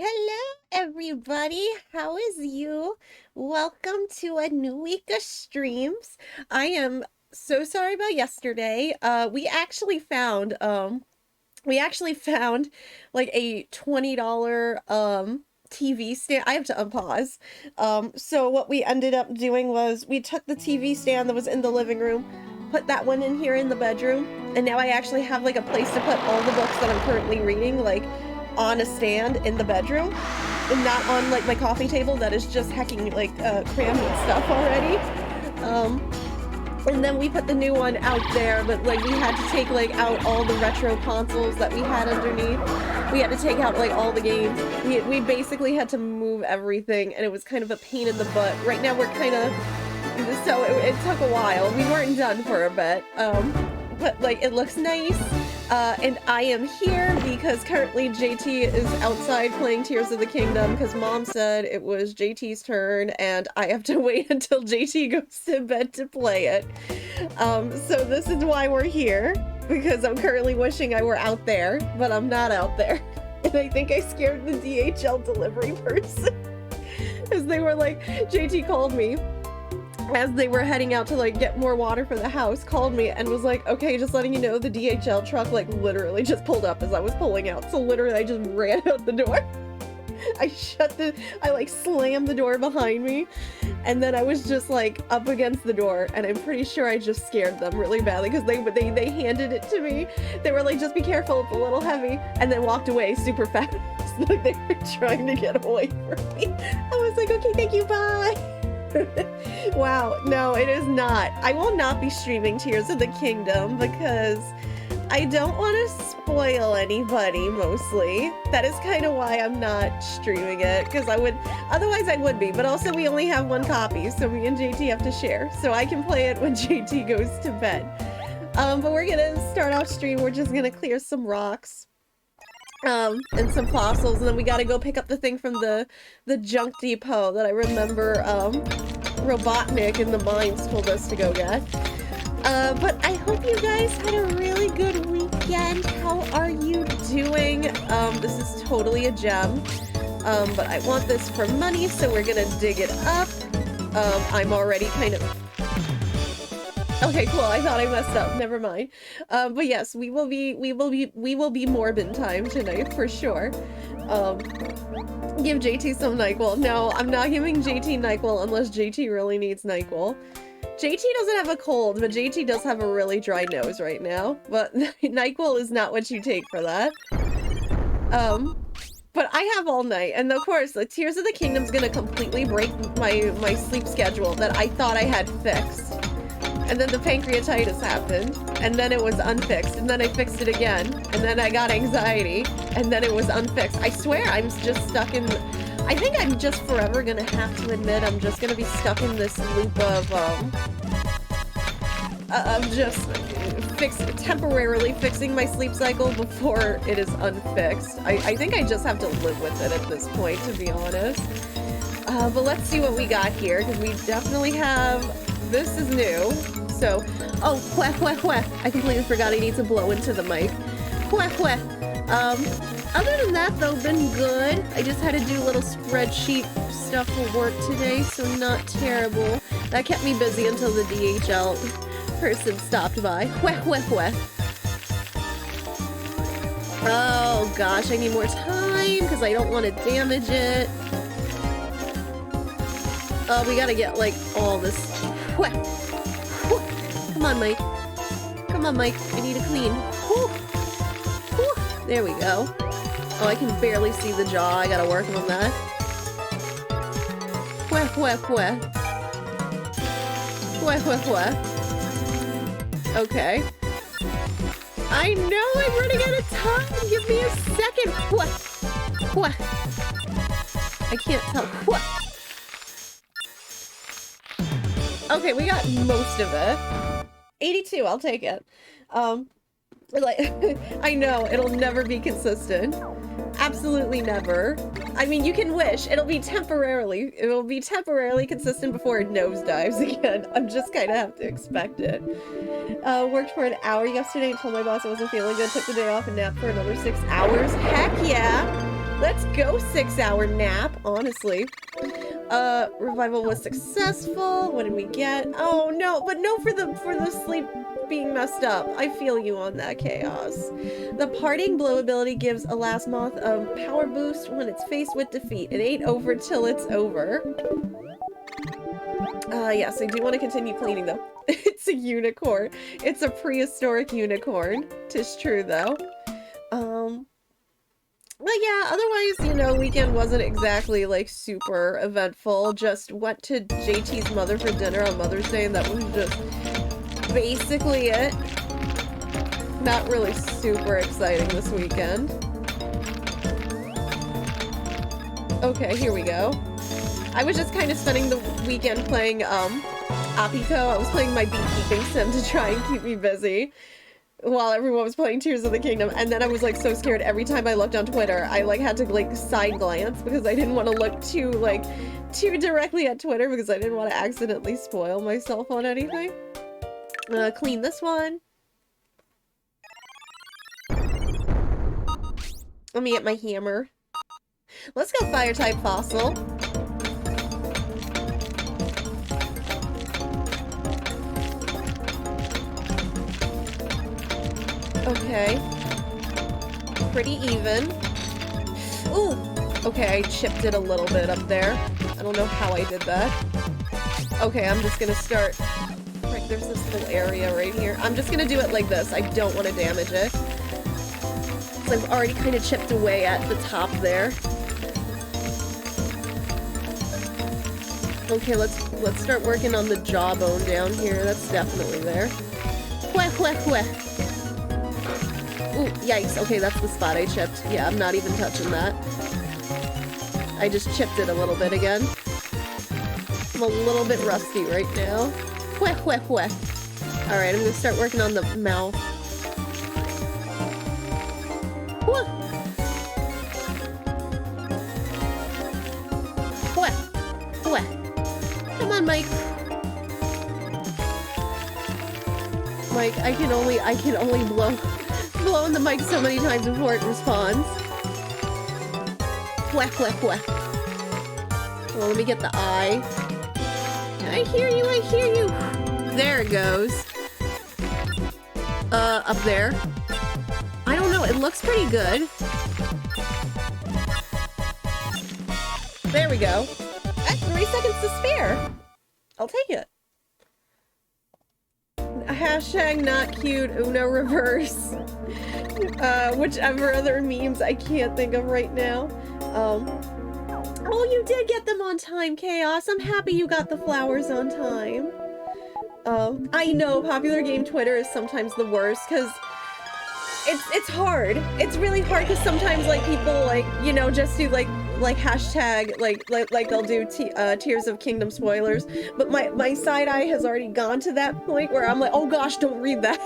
Hello, everybody. How is you? Welcome to a new week of streams. I am so sorry about yesterday. We actually found like a $20 TV stand. I have to unpause. So what we ended up doing was we took the TV stand that was in the living room, put that one in here in the bedroom, and now I actually have like a place to put all the books that I'm currently reading, like on a stand in the bedroom and not on like my coffee table that is just hecking like crammed with stuff already. And then we put the new one out there, but like we had to take like out all the retro consoles that we had underneath. We had to take out like all the games. We basically had to move everything, and it was kind of a pain in the butt. Right now we're kind of, so it took a while. We weren't done for a bit, but like it looks nice. And I am here because currently JT is outside playing Tears of the Kingdom because Mom said it was JT's turn and I have to wait until JT goes to bed to play it. So this is why we're here, because I'm currently wishing I were out there, but I'm not out there. And I think I scared the DHL delivery person as they were like, JT called me as they were heading out to like get more water for the house, called me and was like, okay, just letting you know the DHL truck like literally just pulled up as I was pulling out. So literally I just ran out the door. I like slammed the door behind me, and then I was just like up against the door, and I'm pretty sure I just scared them really badly because they handed it to me. They were like, just be careful, it's a little heavy, and then walked away super fast. Like they were trying to get away from me. I was like, okay, thank you, bye. Wow, no, it is not. I will not be streaming Tears of the Kingdom because I don't want to spoil anybody, mostly. That is kind of why I'm not streaming it, because otherwise I would be, but also we only have one copy, so me and JT have to share, so I can play it when JT goes to bed. But we're gonna start off stream, we're just gonna clear some rocks. And some fossils, and then we gotta go pick up the thing from the junk depot that I remember Robotnik in the mines told us to go get. But I hope you guys had a really good weekend. How are you doing? This is totally a gem. But I want this for money, so we're gonna dig it up. I'm already kind of... Okay, cool. I thought I messed up. Never mind. But yes, we will be morbid time tonight for sure. Give JT some NyQuil. No, I'm not giving JT NyQuil unless JT really needs NyQuil. JT doesn't have a cold, but JT does have a really dry nose right now. But NyQuil is not what you take for that. But I have all night, and of course, the Tears of the Kingdom's gonna completely break my sleep schedule that I thought I had fixed. And then the pancreatitis happened, and then it was unfixed, and then I fixed it again, and then I got anxiety, and then it was unfixed. I swear I'm just stuck in... I think I'm just forever gonna have to admit I'm just gonna be stuck in this loop of just temporarily fixing my sleep cycle before it is unfixed. I think I just have to live with it at this point, to be honest. But let's see what we got here, because we definitely have... This is new. So, oh, wheh, wheh, wheh. I completely forgot I need to blow into the mic. Wheh, wheh. Other than that, though, been good. I just had to do a little spreadsheet stuff for work today, so not terrible. That kept me busy until the DHL person stopped by. Wheh, wheh, wheh. Oh, gosh, I need more time, because I don't want to damage it. Oh, we gotta get, like, all this... Wheh. Come on, Mike. Come on, Mike. I need to clean. Whew. Whew. There we go. Oh, I can barely see the jaw. I gotta work on that. Wheh, wheh, wheh. Wheh, wheh, wheh. Okay. I know! I'm running out of time! Give me a second! Wheh. Wheh. I can't tell. Wheh. Okay, we got most of it. 82, I'll take it. Like, I know, it'll never be consistent. Absolutely never. I mean, you can wish. It'll be temporarily consistent before it nosedives again. I'm just kind of have to expect it. Worked for an hour yesterday and told my boss I wasn't feeling good. Took the day off and napped for another 6 hours. Heck yeah! Let's go 6-hour nap, honestly. Revival was successful. What did we get? Oh no, but no for the sleep being messed up. I feel you on that, Chaos. The parting blow ability gives a last moth a power boost when it's faced with defeat. It ain't over till it's over. Yes, I do want to continue cleaning though. It's a unicorn. It's a prehistoric unicorn. 'Tis true though. But yeah, otherwise, you know, weekend wasn't exactly, like, super eventful. Just went to JT's mother for dinner on Mother's Day, and that was just basically it. Not really super exciting this weekend. Okay, here we go. I was just kind of spending the weekend playing, Apiko. I was playing my beekeeping sim to try and keep me busy while everyone was playing Tears of the Kingdom, and then I was like so scared every time I looked on Twitter. I like had to like side glance because I didn't want to look too directly at Twitter because I didn't want to accidentally spoil myself on anything. Clean this one. Let me get my hammer. Let's go fire type fossil. Okay. Pretty even. Ooh! Okay, I chipped it a little bit up there. I don't know how I did that. Okay, I'm just gonna start... Right, there's this little area right here. I'm just gonna do it like this. I don't want to damage it. So I've already kind of chipped away at the top there. Okay, let's start working on the jawbone down here. That's definitely there. Hweh, hweh, hweh. Ooh, yikes. Okay, that's the spot I chipped. Yeah, I'm not even touching that. I just chipped it a little bit again. I'm a little bit rusty right now. Hweh, hweh, hweh. Alright, I'm gonna start working on the mouth. Hweh. Hweh. Hweh. Come on, Mike. Mike, I can only blow in the mic so many times before it responds. Hweh, hweh, hweh. Well, let me get the eye. I hear you, I hear you! There it goes. Up there. I don't know, it looks pretty good. There we go. That's 3 seconds to spare. I'll take it. Hashtag not cute, Uno reverse. Whichever other memes I can't think of right now. Oh, you did get them on time, Chaos. I'm happy you got the flowers on time. I know popular game Twitter is sometimes the worst, because it's hard. It's really hard, because sometimes, like, people, like, you know, just do, like hashtag, like they'll do Tears of Kingdom spoilers, but my side eye has already gone to that point where I'm like, oh gosh, don't read that.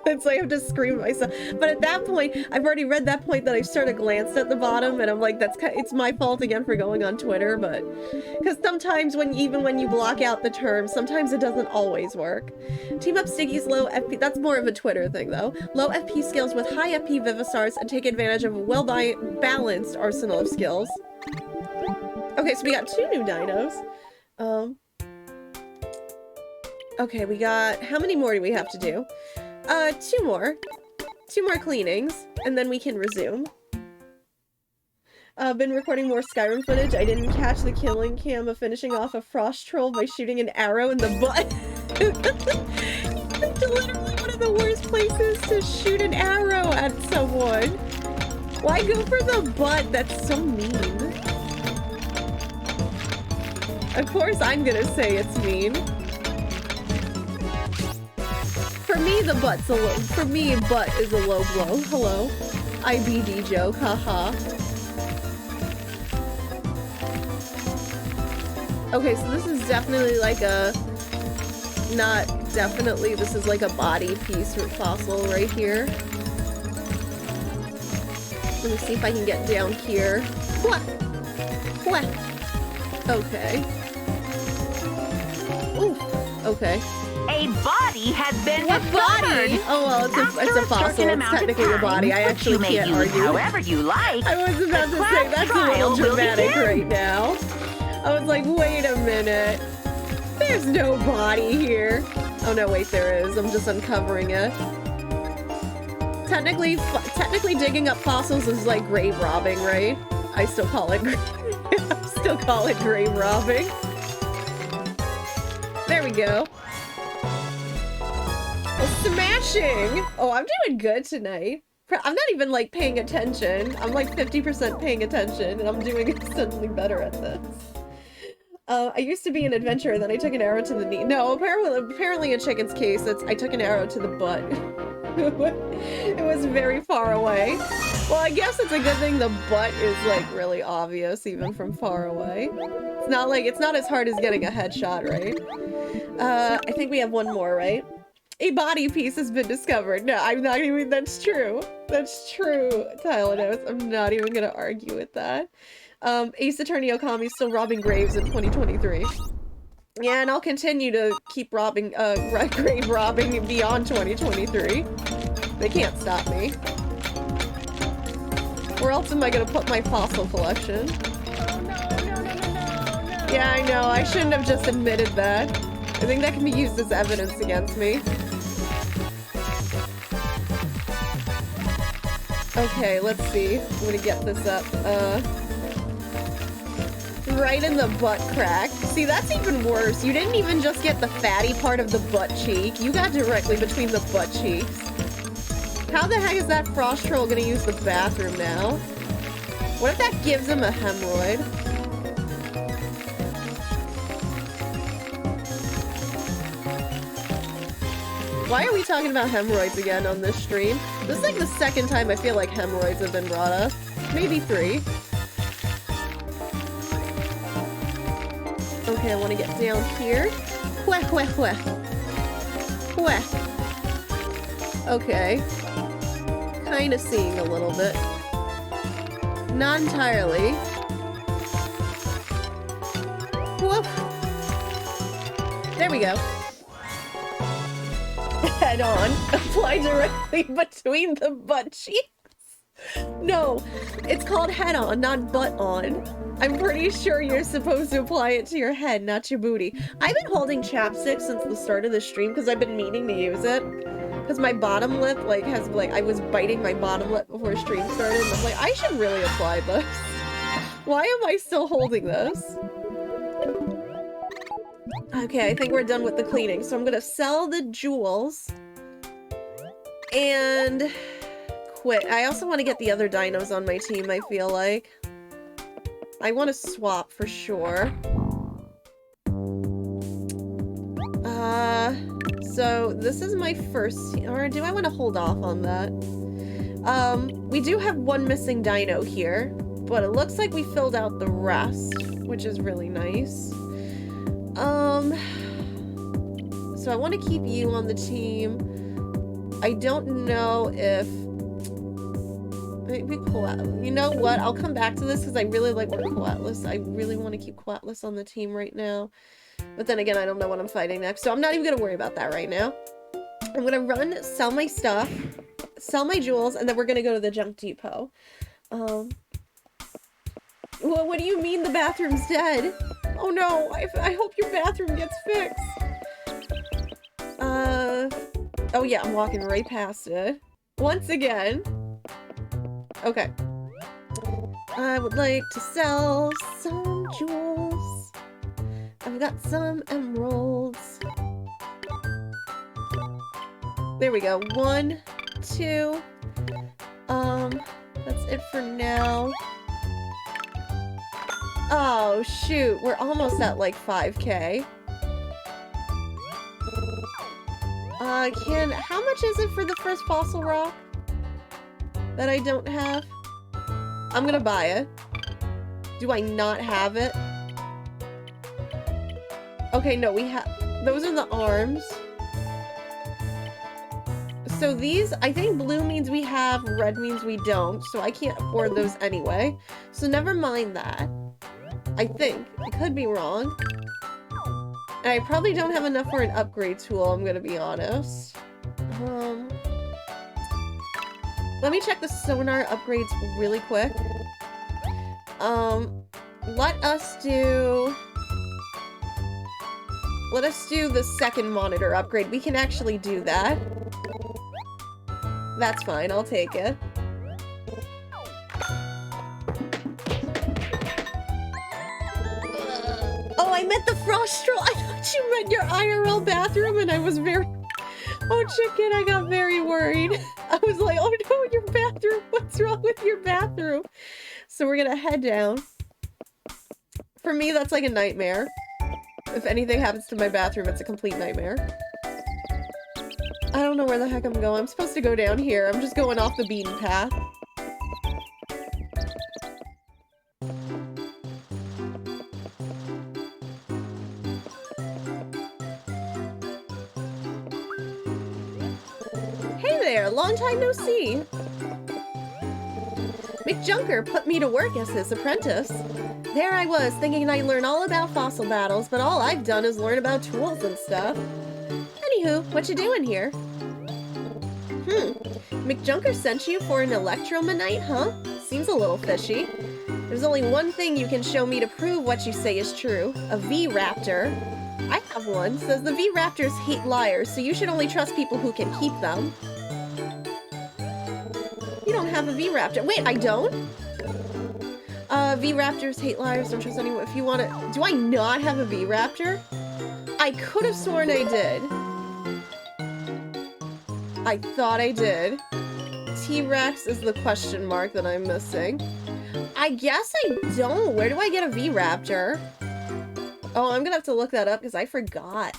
And so I have to scream at myself. But at that point, I've already read that point that I've started glanced at the bottom, and I'm like, it's my fault again for going on Twitter, but... Because sometimes, even when you block out the terms, sometimes it doesn't always work. Team up Stiggy's low FP... That's more of a Twitter thing, though. Low FP skills with high FP Vivistars and take advantage of a well-balanced arsenal of skills. Okay, so we got 2 new dinos. Okay, we got... How many more do we have to do? 2 more. 2 more cleanings, and then we can resume. Been recording more Skyrim footage. I didn't catch the killing cam of finishing off a frost troll by shooting an arrow in the butt. It's literally one of the worst places to shoot an arrow at someone. Why go for the butt? That's so mean. Of course I'm gonna say it's mean. For me, the butt's a low. For me, butt is a low blow. Hello, IBD joke. Haha. Okay, so this is definitely like a. Not definitely. This is like a body piece or fossil right here. Let me see if I can get down here. What? What? Okay. Ooh. Okay. A body has been What discovered. body? Oh, well, it's a fossil. It's technically a body. I actually can't argue. However you like. I was about to say, that's a little dramatic right now. I was like, wait a minute. There's no body here. Oh, no, wait, there is. I'm just uncovering it. Technically digging up fossils is like grave robbing, right? I still call it grave robbing. There we go. Smashing! Oh, I'm doing good tonight. I'm not even like paying attention. I'm like 50% paying attention and I'm doing suddenly better at this. I used to be an adventurer, then I took an arrow to the knee. No, apparently in Chicken's case, I took an arrow to the butt. It was very far away. Well, I guess it's a good thing the butt is like really obvious even from far away. It's not as hard as getting a headshot, right? I think we have one more, right? A body piece has been discovered. No, I'm not even, that's true. That's true, Tylenos. I'm not even gonna argue with that. Ace Attorney Okami's still robbing graves in 2023. Yeah, and I'll continue to keep robbing, grave robbing beyond 2023. They can't stop me. Where else am I gonna put my fossil collection? Yeah, I know. I shouldn't have just admitted that. I think that can be used as evidence against me. Okay, let's see. I'm gonna get this up. Right in the butt crack. See, that's even worse. You didn't even just get the fatty part of the butt cheek. You got directly between the butt cheeks. How the heck is that frost troll gonna use the bathroom now? What if that gives him a hemorrhoid? Why are we talking about hemorrhoids again on this stream? This is like the second time I feel like hemorrhoids have been brought up. Maybe 3. Okay, I want to get down here. Hweh, hweh, hweh. Hweh. Okay. Kind of seeing a little bit. Not entirely. Whoop. There we go. Head on. Apply directly between the butt cheeks. No, it's called head on, not butt on. I'm pretty sure you're supposed to apply it to your head, not your booty. I've been holding chapstick since the start of the stream because I've been meaning to use it. Because my bottom lip, I was biting my bottom lip before stream started, and I'm like, I should really apply this. Why am I still holding this? Okay, I think we're done with the cleaning, so I'm gonna sell the jewels. And quit. I also want to get the other dinos on my team, I feel like. I want to swap for sure. So this is my first, or do I want to hold off on that? We do have one missing dino here, but it looks like we filled out the rest, which is really nice. So I want to keep you on the team. I don't know if maybe Coatlas. You know what? I'll come back to this because I really like Coatlas. I really want to keep Coatlas on the team right now. But then again, I don't know what I'm fighting next, so I'm not even going to worry about that right now. I'm going to sell my stuff, sell my jewels, and then we're going to go to the junk depot. Well, what do you mean the bathroom's dead? Oh no, I hope your bathroom gets fixed. Oh yeah, I'm walking right past it. Once again. Okay. I would like to sell some jewels. I've got some emeralds. There we go. 1, 2. That's it for now. Oh, shoot. We're almost at, like, 5K. How much is it for the first fossil rock? That I don't have? I'm gonna buy it. Do I not have it? Okay, no, we have... Those are the arms. So these, I think blue means we have, red means we don't, so I can't afford those anyway. So never mind that. I think. I could be wrong. I probably don't have enough for an upgrade tool, I'm gonna be honest. Let me check the sonar upgrades really quick. Let us do the second monitor upgrade. We can actually do that. That's fine, I'll take it. Oh, I meant the frost troll! I thought you meant your IRL bathroom, and I was very... Oh, chicken, I got very worried. I was like, oh no, your bathroom! What's wrong with your bathroom? So we're gonna head down. For me, that's like a nightmare. If anything happens to my bathroom, it's a complete nightmare. I don't know where the heck I'm going. I'm supposed to go down here. I'm just going off the beaten path. Hey there, long time no see. McJunker put me to work as his apprentice. There I was, thinking I'd learn all about fossil battles, but all I've done is learn about tools and stuff. Anywho, what you doing here? McJunker sent you for an electromonite, huh? Seems a little fishy. There's only one thing you can show me to prove what you say is true. A V-Raptor. I have one. Says the V-Raptors hate liars, so you should only trust people who can keep them. You don't have a V-Raptor. Wait, I don't? V-Raptors hate liars, don't trust anyone. If you want to... Do I not have a V-Raptor? I could have sworn I did. I thought I did. T-Rex is the question mark that I'm missing. I guess I don't. Where do I get a V-Raptor? Oh, I'm gonna have to look that up because I forgot.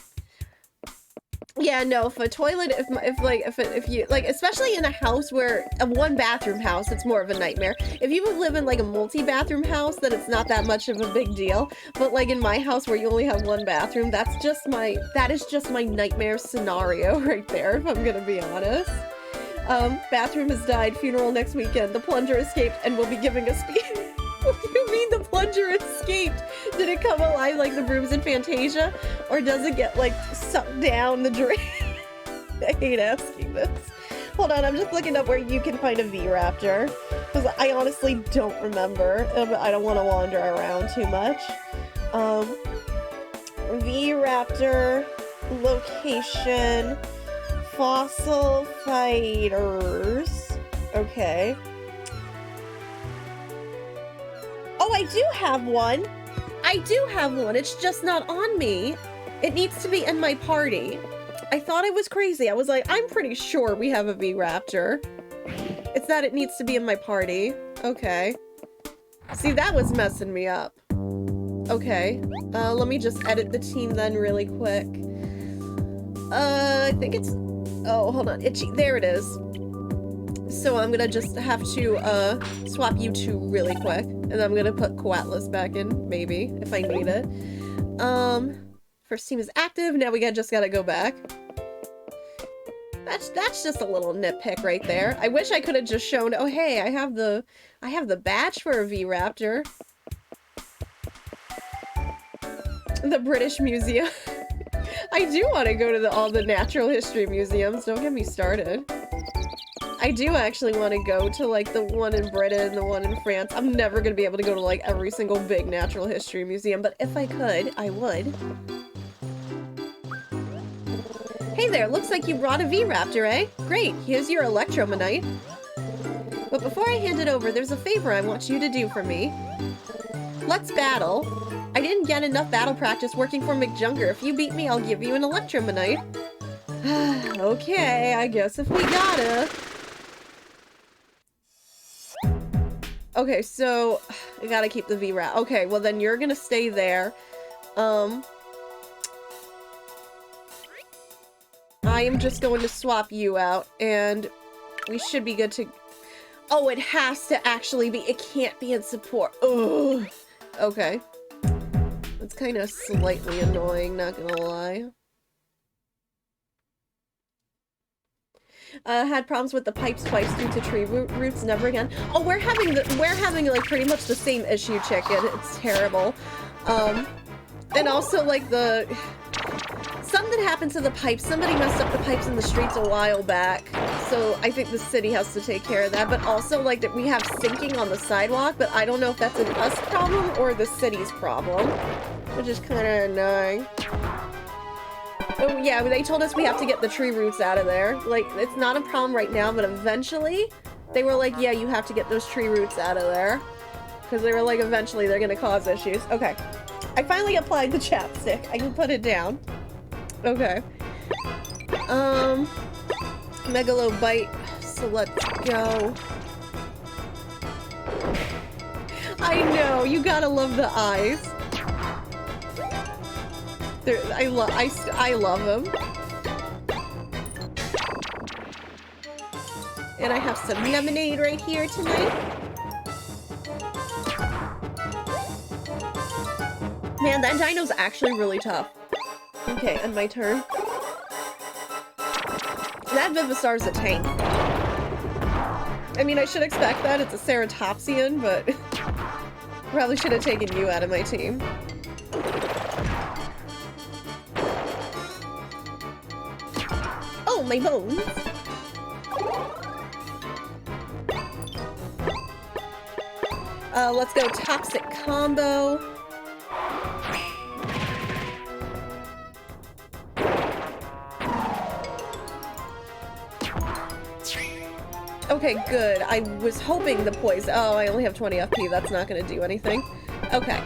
Yeah, no, if a toilet, if you, like, especially in a house where, a one bathroom house, it's more of a nightmare. If you live in, like, a multi-bathroom house, then it's not that much of a big deal. But, like, in my house where you only have one bathroom, that is just my nightmare scenario right there, if I'm gonna be honest. Bathroom has died, funeral next weekend, the plunger escaped, and will be giving a speech. What do you mean the plunger escaped? Did it come alive like the brooms in Fantasia? Or does it get, like, sucked down the drain? I hate asking this. Hold on, I'm just looking up where you can find a V-Raptor. Because I honestly don't remember. I don't want to wander around too much. V-Raptor location. Fossil fighters. Okay. Oh, I do have one! I do have one, it's just not on me. It needs to be in my party. I thought I was crazy. I was like, I'm pretty sure we have a V-Raptor. It's that it needs to be in my party. Okay. See, that was messing me up. Okay. Let me just edit the team then really quick. I think it's... Oh, hold on. There it is. So I'm gonna just have to, swap you two really quick. And I'm gonna put Coatlas back in, maybe, if I need it. First team is active, now we just gotta go back. That's just a little nitpick right there. I wish I could have just shown, oh hey, I have the badge for a V-Raptor. The British Museum. I do want to go to all the natural history museums, don't get me started. I do actually want to go to, like, the one in Britain, the one in France. I'm never going to be able to go to, like, every single big natural history museum, but if I could, I would. Hey there, looks like you brought a V-Raptor, eh? Great, here's your electromonite. But before I hand it over, there's a favor I want you to do for me. Let's battle. I didn't get enough battle practice working for McJunker. If you beat me, I'll give you an electromonite. Okay, I guess if we gotta. Okay, so I gotta keep the V-Rat. Okay, well then you're gonna stay there. I am just going to swap you out, and we should be good to... Oh, it has to actually be... It can't be in support. Ugh. Okay. That's kind of slightly annoying, not gonna lie. Had problems with the pipes twice due to tree roots, never again. Oh, we're having like pretty much the same issue, chicken. It's terrible. And also like something happened to the pipes. Somebody messed up the pipes in the streets a while back. So I think the city has to take care of that. But also, like, that we have sinking on the sidewalk, but I don't know if that's an us problem or the city's problem. Which is kind of annoying. Oh, yeah, they told us we have to get the tree roots out of there. Like, it's not a problem right now, but eventually, they were like, yeah, you have to get those tree roots out of there. Because they were like, eventually, they're gonna cause issues. Okay. I finally applied the chapstick. I can put it down. Okay. Megalobite. So let's go. I know, you gotta love the eyes. I love them. And I have some lemonade right here tonight. Man, that dino's actually really tough. Okay, and my turn. That Vivisar's a tank. I mean, I should expect that. It's a Ceratopsian, but probably should have taken you out of my team. Oh, my bones! Let's go Toxic Combo. Okay, good. I was hoping the poison. Oh, I only have 20 FP. That's not gonna do anything. Okay.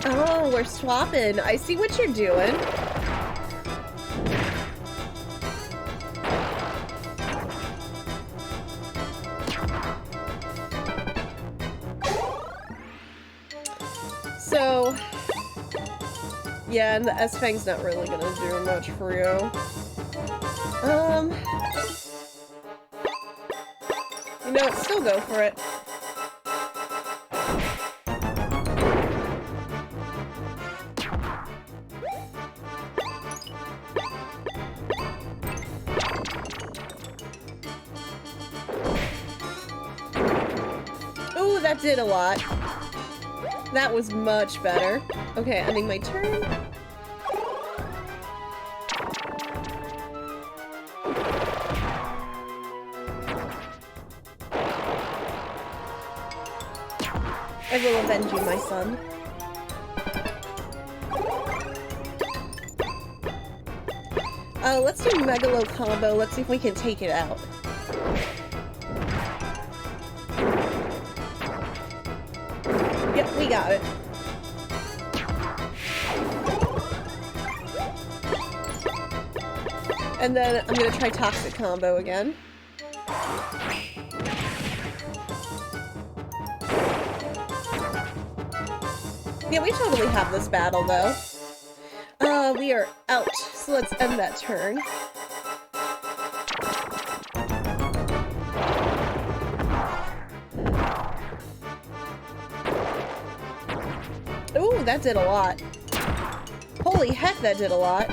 Oh, we're swapping. I see what you're doing. So, yeah, and the S-Fang's not really gonna do much for you. You know what, still go for it. Ooh, that did a lot. That was much better. Okay, ending my turn. I will avenge you, my son. Let's do Megalo combo. Let's see if we can take it out. Yep, we got it. And then I'm gonna try Toxic combo again. Yeah, we totally have this battle, though. We are out, so let's end that turn. Ooh, that did a lot. Holy heck, that did a lot.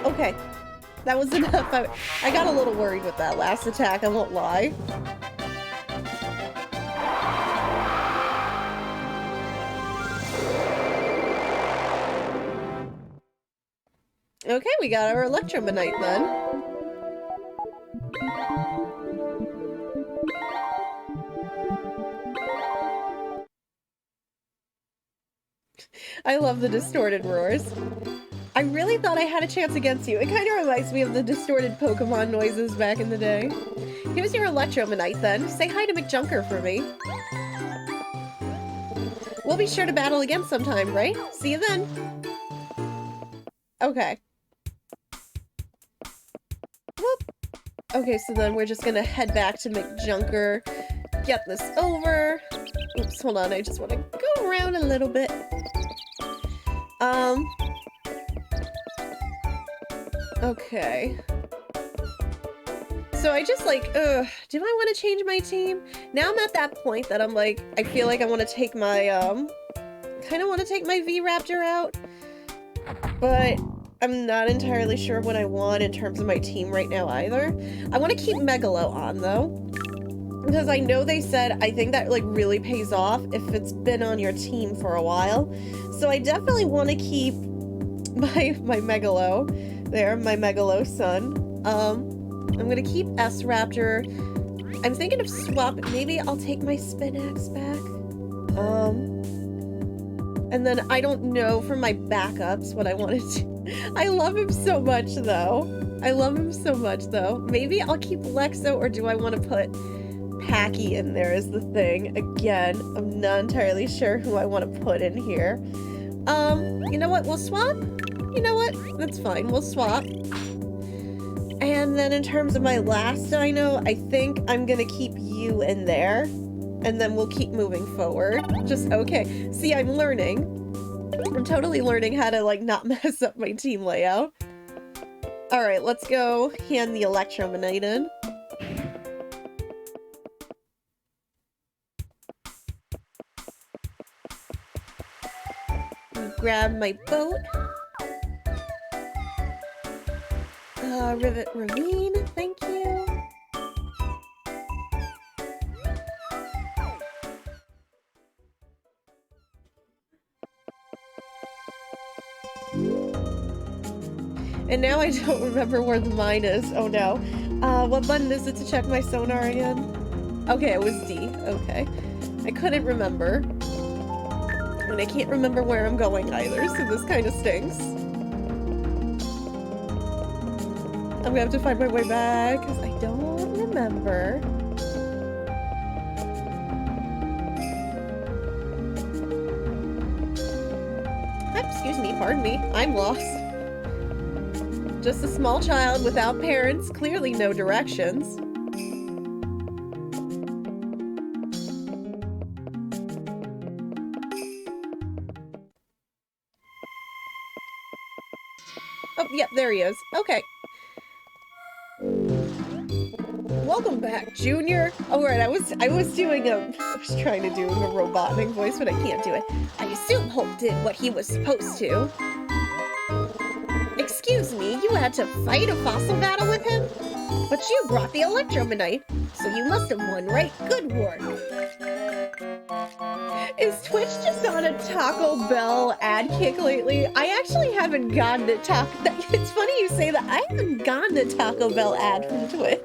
Okay, that was enough. I got a little worried with that last attack, I won't lie. Okay, we got our Electromonite then. I love the distorted roars. I really thought I had a chance against you. It kind of reminds me of the distorted Pokemon noises back in the day. Here's your Electromonite then. Say hi to McJunker for me. We'll be sure to battle again sometime, right? See you then. Okay. Whoop. Okay, so then we're just gonna head back to McJunker, get this over. Oops, hold on, I just want to go around a little bit. Okay. So I just like, do I want to change my team? Now I'm at that point that I'm like, I feel like I want to take my, kind of want to take my V-Raptor out. but I'm not entirely sure what I want in terms of my team right now either. I want to keep Megalo on though, because I know they said, I think that like really pays off if it's been on your team for a while. So I definitely want to keep my Megalo there, my Megalo son. I'm gonna keep S-Raptor. I'm thinking of swap, maybe I'll take my Spinax back. And then I don't know for my backups what I want to do. I love him so much though. I love him so much though. Maybe I'll keep Lexo, or do I want to put Packy in there is the thing. Again, I'm not entirely sure who I want to put in here. You know what? We'll swap. You know what? That's fine. We'll swap. And then in terms of my last dino, I think I'm gonna keep you in there. And then we'll keep moving forward. Just, okay. See, I'm learning. I'm totally learning how to, like, not mess up my team layout. Alright, let's go hand the Electromanite in. Grab my boat. Rivet Ravine, thank you. And now I don't remember where the mine is. Oh no. What button is it to check my sonar again? Okay, it was D. Okay. I couldn't remember. And I can't remember where I'm going either, so this kind of stinks. I'm gonna have to find my way back, because I don't remember. Excuse me, pardon me. I'm lost. Just a small child without parents, clearly no directions. Oh, yep, there he is. Okay. Welcome back, Junior. Oh, right, I was trying to do a Robotnik voice, but I can't do it. I assume Holt did what he was supposed to. Excuse me, you had to fight a fossil battle with him? But you brought the Electromanite, so you must have won, right? Good work. Is Twitch just on a Taco Bell ad kick lately? I actually haven't gotten a Taco... It's funny you say that. I haven't gotten a Taco Bell ad from Twitch.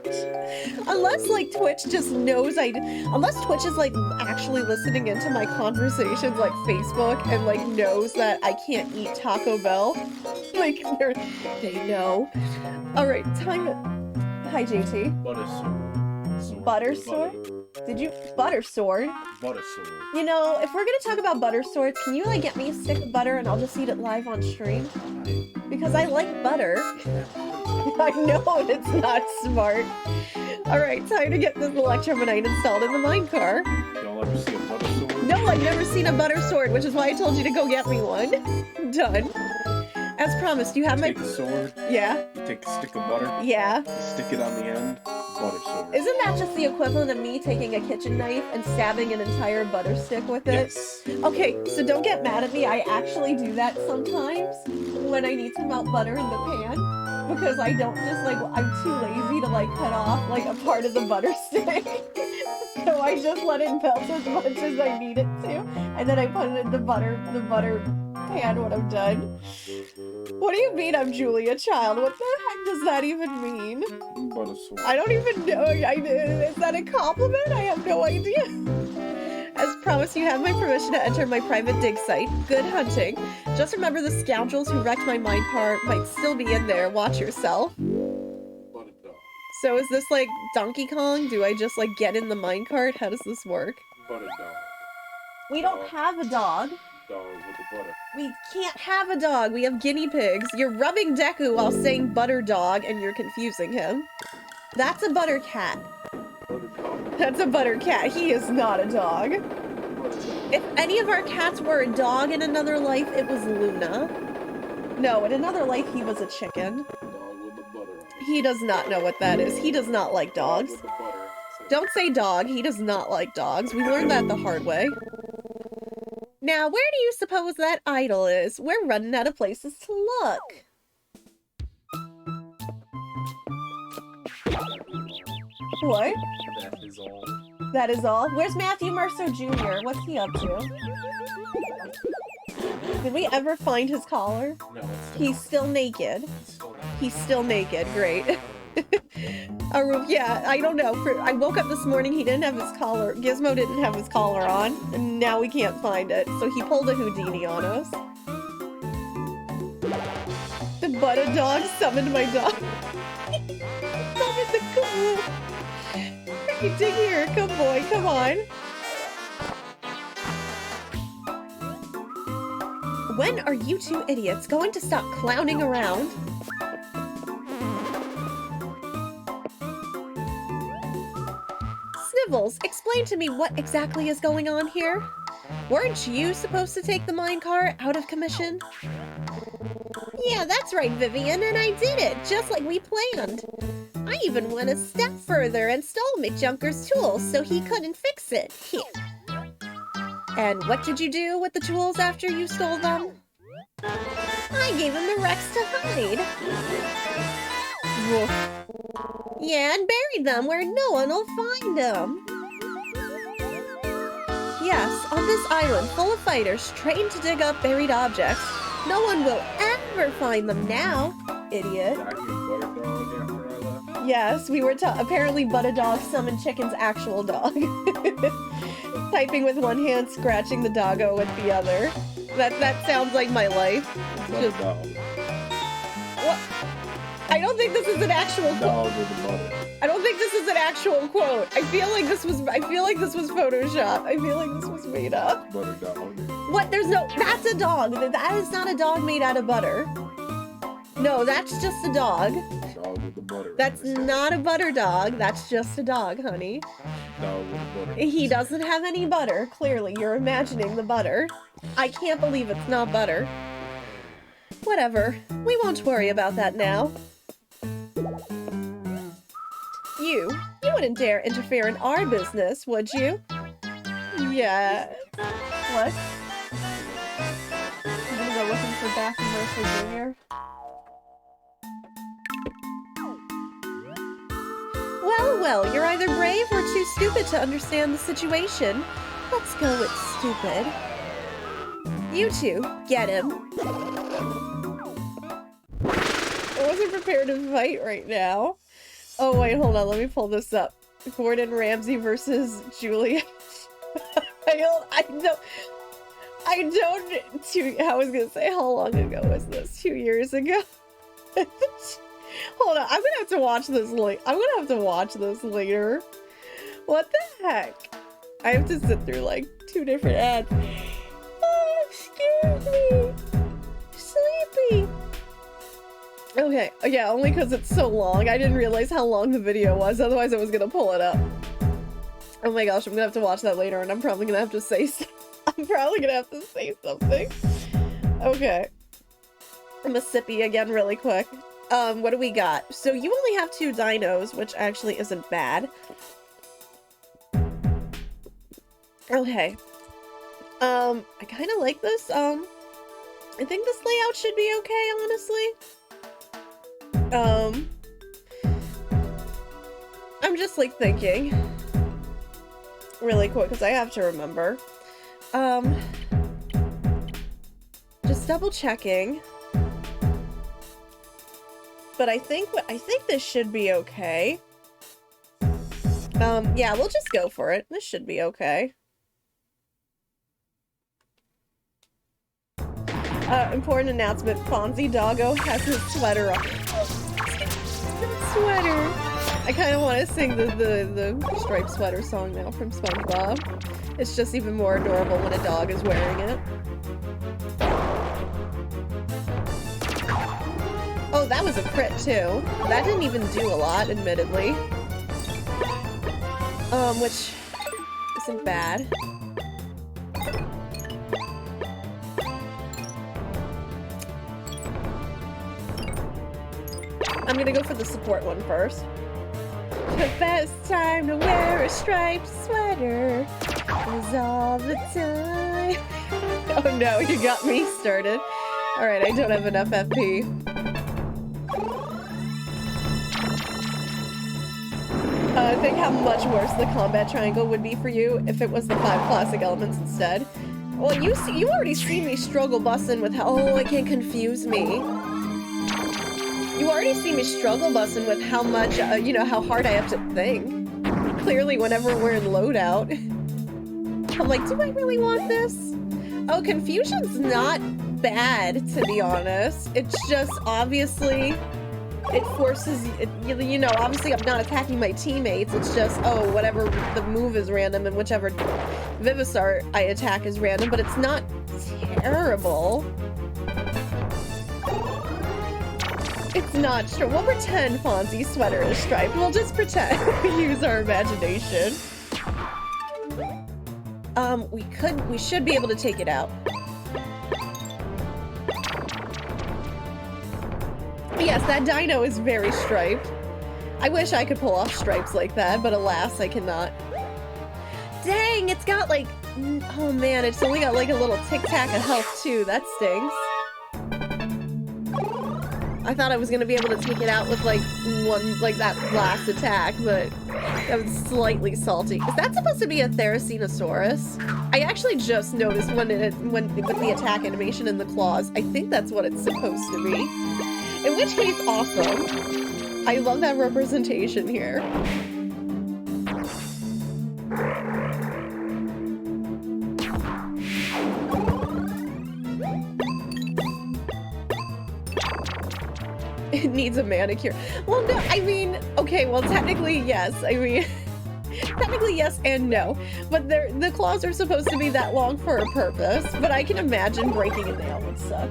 Unless, like, Twitch just knows unless Twitch is, like, actually listening into my conversations, like, Facebook, and, like, knows that I can't eat Taco Bell. Like, they know. Alright, time... Hi, JT. Butter sword? Did you... Butter sword? Butter sword. You know, if we're gonna talk about butter swords, can you, like, get me a stick of butter and I'll just eat it live on stream? Because I like butter. I know it's not smart. Alright, time to get this Electromanite installed in the minecart. Y'all ever see a butter sword? No, I've never seen a butter sword, which is why I told you to go get me one. Done. As promised, you have my... Take a sword. Yeah. You take a stick of butter. Yeah. You stick it on the end. Butter sword. Isn't that just the equivalent of me taking a kitchen knife and stabbing an entire butter stick with it? Yes. Okay, so don't get mad at me. I actually do that sometimes when I need to melt butter in the pan. Because I don't just, like, I'm too lazy to, like, cut off, like, a part of the butter stick. So I just let it melt as much as I need it to. And then I put it in the butter pan when I'm done. What do you mean I'm Julia Child? What the heck does that even mean? Butter sword. I don't even know. Is that a compliment? I have no idea. As promised, you have my permission to enter my private dig site. Good hunting. Just remember the scoundrels who wrecked my minecart might still be in there. Watch yourself. Butter dog. So is this like Donkey Kong? Do I just like get in the minecart? How does this work? Butter dog. We don't have a dog. Dog with the butter. We can't have a dog. We have guinea pigs. You're rubbing Deku while saying butter dog and you're confusing him. That's a butter cat. Butter dog. That's a butter cat. He is not a dog. If any of our cats were a dog in another life, it was Luna. No, in another life, he was a chicken. Dog with the butter on it. He does not know what that is. He does not like dogs. With the butter. Don't say dog. He does not like dogs. We learned that the hard way. Now, where do you suppose that idol is? We're running out of places to look. What? That is all. That is all? Where's Matthew Mercer Jr.? What's he up to? Did we ever find his collar? No, it's He's still naked. still not. He's still naked. Great. Yeah, I don't know. I woke up this morning, he didn't have his collar. Gizmo didn't have his collar on, and now we can't find it. So he pulled a Houdini on us. The butter dog summoned my dog. Summoned the cool. You dig here, come boy, come on. When are you two idiots going to stop clowning around? Snivels, explain to me what exactly is going on here. Weren't you supposed to take the minecart out of commission? Yeah, that's right, Vivian, and I did it, just like we planned. I even went a step further and stole McJunker's tools so he couldn't fix it. And what did you do with the tools after you stole them? I gave him the Rex to hide. Woof. Yeah, and buried them where no one will find them. Yes, on this island full of fighters trained to dig up buried objects, no one will ever find them now, idiot. Did I hear butter dog after I left? Yes, we were apparently Butter Dog summoned Chicken's actual dog. Typing with one hand, scratching the doggo with the other. That sounds like my life. Butter dog. What? I don't think this is an actual quote. Dog with the butter. I don't think this is an actual quote. I feel like this was Photoshop. I feel like this was made up. Butter dog. What? That's a dog. That is not a dog made out of butter. No, that's just a dog. Dog with the butter. That's not a butter dog. That's just a dog, honey. Dog with the butter. He doesn't have any butter. Clearly, you're imagining the butter. I can't believe it's not butter. Whatever. We won't worry about that now. You wouldn't dare interfere in our business, would you? Yeah. What? I'm gonna go looking for Matthew Mercer Jr. Well, you're either brave or too stupid to understand the situation. Let's go with stupid. You two, get him. I wasn't prepared to fight right now. Oh wait, hold on, let me pull this up. Gordon Ramsay versus Julia. I was gonna say, how long ago was this? 2 years ago? Hold on, I'm gonna have to watch this later. What the heck? I have to sit through like 2 different ads. Oh, excuse me. Sleepy. Okay, yeah, only because it's so long. I didn't realize how long the video was, otherwise I was gonna pull it up. Oh my gosh, I'm gonna have to watch that later, and I'm probably gonna have to say something. Okay. I'm a sippy again really quick. What do we got? So you only have 2 dinos, which actually isn't bad. Okay. I kind of like this. I think this layout should be okay, honestly. I'm just like thinking really quick because I have to remember. Just double checking. But I think this should be okay. Yeah, we'll just go for it. This should be okay. Important announcement. Fonzie Doggo has his sweater on. Sweater. I kind of want to sing the striped sweater song now from SpongeBob. It's just even more adorable when a dog is wearing it. Oh, that was a crit too. That didn't even do a lot, admittedly. Which isn't bad. I'm gonna go for the support one first. The best time to wear a striped sweater is all the time. Oh no, you got me started. Alright, I don't have enough FP. Think how much worse the combat triangle would be for you if it was the 5 classic elements instead. Well, you already see me struggle bussin' with how- oh, it can't confuse me. You already see me struggle bussin' with how much, you know, how hard I have to think. Clearly, whenever we're in loadout. I'm like, do I really want this? Oh, confusion's not bad, to be honest. It's just, obviously, it forces, you know, obviously I'm not attacking my teammates. It's just, oh, whatever the move is random and whichever Vivisar I attack is random, but it's not terrible. It's not true. We'll pretend Fonzie's sweater is striped. We'll just pretend. Use our imagination. We should be able to take it out. Yes, that dino is very striped. I wish I could pull off stripes like that, but alas, I cannot. Dang, it's got like... oh man, it's only got like a little tic-tac of health too. That stings. I thought I was gonna be able to take it out with like that last attack, but that was slightly salty. Is that supposed to be a Theracenosaurus? I actually just noticed when with the attack animation and the claws. I think that's what it's supposed to be. In which case, awesome. I love that representation here. It needs a manicure. Well, no, I mean, okay, well, technically, yes. I mean, technically, yes and no. But the claws are supposed to be that long for a purpose, but I can imagine breaking a nail would suck.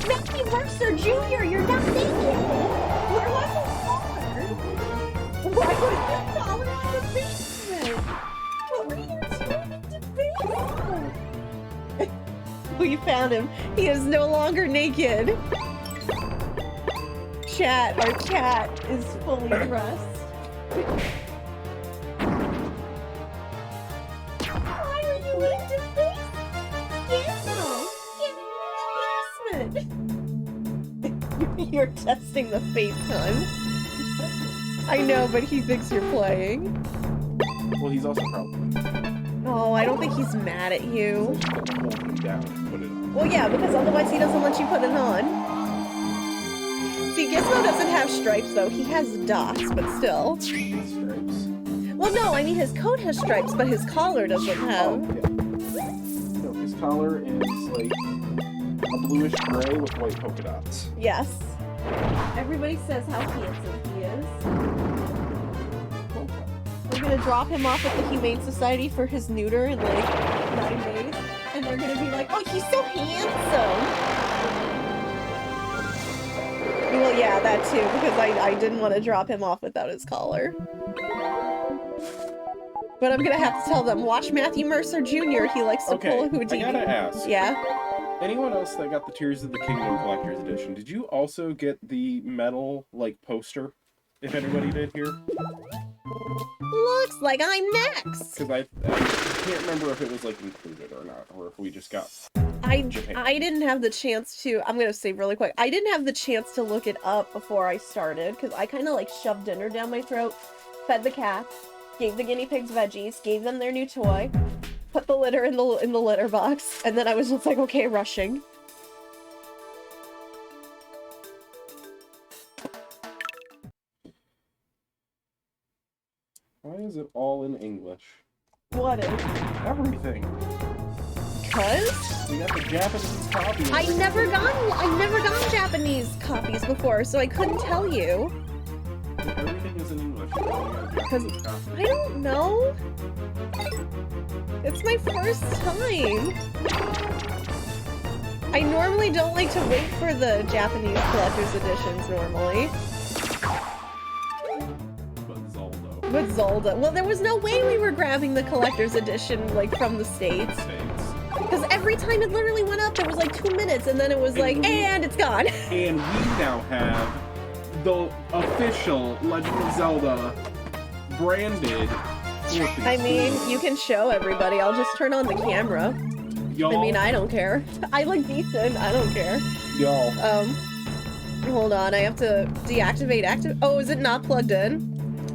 Matthew Mercer Jr., you're not making it! Where was the collar? Why was your collar in the basement? What were you doing in the basement? We found him. He is no longer naked. Chat, our cat is fully dressed. Why are you in the basement? You're testing the FaceTime. I know, but he thinks you're playing. Well, he's also probably. Oh, I don't think he's mad at you. So hold me down and put it on. Well, yeah, because otherwise he doesn't let you put it on. See, Gizmo doesn't have stripes, though. He has dots, but still. Stripes. Well, no, I mean, his coat has stripes, but his collar doesn't have. Oh, yeah. No, his collar is like a bluish gray with white polka dots. Yes. Everybody says how handsome he is. We're gonna drop him off at the Humane Society for his neuter in like 9 days, and they're gonna be like, oh, he's so handsome! Well, yeah, that too, because I didn't want to drop him off without his collar. But I'm gonna have to tell them, watch Matthew Mercer Jr., he likes to pull a Houdini. I gotta ask. Yeah? Anyone else that got the Tears of the Kingdom Collector's Edition, did you also get the metal, like, poster? If anybody did here? Looks like I'm next! Because I can't remember if it was, like, included or not, or if we just got... I didn't have the chance to, I'm gonna say really quick, I didn't have the chance to look it up before I started, because I kind of like shoved dinner down my throat, fed the cats, gave the guinea pigs veggies, gave them their new toy, put the litter in the litter box, and then I was just like, okay, rushing. Why is it all in English? What is? Everything. Because? We got the Japanese copy. I've never gotten Japanese copies before, so I couldn't tell you. Everything is in English. Because I don't know. It's my first time. I normally don't like to wait for the Japanese collector's editions normally. But Zelda. Well, there was no way we were grabbing the collector's edition, like, from the States. Because every time it literally went up, there was like 2 minutes, and then it was like, and it's gone. And we now have the official Legend of Zelda branded. I mean, you can show everybody. I'll just turn on the camera. Y'all, I mean, I don't care. I look decent. I don't care. y'all. Hold on. I have to deactivate Oh, is it not plugged in?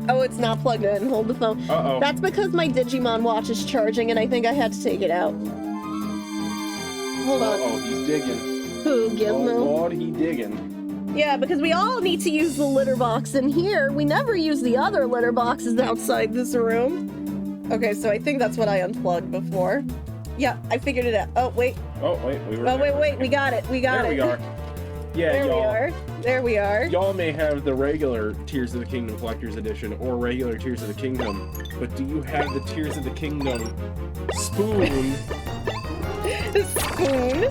Oh, it's not plugged in. Hold the phone. Uh-oh. That's because my Digimon watch is charging, and I think I had to take it out. Hold on. Uh-oh, he's digging. Who, Gizmo? Oh, Lord, he digging. Yeah, because we all need to use the litter box in here. We never use the other litter boxes outside this room. Okay, so I think that's what I unplugged before. Yeah, I figured it out. Oh, wait. Oh, wait, we were Oh, wait. We got it. We got there it. we are. Yeah, There we y'all. are. There we are. Y'all may have the regular Tears of the Kingdom Collector's Edition or regular Tears of the Kingdom, but do you have the Tears of the Kingdom spoon Spoon?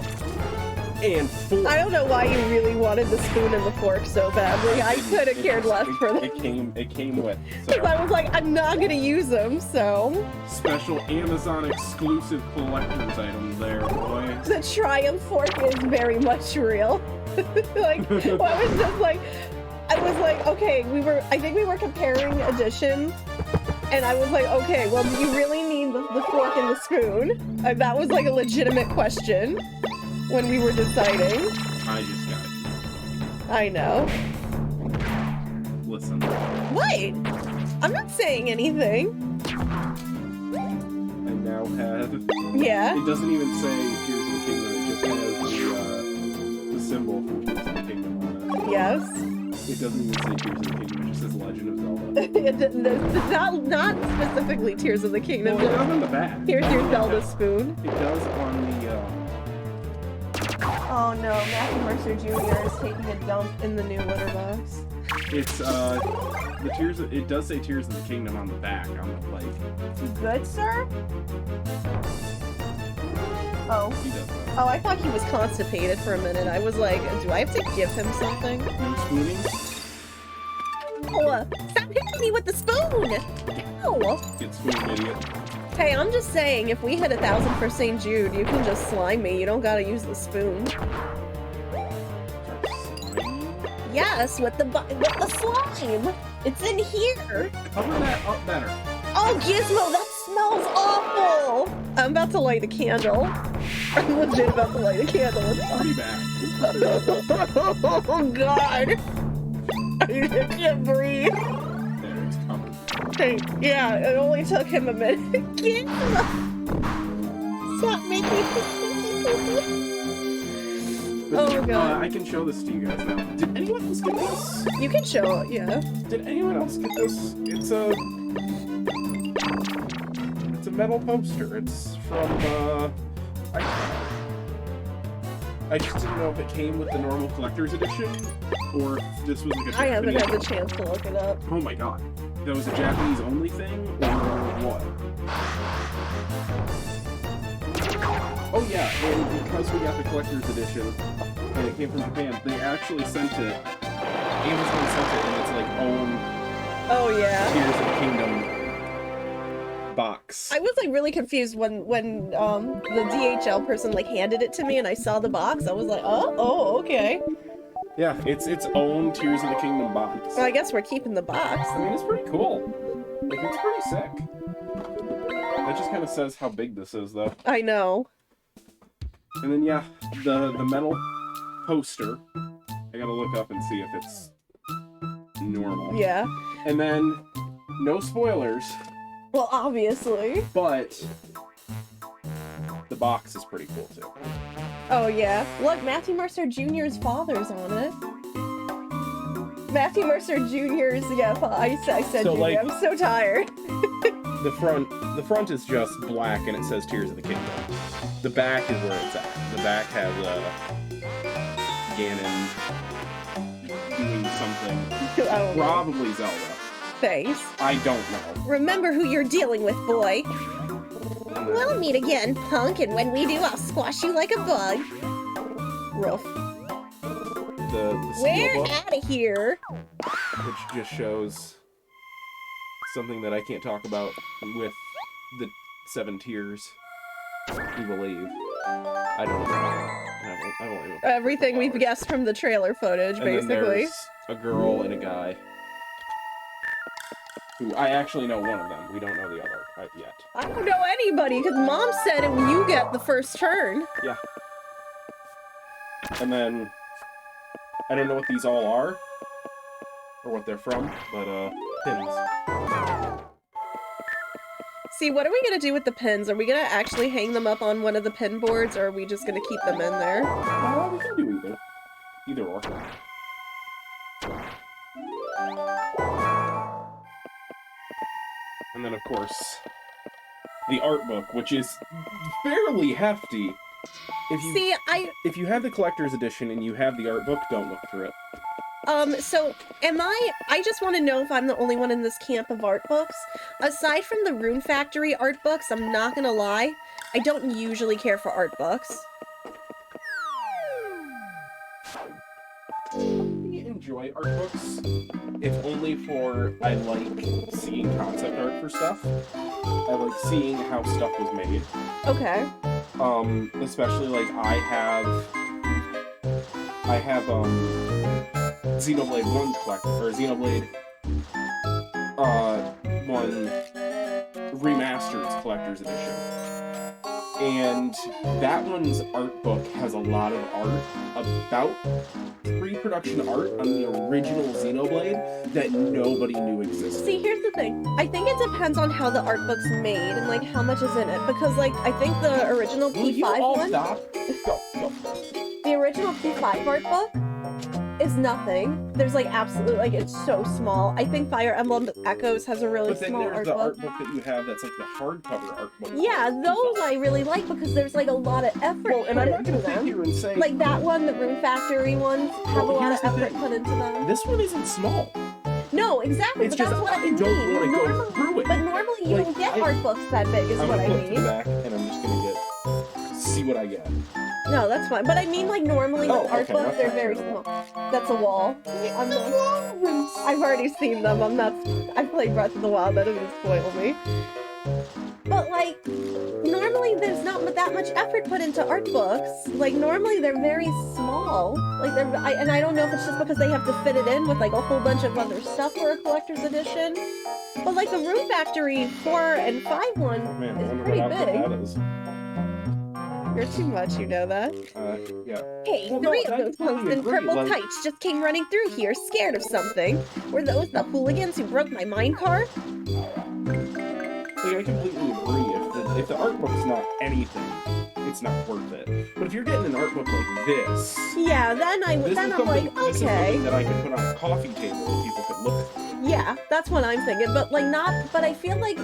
and fork? I don't know why you really wanted the spoon and the fork so badly. I could have cared less for them. It came with. Because I was like, I'm not gonna use them, so. Special Amazon exclusive collector's item there, boys. The Triumph fork is very much real. Like, well, I was just like, okay, I think we were comparing editions, and I was like, okay, well, do you really need the fork and the spoon? That was like a legitimate question when we were deciding. I just got it. I know. Listen. What? I'm not saying anything. I now have. Yeah. It doesn't even say Tears of the Kingdom. It just has the symbol from Tears of the Kingdom on it. Yes. It doesn't even say Tears of the Kingdom. It just says Legend of Zelda. It's not specifically Tears of the Kingdom. Well, it does on the back. Here's your Zelda spoon. It does on the. Oh no, Matthew Mercer Jr. is taking a dump in the new litter box. It's the Tears. It does say Tears of the Kingdom on the back. On the like. You good, sir? Oh. He does that. Oh, I thought he was constipated for a minute. I was like, do I have to give him something? No spooning. Oh, stop hitting me with the spoon! Ow! Get spooned, idiot. Hey, I'm just saying, if we hit 1,000 for St. Jude, you can just slime me. You don't gotta use the spoon. Yes, with the slime. It's in here. Cover that up better. Oh, Gizmo, that smells awful. I'm about to light a candle. I'm legit about to light a candle. Pretty bad. Oh, God. I can't breathe. There, it's coming. Hey, yeah, it only took him a minute. Gizmo. Stop making me But, Oh, God. I can show this to you guys now. Did anyone else get this? You can show it, yeah. Did anyone else get this? It's a metal poster. It's from I just didn't know if it came with the normal collector's edition or if this was like a Japanese. I haven't had the chance to look it up. Oh my god. That was a Japanese only thing or what? Oh yeah, and because we got the collector's edition and it came from Japan, they actually sent it. Amazon sent it in its like own Oh, yeah. Tears of the Kingdom box. I was like really confused when the DHL person like handed it to me and I saw the box. I was like, oh, okay. Yeah, it's its own Tears of the Kingdom box. Well, I guess we're keeping the box. I mean, it's pretty cool. Like, it's pretty sick. That just kind of says how big this is, though. I know. And then, yeah, the metal poster. I gotta look up and see if it's normal. Yeah. And then, no spoilers, Well, obviously. but the box is pretty cool, too. Oh, yeah. Look, Matthew Mercer Jr.'s father's on it. Matthew Mercer Jr.'s, yeah, I said So, Jr. like- I'm so tired. The front is just black and it says Tears of the Kingdom. The back is where it's at. The back has Ganon doing something. I don't know. Probably Zelda. Thanks. I don't know. Remember who you're dealing with, boy. And then- We'll meet again, punk, and when we do, I'll squash you like a bug. Roof. the We're steelbook, out of here. which just shows something that I can't talk about with the 7 tiers. We believe. I don't know. I won't even. Everything we've guessed from the trailer footage, And then basically. there's a girl and a guy. who I actually know one of them. We don't know the other yet. I don't know anybody, because Mom said it when you get the first turn. Yeah. And then, I don't know what these all are, or what they're from, but, pins. See, what are we gonna do with the pins? Are we gonna actually hang them up on one of the pin boards, or are we just gonna keep them in there? We can do either. Either or. And then, of course, the art book, which is fairly hefty. If you have the collector's edition and you have the art book, don't look through it. So, I just want to know if I'm the only one in this camp of art books. Aside from the Rune Factory art books, I'm not gonna lie, I don't usually care for art books. I enjoy art books, if only for, I like seeing concept art for stuff. I like seeing how stuff was made. Okay. Especially, like, I have, Xenoblade 1 collector, or Xenoblade, 1 Remastered's collector's edition. And that one's art book has a lot of art about pre-production art on the original Xenoblade that nobody knew existed. See, here's the thing. I think it depends on how the art book's made and, like, how much is in it. Because, like, I think the original P5 one... Stop? Go. The original P5 art book is nothing. There's, like, absolutely, like, it's so small. I think Fire Emblem Echoes has a really small art book. But then there's the art book that you have that's, like, the hardcover art book. Yeah, those I really like because there's, like, a lot of effort put into them. Like, that one, the Rune Factory ones, have a lot of effort put into them. This one isn't small. No, exactly, It's but just, that's what I mean. don't want to go through it. But normally you don't get art books that big, is what I I'm gonna flip to the mean. back, and I'm just gonna see what I get. No, that's fine. But I mean, like, normally with art books, they're very small. That's a wall. I've already seen them. I played Breath of the Wild. That doesn't spoil me. But, like, normally there's not that much effort put into art books. Like, normally they're very small. Like, and I don't know if it's just because they have to fit it in with, like, a whole bunch of other stuff for a collector's edition. But, like, the Rune Factory 4 and 5 one is pretty big. You're too much, you know that. Yeah. Hey, three of those punks in purple tights just came running through here, scared of something. Were those the hooligans who broke my minecart? Like, I completely agree. If the art book's not anything, it's not worth it. But if you're getting an art book like this... Yeah, then I'm like, okay. This is something that I could put on a coffee table and people could look at. Yeah, that's what I'm thinking. But, like, but I feel like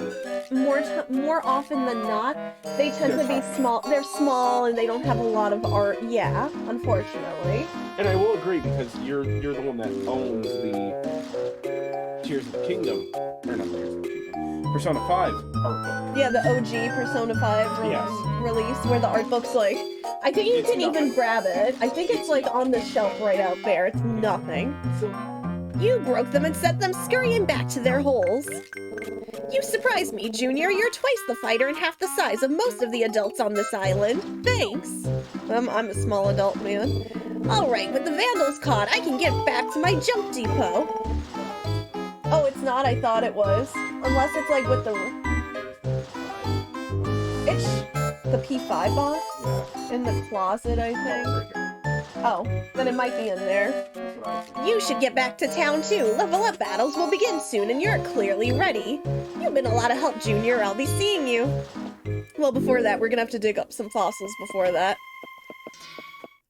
more often than not, they tend to be small. They're small and they don't have a lot of art. Yeah, unfortunately. And I will agree because you're the one that owns the Tears of the Kingdom. Or not Tears of the Kingdom. Persona 5 art book. Yeah, the OG Persona 5 release where the art book's like... I think you can even grab it. I think it's, like, on the shelf right out there. It's nothing. You broke them and sent them scurrying back to their holes. You surprised me, Junior. You're twice the fighter and half the size of most of the adults on this island. Thanks. I'm a small adult man. Alright, with the vandals caught, I can get back to my junk depot. Oh, it's not? I thought it was. Unless it's like with the... It's the P5 box? Yeah. In the closet, I think. Oh, then it might be in there. You should get back to town too. Level up battles will begin soon and you're clearly ready. You've been a lot of help, Junior. I'll be seeing you. Well, before that, we're gonna have to dig up some fossils before that.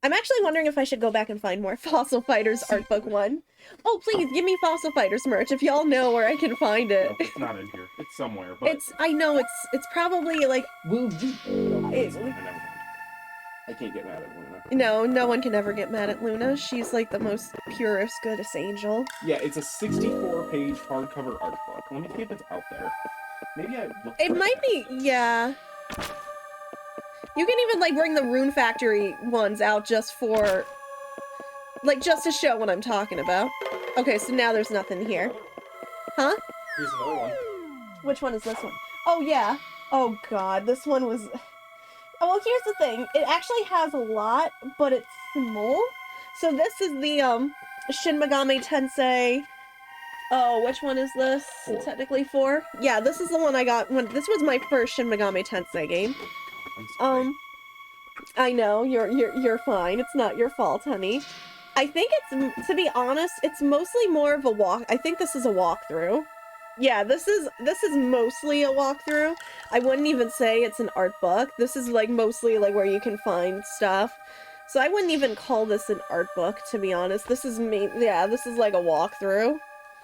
I'm actually wondering if I should go back and find more Fossil Fighters Art Book 1. Oh, please, give me Fossil Fighters merch if y'all know where I can find it. No, it's not in here. It's somewhere, but... I know, it's probably, like... I can't get mad at Luna. No one can ever get mad at Luna. She's, like, the most purest, goodest angel. Yeah, it's a 64-page hardcover art book. Let me see if it's out there. Maybe I looked It might be, yeah. You can even, like, bring the Rune Factory ones out just for... Like, just to show what I'm talking about. Okay, so now there's nothing here. Huh? Here's another one. Which one is this one? Oh, yeah. Oh, God, this one was... Oh, well, here's the thing. It actually has a lot, but it's small. So this is the, Shin Megami Tensei Oh, which one is this? 4. Technically 4? Yeah, this is the one I got when this was my first Shin Megami Tensei game. I'm sorry. I know, you're fine. It's not your fault, honey. I think it's, to be honest, it's mostly more of a walk. I think this is a walkthrough. Yeah, this is mostly a walkthrough. I wouldn't even say it's an art book. This is like mostly like where you can find stuff. So I wouldn't even call this an art book, to be honest. This is this is like a walkthrough.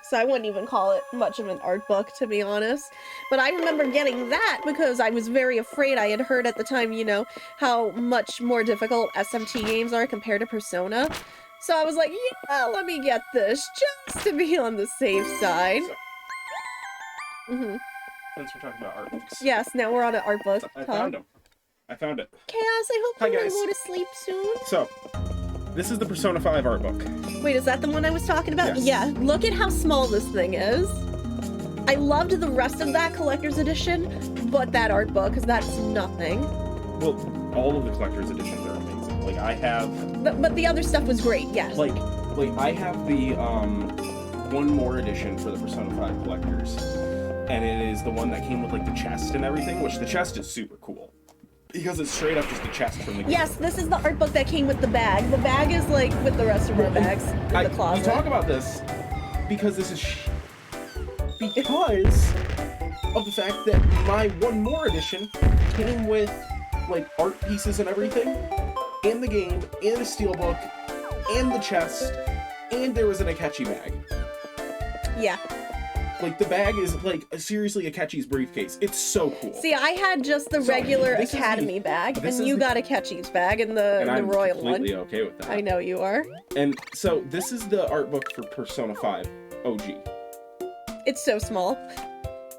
So I wouldn't even call it much of an art book, to be honest. But I remember getting that because I was very afraid. I had heard at the time, you know, how much more difficult SMT games are compared to Persona. So I was like, yeah, let me get this just to be on the safe side. Since we're talking about art books. Yes, now we're on an art book. I found him. I found it. Chaos, I hope Hi, you're guys. gonna go to sleep soon. So, this is the Persona 5 art book. Wait, is that the one I was talking about? Yes. Yeah, look at how small this thing is. I loved the rest of that collector's edition, but that art book, because that's nothing. Well, all of the collector's editions are amazing. Like, I have... But the other stuff was great, yes. Like I have the, one more edition for the Persona 5 collectors. And it is the one that came with, like, the chest and everything, which the chest is super cool. Because it's straight up just the chest from the game. Yes, this is the art book that came with the bag. The bag is, like, with the rest of our bags in the closet. We talk about this because this is... because of the fact that my one more edition came with, like, art pieces and everything, and the game, and a steelbook, and the chest, and there was an Akechi bag. Yeah. Like, the bag is, like, seriously Akechi's briefcase. It's so cool. See, I had just the regular Academy bag, and you got Akechi's bag and the royal one. I'm completely okay with that. I know you are. And so, this is the art book for Persona 5 OG. It's so small.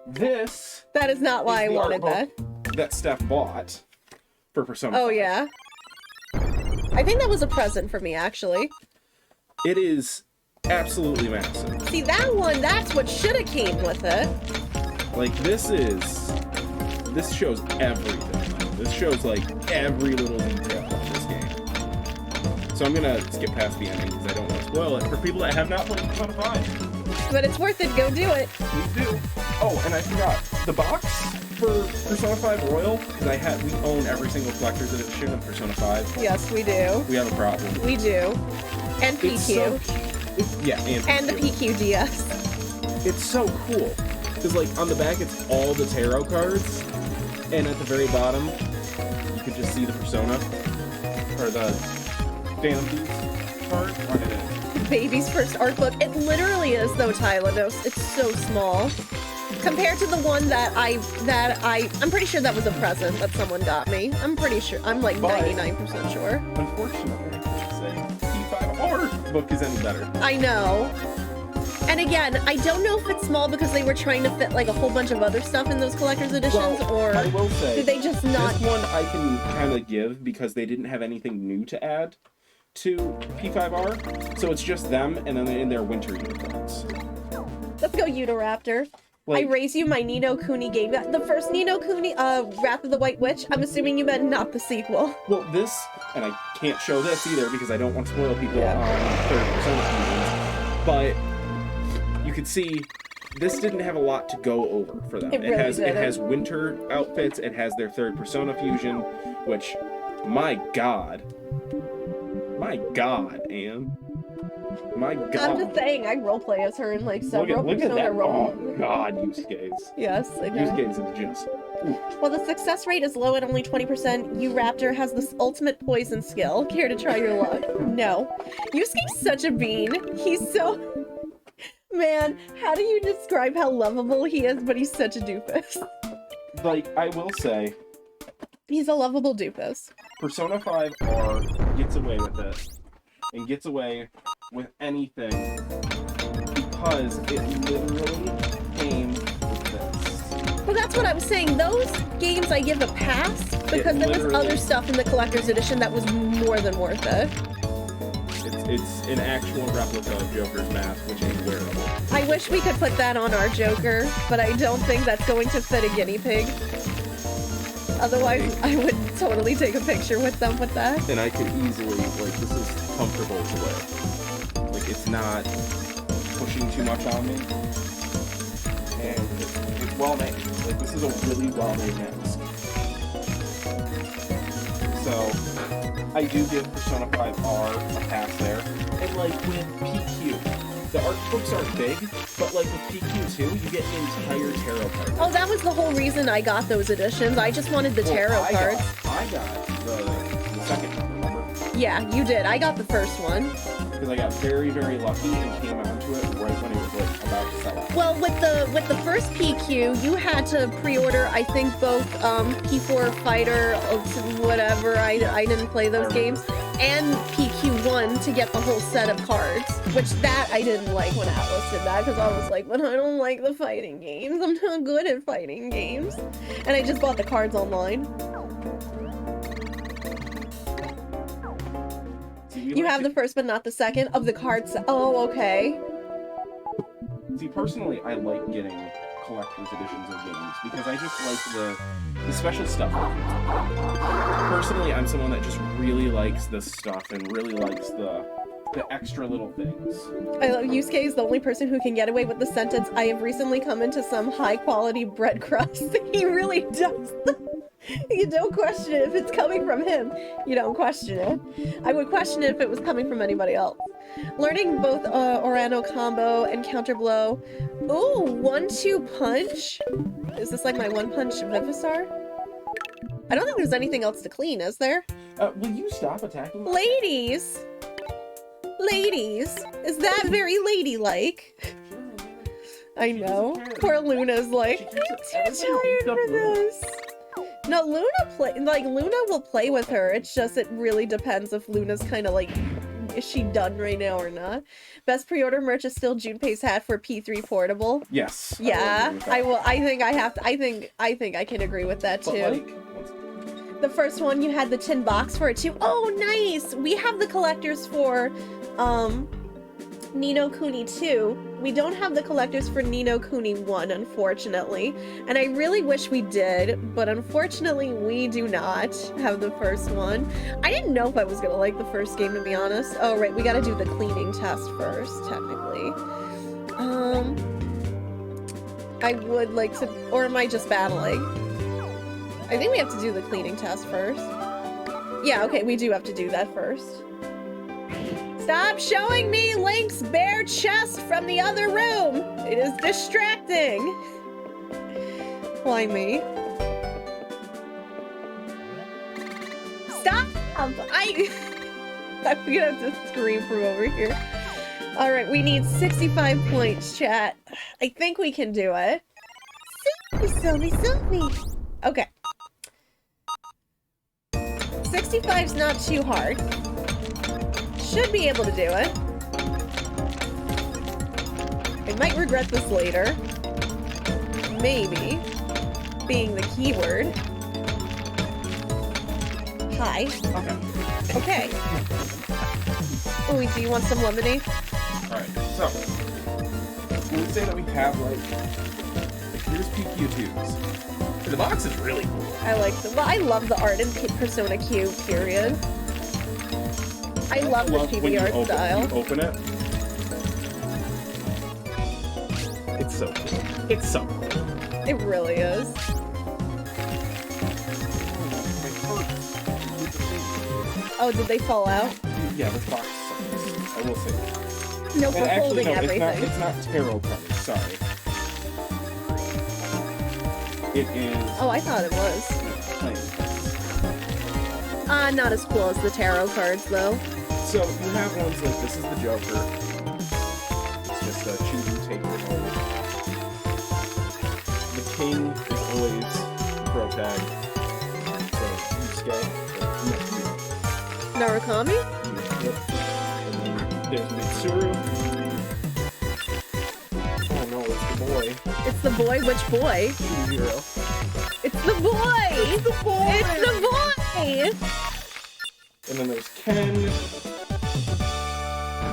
This... That is not why I wanted that. That Steph bought for Persona 5. Oh, yeah. I think that was a present for me, actually. It is absolutely massive. See, that one, that's what should have came with it. Like, this shows everything. This shows, like, every little detail of this game. So I'm gonna skip past the ending because I don't want to spoil it for people that have not played Persona 5. But it's worth it, go do it. Please do. Oh, and I forgot, the box for Persona 5 Royal, because we own every single collector's edition of Persona 5. Yes, we do. We have a problem. We do. And PQ. And the PQDS. It's so cool. Because, like, on the back, it's all the tarot cards. And at the very bottom, you can just see the Persona. Or the Phantom Thieves card. Right it is. Baby's first art book. It literally is, though, Tylenos. It's so small. Compared to the one that I'm pretty sure that was a present that someone got me. I'm pretty sure. I'm, like, 99% sure. Unfortunately, I can't say P5 art book is any better. I know. And again, I don't know if it's small because they were trying to fit like a whole bunch of other stuff in those collector's editions, or I will say, did they just not? This one I can kind of give because they didn't have anything new to add to P5R, so it's just them and then in their winter uniforms. Let's go, Utaraptor. Like, I raise you my Ni no Kuni game. The first Ni no Kuni, Wrath of the White Witch. I'm assuming you meant not the sequel. Well, this, and I can't show this either because I don't want to spoil people on third Persona fusions, but you can see this didn't have a lot to go over for them. It has winter outfits, it has their third Persona fusion, which, my god, Anne. My god. I'm just saying, I roleplay as her in like several look at Persona that. roles. Oh god, Yusuke's. Yes, I know. Yusuke's is just... Ooh. Well, the success rate is low at only 20%. Raptor has this ultimate poison skill. Care to try your luck? No. Yusuke's such a bean. He's so... Man, how do you describe how lovable he is, but he's such a doofus? Like, I will say... He's a lovable doofus. Persona 5R gets away with it. And gets away with anything because it literally came with this. Well, that's what I was saying. Those games I give a pass because there was other stuff in the collector's edition that was more than worth it. It's an actual replica of Joker's mask, which is wearable. I wish we could put that on our Joker, but I don't think that's going to fit a guinea pig. Otherwise, I would totally take a picture with them with that. And I could easily, like, this is comfortable to wear. Like, it's not pushing too much on me. And it's well made. Like, this is a really well made mask. So, I do give Persona 5R a pass there. And like with PQ, the art books aren't big, but like with PQ2, you get an entire tarot card. Oh, that was the whole reason I got those editions. I just wanted the tarot cards. I got the second one, remember? Yeah, you did. I got the first one. Because I got very, very lucky and came onto it right when it was like about to sell out. Well, with the first PQ, you had to pre-order, I think, both P4 Fighter, whatever. I didn't play those games, and PQ1 to get the whole set of cards. Which that I didn't like when Atlas did that, because I was like, but I don't like the fighting games. I'm not good at fighting games, and I just bought the cards online. You have the first but not the second of the cards. Oh, okay. See, personally, I like getting collector's editions of games because I just like the special stuff. Personally, I'm someone that just really likes this stuff and really likes the extra little things. I love Yusuke is the only person who can get away with the sentence, I have recently come into some high quality bread crust. He really does. You don't question it if it's coming from him. You don't question it. I would question it if it was coming from anybody else. Learning both Orano combo and counter blow. Ooh, 1-2 punch? Is this like my one punch Vivisar? I don't think there's anything else to clean, is there? Will you stop attacking me? Ladies! Ladies! Is that very ladylike? I know. Poor Luna's like, I'm too tired for this. No, Luna will play with her. It's just, it really depends if Luna's kind of like, is she done right now or not? Best pre-order merch is still Junpei's hat for P3 Portable. Yes. Yeah, I will. I think I can agree with that too. But, like, the first one, you had the tin box for it too. Oh, nice! We have the collectors for, Ni no Kuni 2. We don't have the collectors for Ni no Kuni 1, unfortunately. And I really wish we did, but unfortunately we do not have the first one. I didn't know if I was gonna like the first game, to be honest. Oh, right, we gotta do the cleaning test first, technically. I would like to, or am I just battling? I think we have to do the cleaning test first. Yeah, okay, we do have to do that first. Stop showing me Link's bare chest from the other room! It is distracting! Why me? Stop! I'm gonna have to scream from over here. Alright, we need 65 points, chat. I think we can do it. Sylvie. Okay. 65's not too hard. Should be able to do it. I might regret this later. Maybe. Being the keyword. Hi. Okay. Oh, do you want some lemonade? Alright, so. When we say that we have, like here's PQ2s. The box is really cool. I like the. Well, I love the art in Persona Q, period. I love the TV art style. When you open it. It's so cool. It's so cool. It really is. Oh, did they fall out? Yeah, this box sucks. I will say that. No, for holding everything. It's not tarot cards, sorry. It is... Oh, I thought it was. Not as cool as the tarot cards, though. So, you have ones like, this is the Joker. It's just a choose and take your own. The King is always pro tag. So, Yusuke. Narukami? There's Mitsuru. Oh no, it's the boy. It's the boy? Which boy? Hero. It's the boy! It's the boy! It's the boy! And then there's Ken.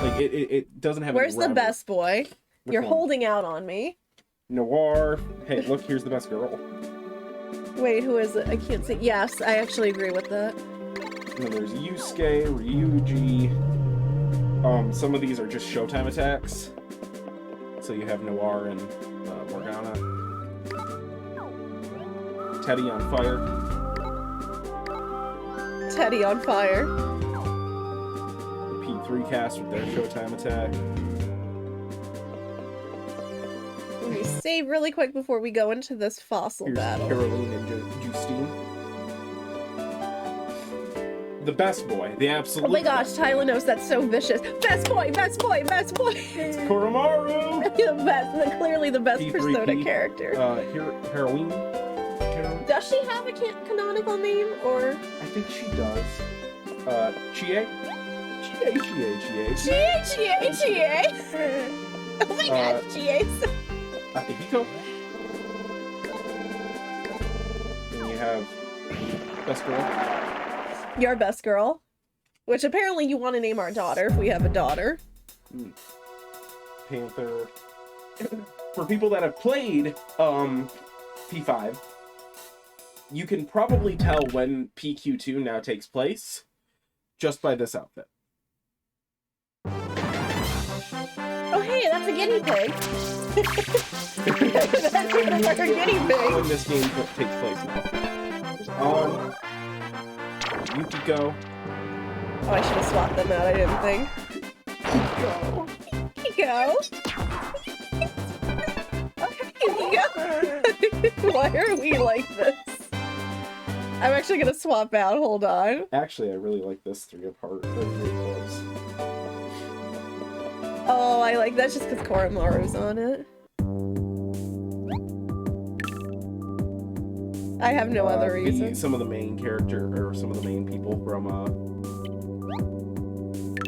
Like, it doesn't have Where's any the best boy? Which You're one? holding out on me. Noir. Hey, look, here's the best girl. Wait, who is it? I can't see. Yes, I actually agree with that. And then there's Yusuke, Ryuji. Some of these are just Showtime attacks. So you have Noir and Morgana. Teddy on fire. Teddy on fire. The P3 cast with their Showtime attack. Let me save really quick before we go into this fossil Here's battle. Caroline and Justine. The best boy, the absolute. Oh my gosh, Tylenose, that's so vicious. Best boy, best boy, best boy. It's Koromaru. The best, clearly the best P3P. Persona character. Heroine. Does she have a canonical name, or? I think she does. Chie. Chie. Oh my gosh, Chie's. Akihiko. Then you have best girl. Your best girl. Which apparently you want to name our daughter, if we have a daughter. Panther. For people that have played P5, you can probably tell when PQ2 now takes place just by this outfit. Oh hey, that's a guinea pig. That's one of our guinea pigs. When this game takes place now. There's On. Yukiko. Oh, I should have swapped them out, I didn't think. Go. Okay, go. Why are we like this? I'm actually gonna swap out, hold on. Actually, I really like this 3 apart. They're really close. Oh, I like that just because Koromaru's on it. I have no other reason. Some of the main character, or some of the main people from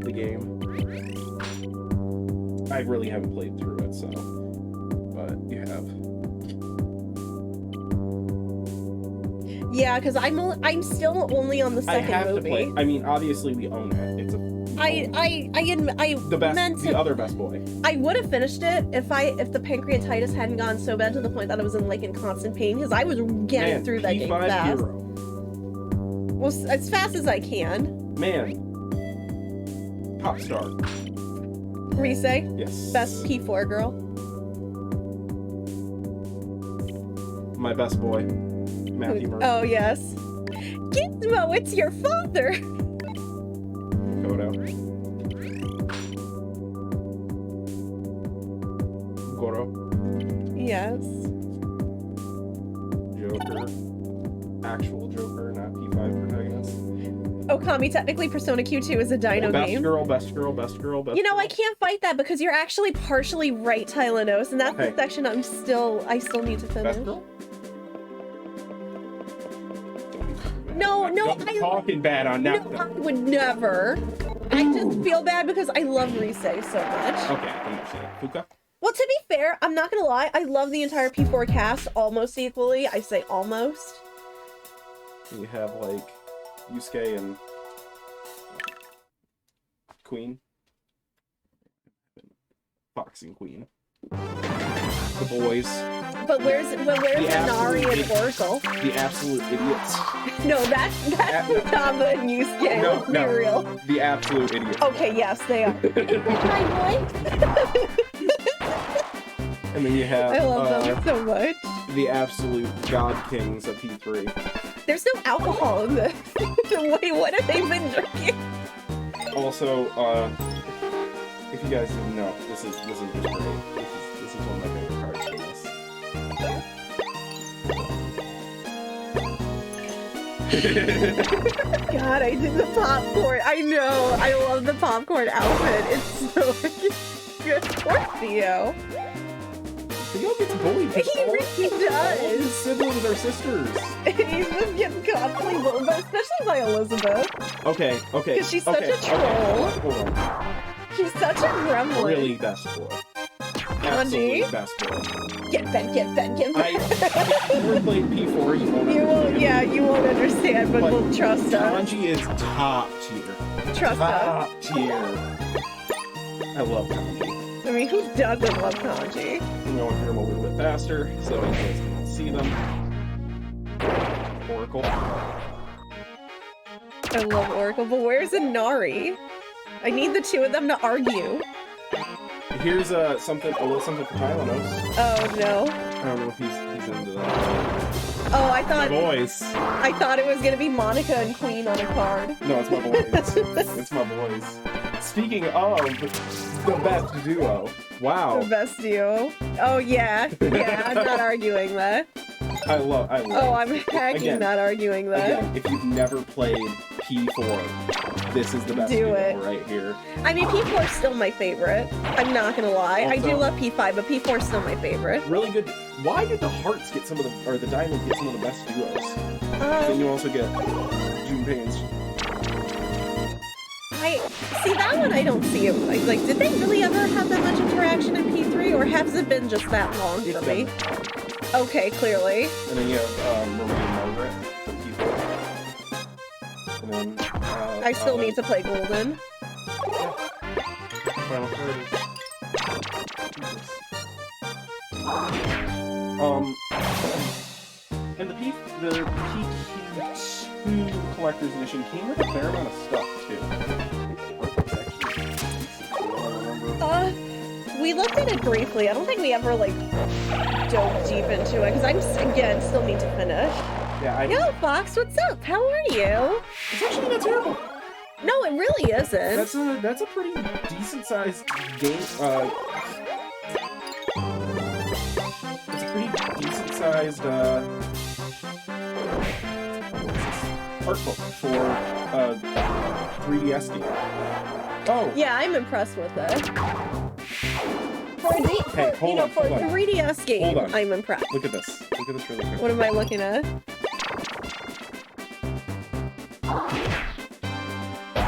the game. I really haven't played through it, so. But you have. Yeah, because I'm still only on the second I have movie. to play. I mean, obviously we own it. It's a. The best, the other best boy. I would have finished it if the pancreatitis hadn't gone so bad to the point that I was in constant pain, because I was getting through that game fast. Hero. Well, as fast as I can. Man. Pop star. Rise. Yes. Best P4 girl. My best boy. Matthew Murphy. Oh yes. Gizmo, it's your father. Kodo. Goro. Yes. Joker. Actual Joker, not P5 protagonist. Okami, technically Persona Q2 is a dino best game. Girl, best girl, best girl, best You know, girl. I can't fight that because you're actually partially right, Tylenose, and that's Hey. the section I still need to finish. Best girl? No, Don't be talking bad on that. No, I would never. I just feel bad because I love Rise so much. Okay, I understand. Fuka? Well, to be fair, I'm not gonna lie, I love the entire P4 cast almost equally. I say almost. You have, like, Yusuke and Queen. Boxing Queen. The boys. But where's Inari and Oracle? The absolute idiots. No, that's Futaba and Yusuke. No, Let's be no. real. The absolute idiots. Okay, yes, they are. Hi, boy. And then you have I love them so much. the absolute god kings of P3. There's no alcohol in this. Wait, what have they been drinking? Also, if you guys didn't know, this is just great. This is one of my favorite cards from this. God, I did the popcorn. I know. I love the popcorn outfit. It's so good. Poor Theo. Theo gets bullied. He really All does. his siblings are sisters. He's just getting constantly bullied, but especially by Elizabeth. Okay. 'Cause she's such a troll. Hold on. She's such a gremlin. Really best boy. Absolutely best boy. Get fed. If you never played P4, you won't understand. You won't understand, but we'll trust us. Kanji is top tier. Trust us. Top tier. I love Kanji. I mean, who doesn't love kanji? I'm going through them a little bit faster so you guys can see them. Oracle. I love Oracle, but where's Inari? I need the two of them to argue. here's a little something for Tylenol. Oh no. I don't know if he's into that. Oh, I My thought boys. I thought it was gonna be Monica and Queen on a card. No, it's my boys. It's my boys. Speaking of the best duo. Wow. The best duo. Oh yeah. Yeah, I'm not arguing that. I love Oh, I'm hacking not arguing that. Again, if you've never played P4, this is the best Do duo it. right here. I mean, P4 is still my favorite. I'm not gonna lie. I do Also- love P5, but P4 is still my favorite. Really good. Why did the Hearts get some of the, or the Diamonds get some of the best duos? Then you also get Junpei's. I see that one. I don't see it. Like, did they really ever have that much interaction in P3, or has it been just that long for me? Okay, clearly. And then you have Marie and Margaret from P4. And then I still need to play Golden. Final Third. And the PQ2 Collector's Edition came with a fair amount of stuff too. We looked at it briefly. I don't think we ever like dove deep into it because I'm again still need to finish. Yeah, Yo, Fox, what's up? How are you? It's actually not terrible. No, it really isn't. That's a pretty decent sized game. It's a pretty decent sized art book for 3DS game. Oh. Yeah, I'm impressed with it. For a Hey, hold on, for hold a on. 3DS game, Hold on. I'm impressed. Look at this. Look at this really quick. What am I looking at?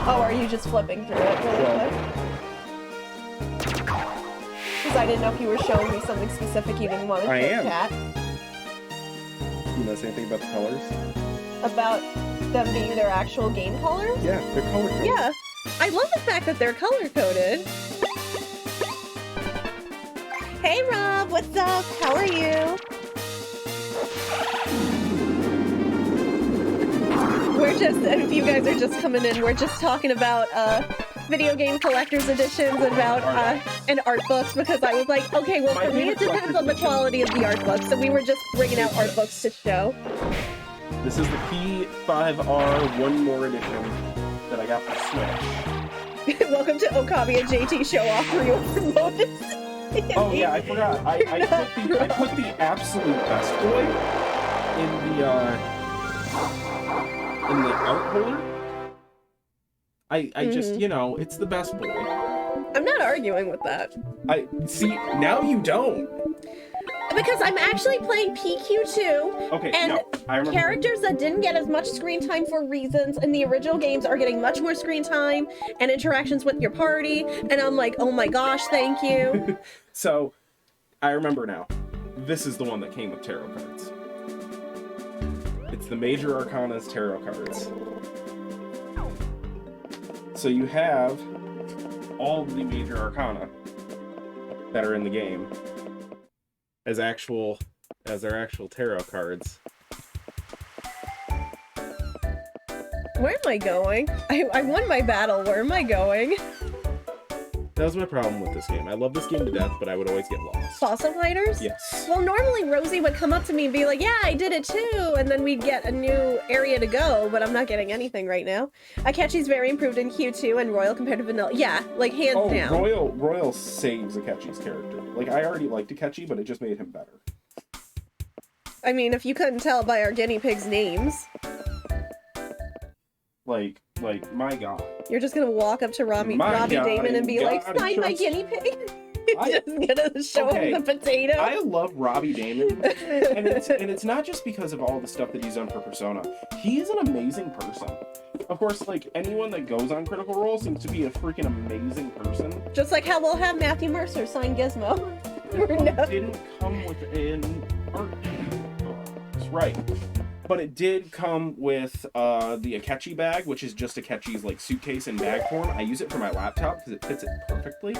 Oh, are you just flipping through it really quick? Because I didn't know if you were showing me something specific you didn't want to I am. at. You know anything about the colors? About them being their actual game colors? Yeah, they're color coded. Yeah. I love the fact that they're color-coded. Hey, Rob, what's up? How are you? We're just, if you guys are just coming in, we're just talking about video game collector's editions about and art books because I was like, okay, well for me it depends on the quality of the art books, so we were just bringing out art books to show. This is the P5R One More Edition that I got for Switch. Welcome to Okabe and JT Show Off Real Promotions. Oh yeah, I forgot. I put the absolute best boy in the art holder. I just, you know, it's the best boy. I'm not arguing with that. I see, now you don't. Because I'm actually playing PQ2, Okay, and no, I remember. characters that didn't get as much screen time for reasons in the original games are getting much more screen time and interactions with your party, and I'm like, oh my gosh, thank you. So, I remember now. This is the one that came with tarot cards. It's the Major Arcana's tarot cards. So you have all of the Major Arcana that are in the game as their actual tarot cards. Where am I going? I won my battle. Where am I going? That was my problem with this game. I love this game to death, but I would always get lost. Fossil fighters? Yes. Well, normally Rosie would come up to me and be like, yeah, I did it too, and then we'd get a new area to go, but I'm not getting anything right now. Akechi's very improved in Q2 and Royal compared to Vanilla. Yeah, like hands down. Royal saves Akechi's character. Like, I already liked Akechi, but it just made him better. I mean, if you couldn't tell by our guinea pigs' names. Like, my god. You're just gonna walk up to Robbie Damon and be like, sign my guinea pig? Just gonna show him the potato? I love Robbie Damon, and it's not just because of all the stuff that he's done for Persona. He is an amazing person. Of course, like, anyone that goes on Critical Role seems to be a freaking amazing person. Just like how we'll have Matthew Mercer sign Gizmo. It didn't come with an art box, right? But it did come with the Akechi bag, which is just Akechi's like suitcase in bag form. I use it for my laptop because it fits it perfectly.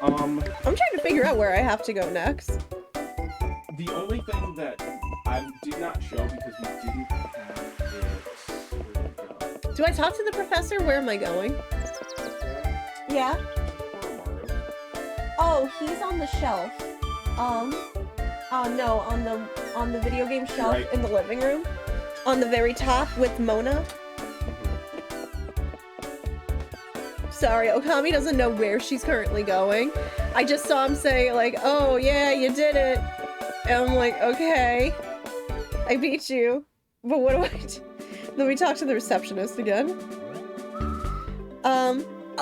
I'm trying to figure out where I have to go next. The only thing that I did not show because we didn't have it. Where did it go? Do I talk to the professor? Where am I going? Yeah. No, he's on the shelf. No, on the video game shelf Right. in the living room. On the very top with Mona. Sorry, Okami doesn't know where she's currently going. I just saw him say, like, oh yeah, you did it. And I'm like, okay. I beat you. But what do I do? Let me talk to the receptionist again.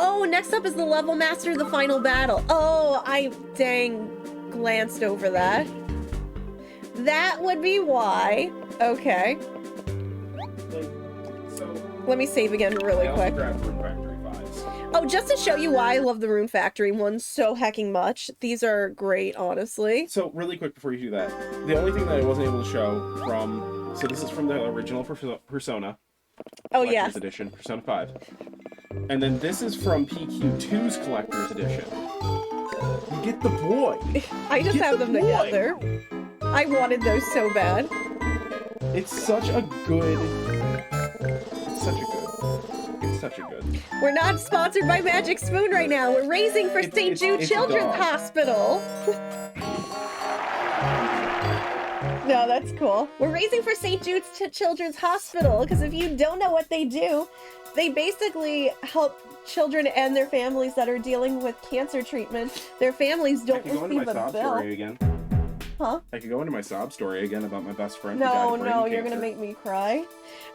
Oh, next up is the level master of the final battle. Oh, I glanced over that. That would be why. Okay. So, Let me save again really I also quick. grabbed Rune Factory 5s. Oh, just to show you why I love the Rune Factory ones so hecking much. These are great, honestly. So, really quick before you do that, the only thing that I wasn't able to show from... So this is from the original Persona. Oh, Collector's yes. Edition, Persona 5. And then this is from PQ2's Collector's Edition. You get the boy! I just Get have the them boy. together. I wanted those so bad. It's such a good... It's such a good... We're not sponsored by Magic Spoon right now. We're raising for St. Jude it's a Children's dog. Hospital. No, that's cool. We're raising for St. Jude's Children's Hospital, because if you don't know what they do, they basically help children and their families that are dealing with cancer treatment. Their families I don't could go into my receive a sob bill. story again. Huh? I could go into my sob story again about my best friend who died No, of brain no, you're cancer, gonna make me cry.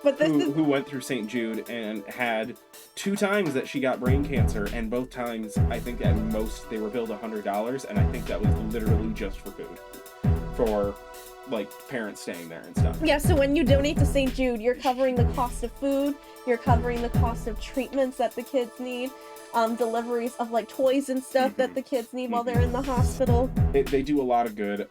But this is... who went through St. Jude and had 2 times that she got brain cancer, and both times, I think at most, they were billed $100, and I think that was literally just for food. For, like, parents staying there and stuff. Yeah, so when you donate to St. Jude, you're covering the cost of food, you're covering the cost of treatments that the kids need, deliveries of, like, toys and stuff that the kids need while they're in the hospital. They do a lot of good.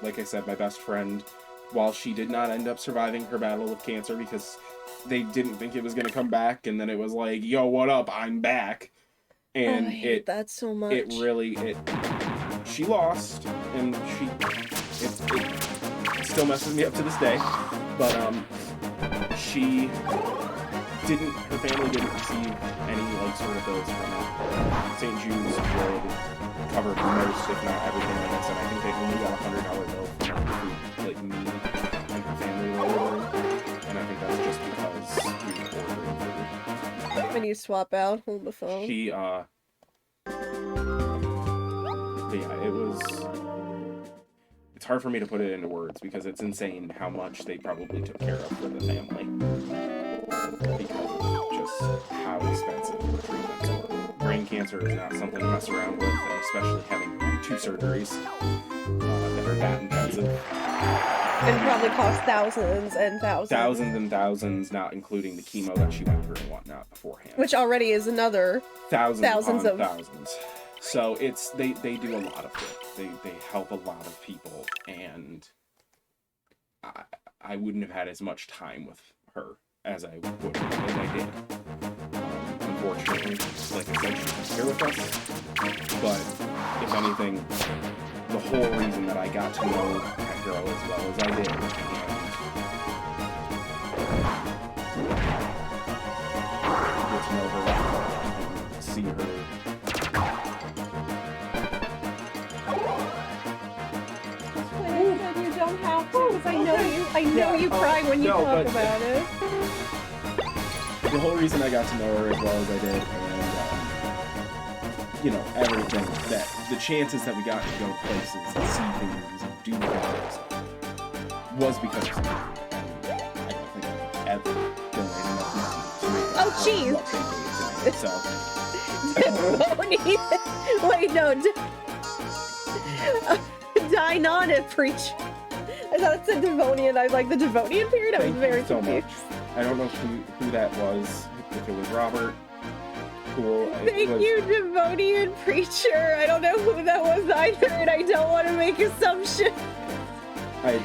Like I said, my best friend, while she did not end up surviving her battle with cancer because they didn't think it was going to come back, and then it was like, yo, what up, I'm back. And I hate that so much. She lost, and it still messes me up to this day, but her family didn't receive any, like, sort of bills from it. St. Jude's would cover most, if not everything, like I said. I think they only got $100 bill from, like, me and her family were ordering, and I think that's just because we were ordering food. I need to swap out, hold the phone. But yeah, it's hard for me to put it into words because it's insane how much they probably took care of for the family. Because of just how expensive the treatments were. Brain cancer is not something to mess around with, and especially having 2 surgeries that are that intensive. And probably cost thousands and thousands. Thousands and thousands, not including the chemo that she went through and whatnot beforehand. Which already is another thousands of thousands. So they do a lot of good. They help a lot of people, and I wouldn't have had as much time with her as I did. Unfortunately, like I said, she's here with us. But if anything, the whole reason that I got to know that girl as well as I did, and get to know her and see her. You don't have to, because I know you cry when you talk about it. The whole reason I got to know her as well as I did, and everything, that the chances that we got to go places and see things and do things was because of her. I don't think I've ever donated enough money to make Oh, jeez. what they gave to me. So Wait, no. Dine on it, preach. I thought it said Devonian. I like the Devonian period. I was thank very you so confused. much. I don't know who that was. If it was Robert. Cool. Thank you, Devonian preacher. I don't know who that was either, and I don't want to make assumptions. I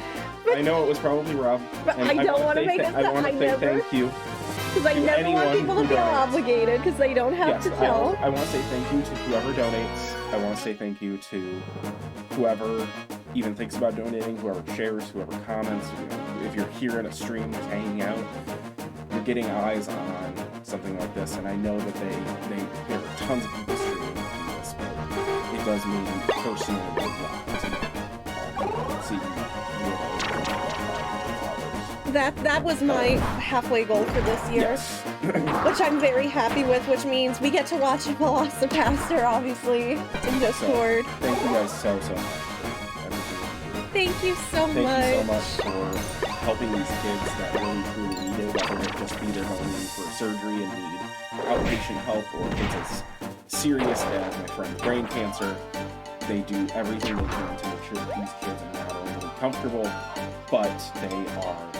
know it was probably Rob. But and I don't want to make I want to say thank you. Because I to never want anyone people to who feel donates. obligated, because they don't have to tell. I want to say thank you to whoever donates. I want to say thank you to whoever even thinks about donating, whoever shares, whoever comments. If you're here in a stream just hanging out, you're getting eyes on something like this, and I know that there are tons of people streaming this, but if it does mean personally a lot to me. See, That was my halfway goal for this year, yes. which I'm very happy with, which means we get to watch Velocipaster, obviously, in Discord. Thank you guys so much for everything. Thank you so much. Thank you so much for helping these kids that really truly need it, whether it just be their home for surgery and need outpatient help, or kids as serious as my friend's brain cancer. They do everything they can to make sure that these kids are not only comfortable, but they are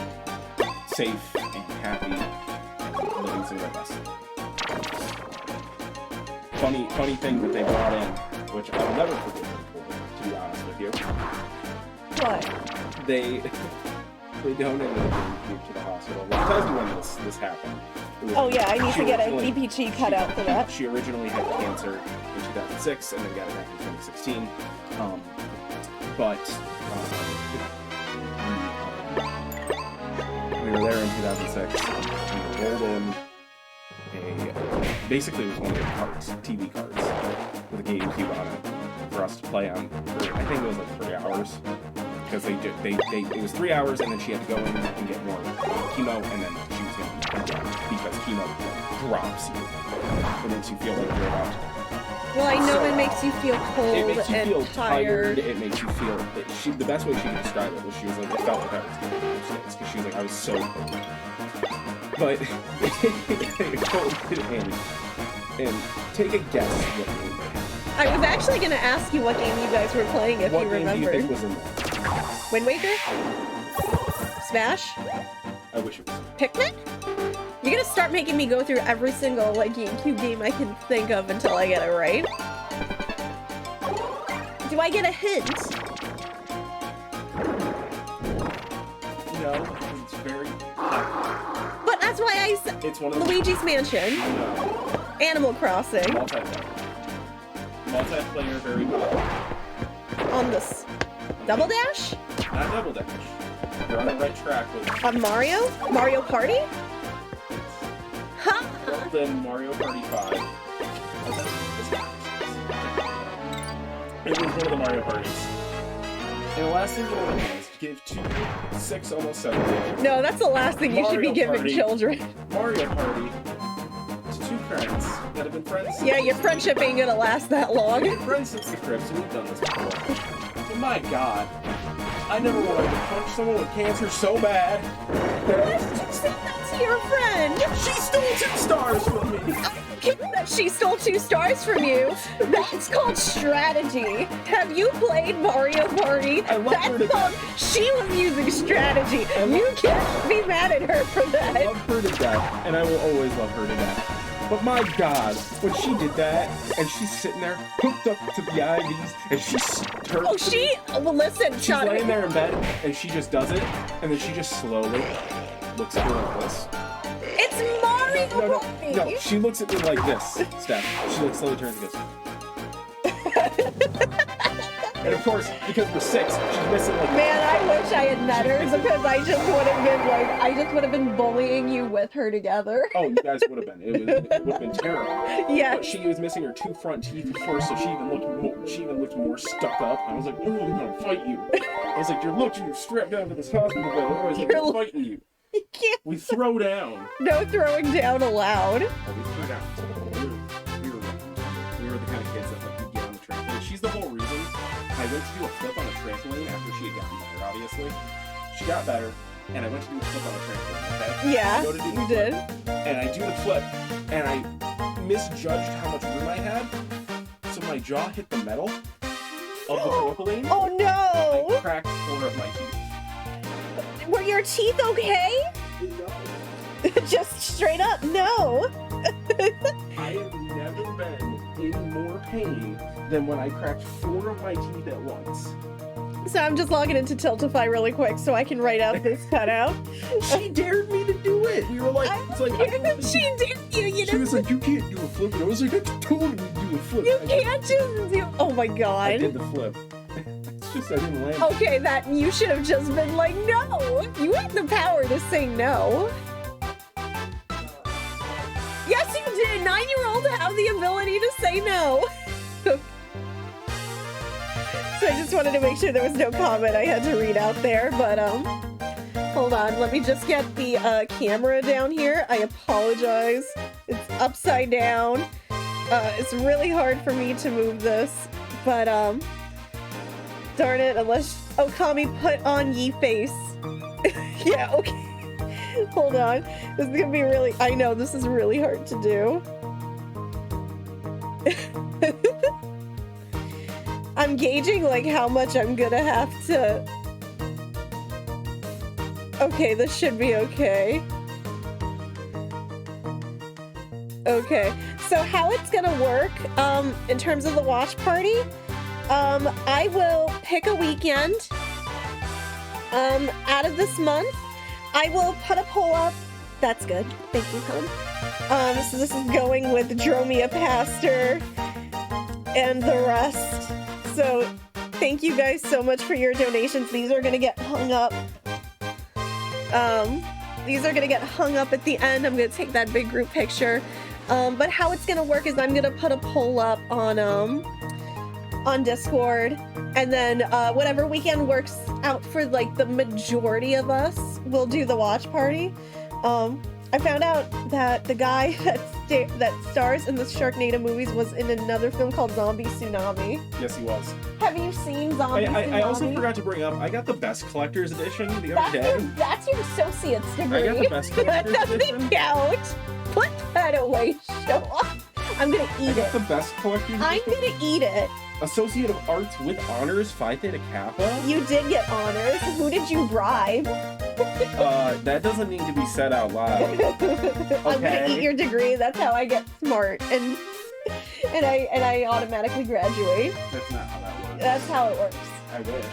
safe and happy and living to their best. Funny thing that they brought in, which I'll never forget them for, to be honest with you. What? They donated a GameCube to the hospital. Well, tells you when this happened. Oh yeah, I need to get a DPG cut out for that. She originally had cancer in 2006 and then got it back in 2016. We were there in 2006 and we rolled in basically it was one of the cards, TV cards, with a GameCube on it for us to play on for, I think it was like 3 hours. Because it was 3 hours and then she had to go in and get more chemo and then she was going to be done because chemo drops you. It makes you feel like you're about to. Well, I know it makes you feel cold It makes you and feel tired. It makes you feel. The best way she could describe it was she was like, it felt like I was going to because she was like, I was so cold. But and take a guess what game they had. I was actually going to ask you what game you guys were playing if What you game do you remembered. think was in there? Wind Waker? Smash? I wish it was. Pikmin? You're gonna start making me go through every single GameCube game I can think of until I get it right. Do I get a hint? No, it's very. But that's why I said It's one of the Luigi's Mansion, No. Animal Crossing, Multiplayer, very good. on this Double Dash, Not Double Dash. You're on the right track with on Mario Party. Huh? then Mario Party 5. It was one of the Mario Parties. And the last thing you want to do is give 2, 6, almost 7. No, that's the last thing you should be Mario giving Party. children. Mario Party to 2 friends that have been friends. Yeah, your friendship ain't gonna last that long. We've been friends since the crib, so we've done this before. But my God, I never wanted to punch someone with cancer so bad. Why did you say that to your friend? She stole 2 stars from me. I don't care that she stole 2 stars from you. That's called strategy. Have you played Mario Party? I love her to That's called she was using strategy. You can't be mad at her for I that. love her to death, and I will always love her to death. But my God, when she did that, and she's sitting there hooked up to the IVs, and Well, listen, she's Sean. laying there in bed, and she just does it, and then she just slowly looks at me like this. It's Mario Party. No, she looks at me like this, Steph. She like slowly turns and goes. And of course, because we're 6, she's missing like. Man, I wish I had met her because I just would have been bullying you with her together. Oh, you guys would have been. It would have been terrible. Yeah. But she was missing her 2 front teeth at first, so she even looked more stuck up. I was like, "Ooh, I'm gonna fight you." I was like, you're strapped down to this hospital bed. I was like, I'm fighting you. You can't. We throw down. No throwing down allowed. Oh, we threw down. We were the kind of kids that like would get on the trampoline. She's the whole reason I went to do a flip on a trampoline after she had gotten better, obviously. She got better, and I went to do a flip on a trampoline, okay? Yeah, Go to do the you flip, did. And I do the flip, and I misjudged how much room I had, so my jaw hit the metal of the trampoline. Oh I no! cracked 4 of my teeth. Were your teeth okay? No. Just straight up, no. I have never been in more pain than when I cracked 4 of my teeth at once. So I'm just logging into Tiltify really quick so I can write out this cutout. She dared me to do it. We were like, it's like She dared you, you she know? was like, you can't do a flip. And I was like, I totally do a flip. You I did- can't just do. Oh my I god. did the flip. It's just I didn't land. Okay, that you should have just been like, no. You had the power to say no. Yes, you did. 9-year-olds have the ability to say no. wanted to make sure there was no comment I had to read out there, but hold on, let me just get the camera down here. I apologize. It's upside down. It's really hard for me to move this, but darn it, unless Okami put on ye face. Yeah, okay. Hold on. This is gonna be really, I know this is really hard to do. I'm gauging like how much I'm gonna have to. Okay, this should be okay. Okay, so how it's gonna work in terms of the watch party, I will pick a weekend out of this month. I will put a poll up. That's good. Thank you, hon. So this is going with Dromia Pastor and the rest. So thank you guys so much for your donations. These are gonna get hung up. These are gonna get hung up at the end. I'm gonna take that big group picture. But how it's gonna work is I'm gonna put a poll up on Discord, and then whatever weekend works out for like the majority of us, we'll do the watch party. I found out that the guy that stars in the Sharknado movies was in another film called Zombie Tsunami. Yes, he was. Have you seen Zombie Tsunami? I also forgot to bring up, I got the best collector's edition the other day. That's your associate's degree. I got the best collector's That edition. doesn't count. Put that away, show off. I'm gonna eat it. The best collector's I'm edition. gonna eat it. Associate of Arts with Honors, Phi Theta Kappa. You did get honors. Who did you bribe? That doesn't need to be said out loud. I'm gonna eat your degree. That's how I get smart, and I automatically graduate. That's not how that works. That's how it works. I wish.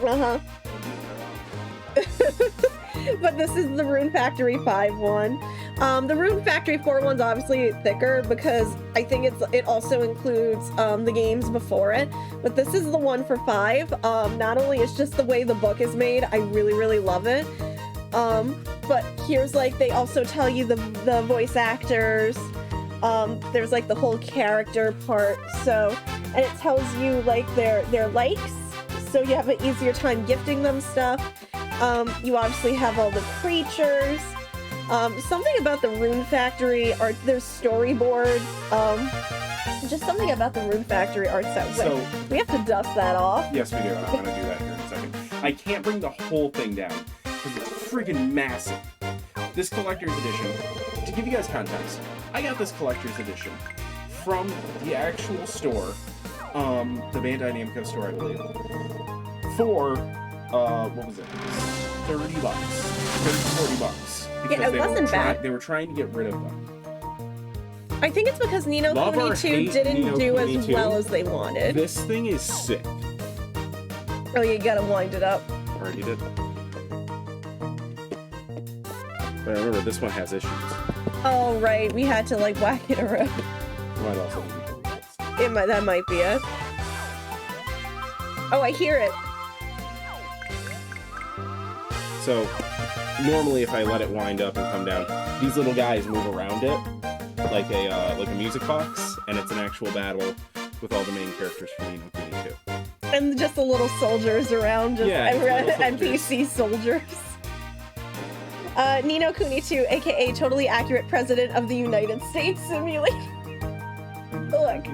Uh-huh. But this is the Rune Factory 5 one. The Rune Factory 4 one's obviously thicker because I think it also includes the games before it. But this is the one for 5. Not only is just the way the book is made, I really, really love it. But here's like, they also tell you the voice actors. There's like the whole character part. So, and it tells you like their likes. So you have an easier time gifting them stuff. You obviously have all the creatures. Something about the Rune Factory art, there's storyboard. Just something about the Rune Factory art set. So, we have to dust that off. yes, we do, and I'm going to do that here in a second. I can't bring the whole thing down, because it's freaking massive. This collector's edition, to give you guys context, I got this collector's edition from the actual store, the Bandai Namco store, I believe, for, what was it? $30 bucks. $40. Because Yeah, it wasn't bad. They were trying to get rid of them. I think it's because Ni no Love or Kuni 2 hate didn't Ni no do Kuni as 2? well as they wanted. This thing is sick. Oh, you gotta wind it up. Already did. But remember, this one has issues. Oh, right. We had to like whack it around. Might also be That might be it. Oh, I hear it. So, normally if I let it wind up and come down, these little guys move around it like a music box, and it's an actual battle with all the main characters from Ni no Kuni 2. And just the little soldiers around, just Yeah, just little NPC soldiers. Ni no Kuni 2, aka totally accurate President of the United States simulator. Look.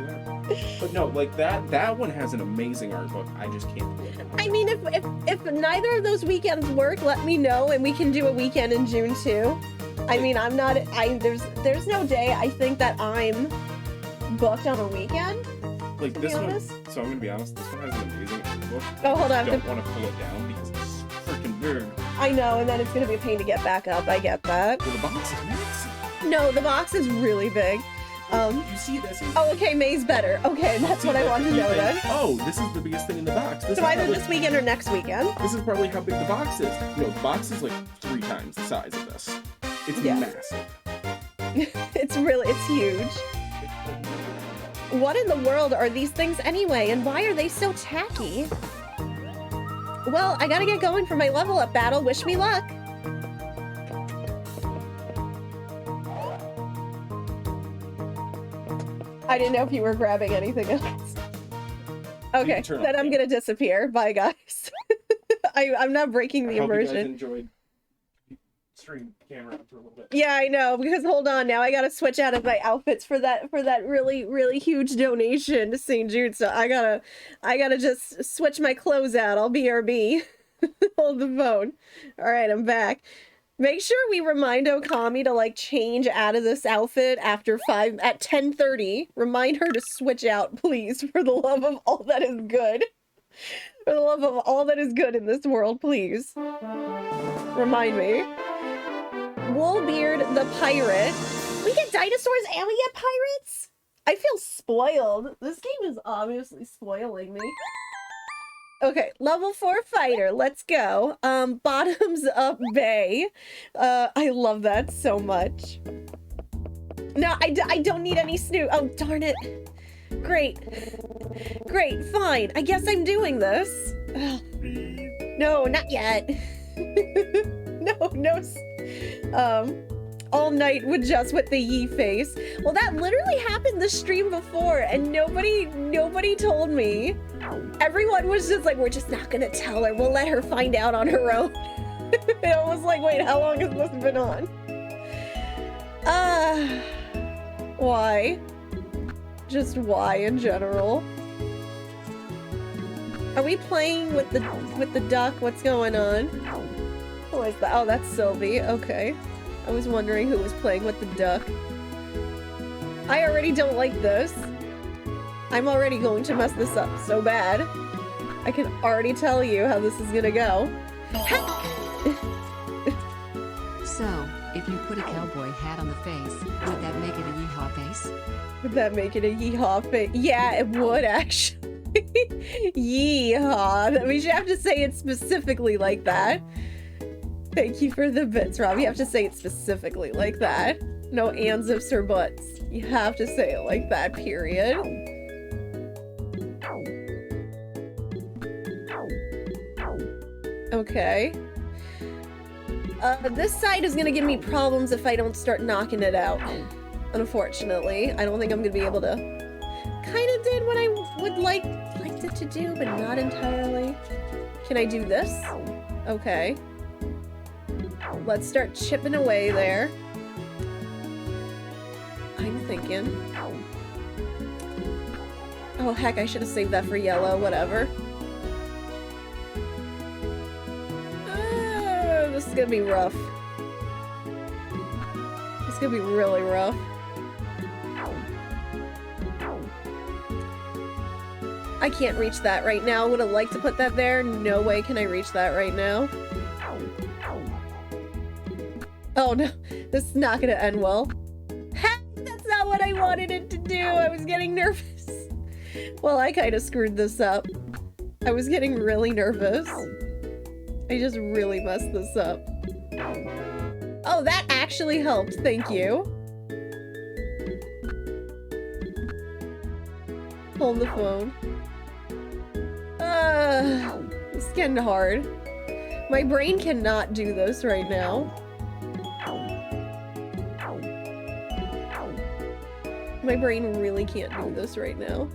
But no, like that one has an amazing art book. I just can't pull it down. I mean, if neither of those weekends work, let me know, and we can do a weekend in June too. I mean, there's no day I think that I'm booked on a weekend. Like to this be one, honest. so I'm gonna be honest, this one has an amazing art book. Oh, hold on. I don't want to pull it down because it's freaking big. I know, and then it's gonna be a pain to get back up. I get that. Well, the box is massive. No, the box is really big. You see this? Oh, okay, May's better. Okay, that's what I wanted to know then. Oh, this is the biggest thing in the box. This So is either probably, this weekend or next weekend. This is probably how big the box is. No, the box is like 3 times the size of this. It's Yeah. massive. It's huge. What in the world are these things anyway, and why are they so tacky? Well, I gotta get going for my level up battle. Wish me luck. I didn't know if you were grabbing anything else. Okay, turn then off I'm camera. gonna disappear. Bye, guys. I'm not breaking the I hope you guys immersion. enjoyed stream camera for a little bit. Yeah, I know, because hold on, now I gotta switch out of my outfits for that really, really huge donation to St. Jude, so I gotta just switch my clothes out. I'll BRB. Hold the phone. Alright, I'm back. Make sure we remind Okami to like change out of this outfit after 10:30. Remind her to switch out, please, for the love of all that is good. For the love of all that is good in this world, please. Remind me. Woolbeard the pirate. We get dinosaurs and we get pirates? I feel spoiled. This game is obviously spoiling me. Okay, level 4 fighter. Let's go. Bottoms up bay. I love that so much. No, I don't need any snoot. Oh, darn it. Great. Great, fine. I guess I'm doing this. Ugh. No, not yet. No. All night with the yee face. Well, that literally happened the stream before, and nobody told me. Everyone was just like, we're just not gonna tell her. We'll let her find out on her own. And I was like, wait, how long has this been on? Why? Just why in general? Are we playing with the duck? What's going on? Who is that? Oh, that's Sylvie. Okay. I was wondering who was playing with the duck. I already don't like this. I'm already going to mess this up so bad. I can already tell you how this is gonna go. So, if you put a cowboy hat on the face, would that make it a yeehaw face? Would that make it a yeehaw face? Yeah, it would actually. Yeehaw. We should have to say it specifically like that. Thank you for the bits, Rob. You have to say it specifically like that. No ands, ifs, or buts. You have to say it like that, period. Okay. This side is gonna give me problems if I don't start knocking it out. Unfortunately. I don't think I'm gonna be able to... Kinda did what I would liked it to do, but not entirely. Can I do this? Okay. Let's start chipping away there. I'm thinking. Oh heck, I should have saved that for yellow, whatever. This is gonna be rough. This is gonna be really rough. I can't reach that right now. Would have liked to put that there. No way can I reach that right now. Oh no, this is not gonna end well. Heck, that's not what I wanted it to do. I was getting nervous. Well, I kind of screwed this up. I was getting really nervous. I just really messed this up. Oh, that actually helped. Thank you. Hold the phone. It's getting hard. My brain cannot do this right now. My brain really can't do this right now.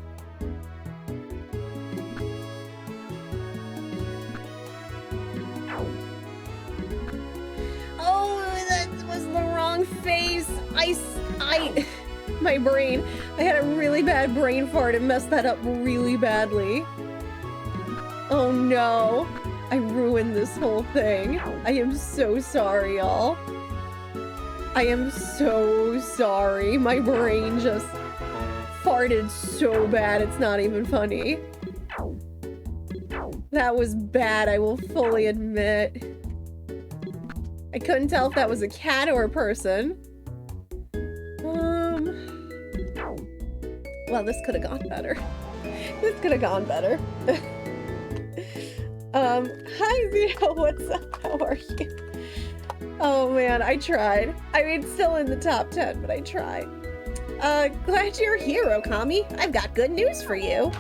Oh, that was the wrong face. My brain. I had a really bad brain fart and messed that up really badly. Oh no. I ruined this whole thing. I am so sorry, y'all. I am so sorry. My brain just farted so bad it's not even funny. That was bad, I will fully admit. I couldn't tell if that was a cat or a person. Well, this could have gone better. This could have gone better. Hi Zero, what's up? How are you? Oh man, I tried. I mean, still in the top 10, but I tried. Glad you're here, Okami. I've got good news for you.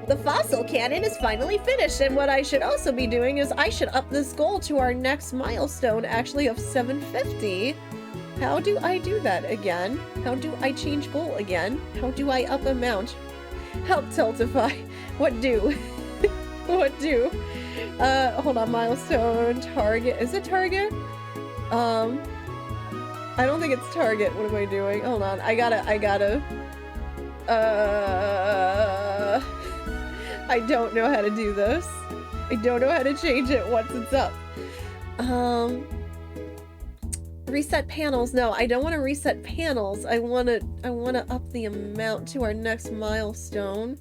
The fossil cannon is finally finished, and what I should also be doing is I should up this goal to our next milestone, actually, of 750. How do I do that again? How do I change goal again? How do I up amount? Help Tiltify. What do? What do? Hold on, milestone, target. Is it target? I don't think it's target. What am I doing? Hold on, I gotta, I don't know how to do this. I don't know how to change it once it's up. Reset panels. No, I don't want to reset panels. I want to up the amount to our next milestone.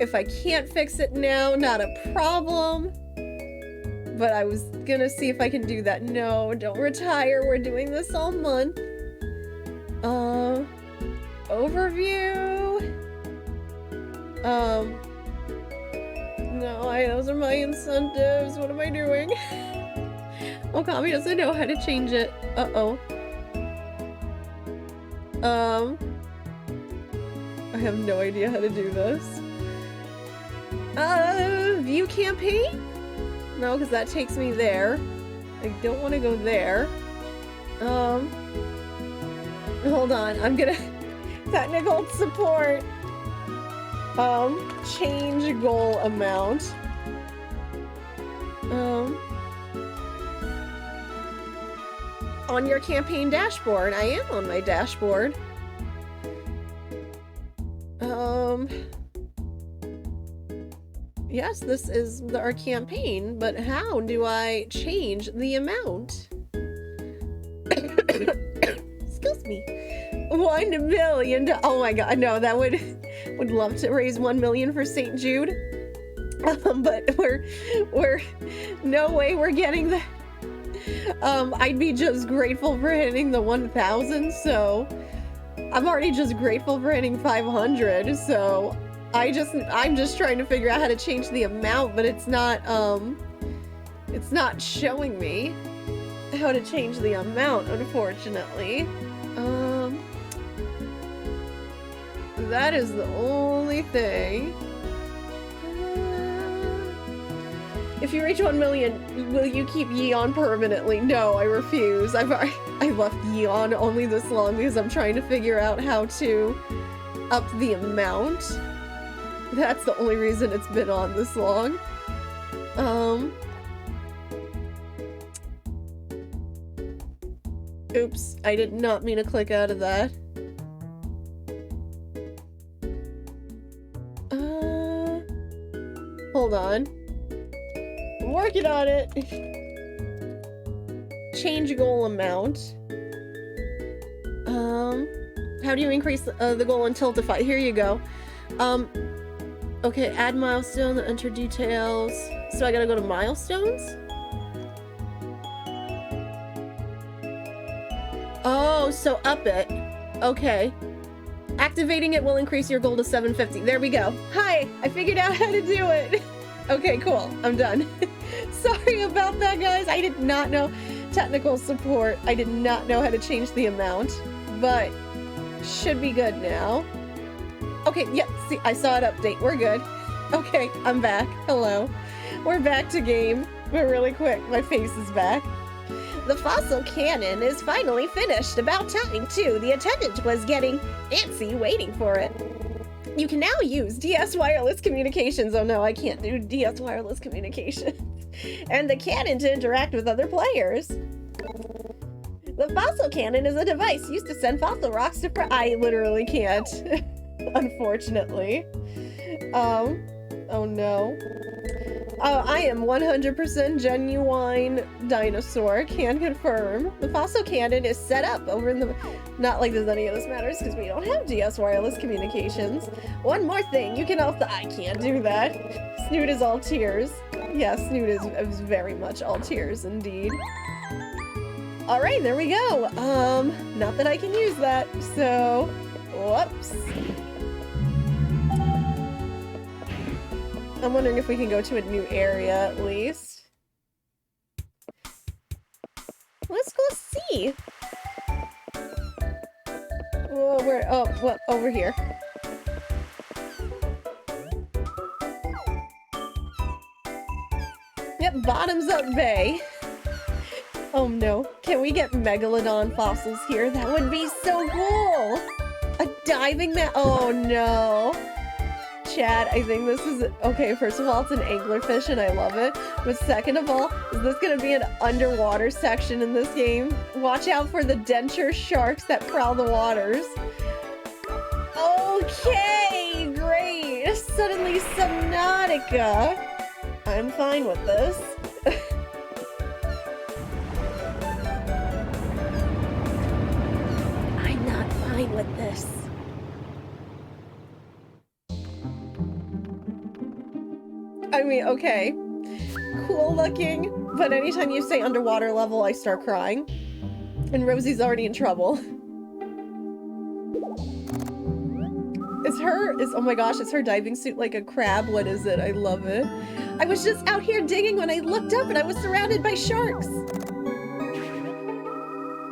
If I can't fix it now, not a problem. But I was gonna see if I can do that. No, don't retire. We're doing this all month. Overview. No, those are my incentives. What am I doing? Okami doesn't know how to change it. Uh-oh. I have no idea how to do this. View campaign? No, because that takes me there. I don't want to go there. Hold on. I'm gonna... Technical support. Change goal amount. On your campaign dashboard. I am on my dashboard. Yes, this is our campaign, but how do I change the amount? Excuse me. 1 million. Oh my god, no, that would love to raise 1 million for St. Jude. But we're no way we're getting that. I'd be just grateful for hitting the 1,000, so I'm already just grateful for hitting 500, so I'm just trying to figure out how to change the amount, but it's not showing me how to change the amount, unfortunately. That is the only thing. If you reach 1 million, will you keep Yeon permanently? No, I refuse. I left Yeon only this long because I'm trying to figure out how to up the amount. That's the only reason it's been on this long. Oops, I did not mean to click out of that. Hold on. I'm working on it. Change goal amount. How do you increase the goal in Tiltify? Here you go. Okay, add milestone, enter details. So I gotta go to milestones? Oh, so up it. Okay. Activating it will increase your goal to 750. There we go. Hi, I figured out how to do it. Okay, cool. I'm done. Sorry about that, guys. I did not know technical support. I did not know how to change the amount, but should be good now. Okay, yeah, see, I saw it update. We're good. Okay, I'm back. Hello. We're back to game. We're really quick. My face is back. The fossil cannon is finally finished. About time, too. The attendant was getting antsy waiting for it. You can now use DS wireless communications. Oh no, I can't do DS wireless communications. And the cannon to interact with other players. The fossil cannon is a device used to send fossil rocks to I literally can't. Unfortunately. Oh no. I am 100% genuine dinosaur. Can confirm. The fossil cannon is set up over in the... Not like there's any of this matters because we don't have DS wireless communications. One more thing. You can also... I can't do that. Snoot is all tears. Yeah, Snoot is very much all tears indeed. Alright, there we go. Not that I can use that, so... Whoops. I'm wondering if we can go to a new area at least. Let's go see. Oh, where? Oh, what? Over here. Yep, Bottoms Up Bay. Oh no. Can we get Megalodon fossils here? That would be so cool! diving man. Oh no. Chad, I think this is okay. First of all, it's an anglerfish and I love it. But second of all, is this gonna be an underwater section in this game? Watch out for the denture sharks that prowl the waters. Okay, great. Suddenly Subnautica. I'm fine with this. I'm not fine with this. I mean, okay. Cool looking, but anytime you say underwater level, I start crying. And Rosie's already in trouble. Oh my gosh, is her diving suit like a crab? What is it? I love it. I was just out here digging when I looked up and I was surrounded by sharks.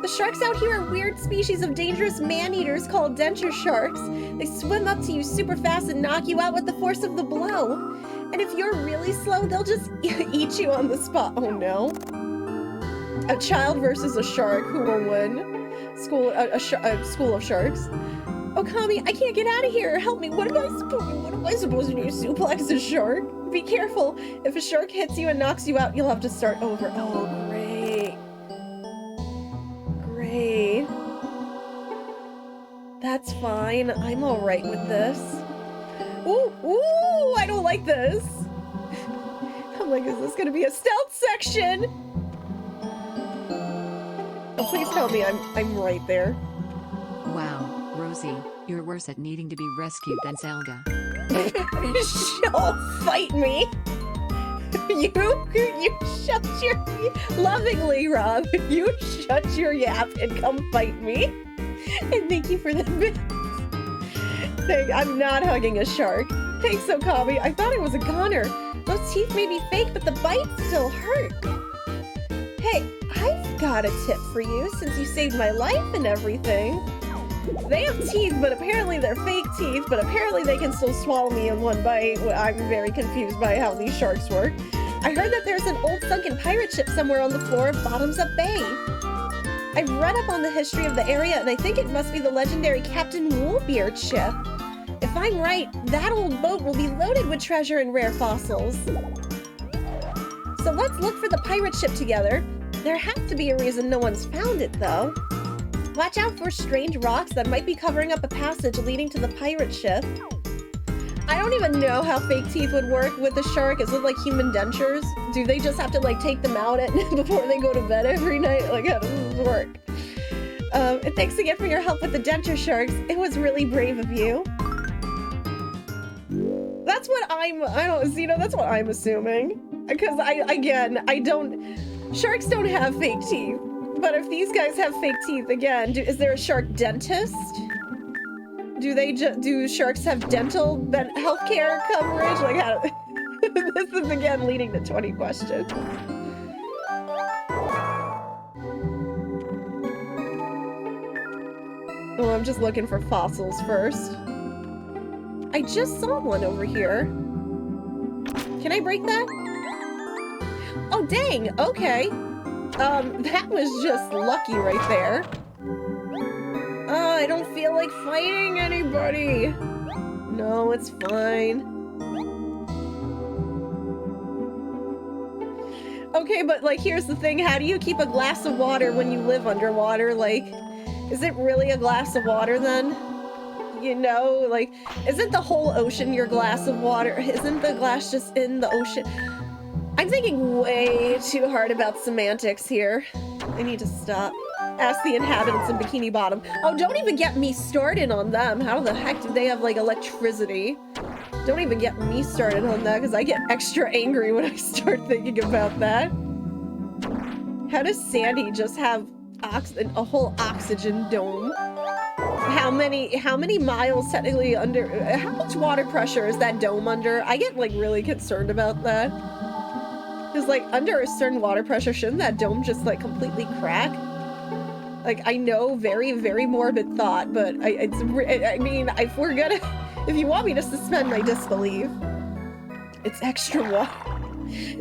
The sharks out here are weird species of dangerous man-eaters called denture sharks. They swim up to you super fast and knock you out with the force of the blow. And if you're really slow, they'll just eat you on the spot. Oh no. A child versus a shark, who will win? A school of sharks. Oh, Kami, I can't get out of here. Help me. What am I supposed to do? Suplex a shark? Be careful. If a shark hits you and knocks you out, you'll have to start over. Oh, great. Great. That's fine. I'm all right with this. Ooh, ooh, I don't like this. I'm like, is this gonna be a stealth section? Oh, please tell me I'm right there. Wow, Rosie, you're worse at needing to be rescued than Zelda. She'll fight me. You shut your... Lovingly, Rob. You shut your yap and come fight me. And thank you for the bit. I'm not hugging a shark. Thanks, Okami. I thought it was a goner. Those teeth may be fake, but the bites still hurt. Hey, I've got a tip for you since you saved my life and everything. They have teeth, but apparently they're fake teeth, but apparently they can still swallow me in one bite. I'm very confused by how these sharks work. I heard that there's an old sunken pirate ship somewhere on the floor of Bottoms Up Bay. I've read up on the history of the area, and I think it must be the legendary Captain Woolbeard ship. If I'm right, that old boat will be loaded with treasure and rare fossils. So let's look for the pirate ship together. There has to be a reason no one's found it, though. Watch out for strange rocks that might be covering up a passage leading to the pirate ship. I don't even know how fake teeth would work with a shark. Is it like human dentures? Do they just have to like take them out before they go to bed every night? Like, how does this work? And thanks again for your help with the denture sharks. It was really brave of you. That's what that's what I'm assuming. Because sharks don't have fake teeth. But if these guys have fake teeth, again, is there a shark dentist? Do sharks have dental healthcare coverage? Like, how do this is again leading to 20 questions. Oh, I'm just looking for fossils first. I just saw one over here. Can I break that? Oh, dang, okay. That was just lucky right there. I don't feel like fighting anybody. No, it's fine. Okay, but like, here's the thing. How do you keep a glass of water when you live underwater? Like, is it really a glass of water then? You know, like, isn't the whole ocean your glass of water? Isn't the glass just in the ocean? I'm thinking way too hard about semantics here. I need to stop. Ask the inhabitants in Bikini Bottom. Oh, don't even get me started on them. How the heck do they have, like, electricity? Don't even get me started on that, because I get extra angry when I start thinking about that. How does Sandy just have a whole oxygen dome? How many miles technically under? How much water pressure is that dome under? I get, like, really concerned about that. Because, like, under a certain water pressure, shouldn't that dome just, like, completely crack? Like, I know, very, very morbid thought, but I mean, if you want me to suspend my disbelief, it's extra water.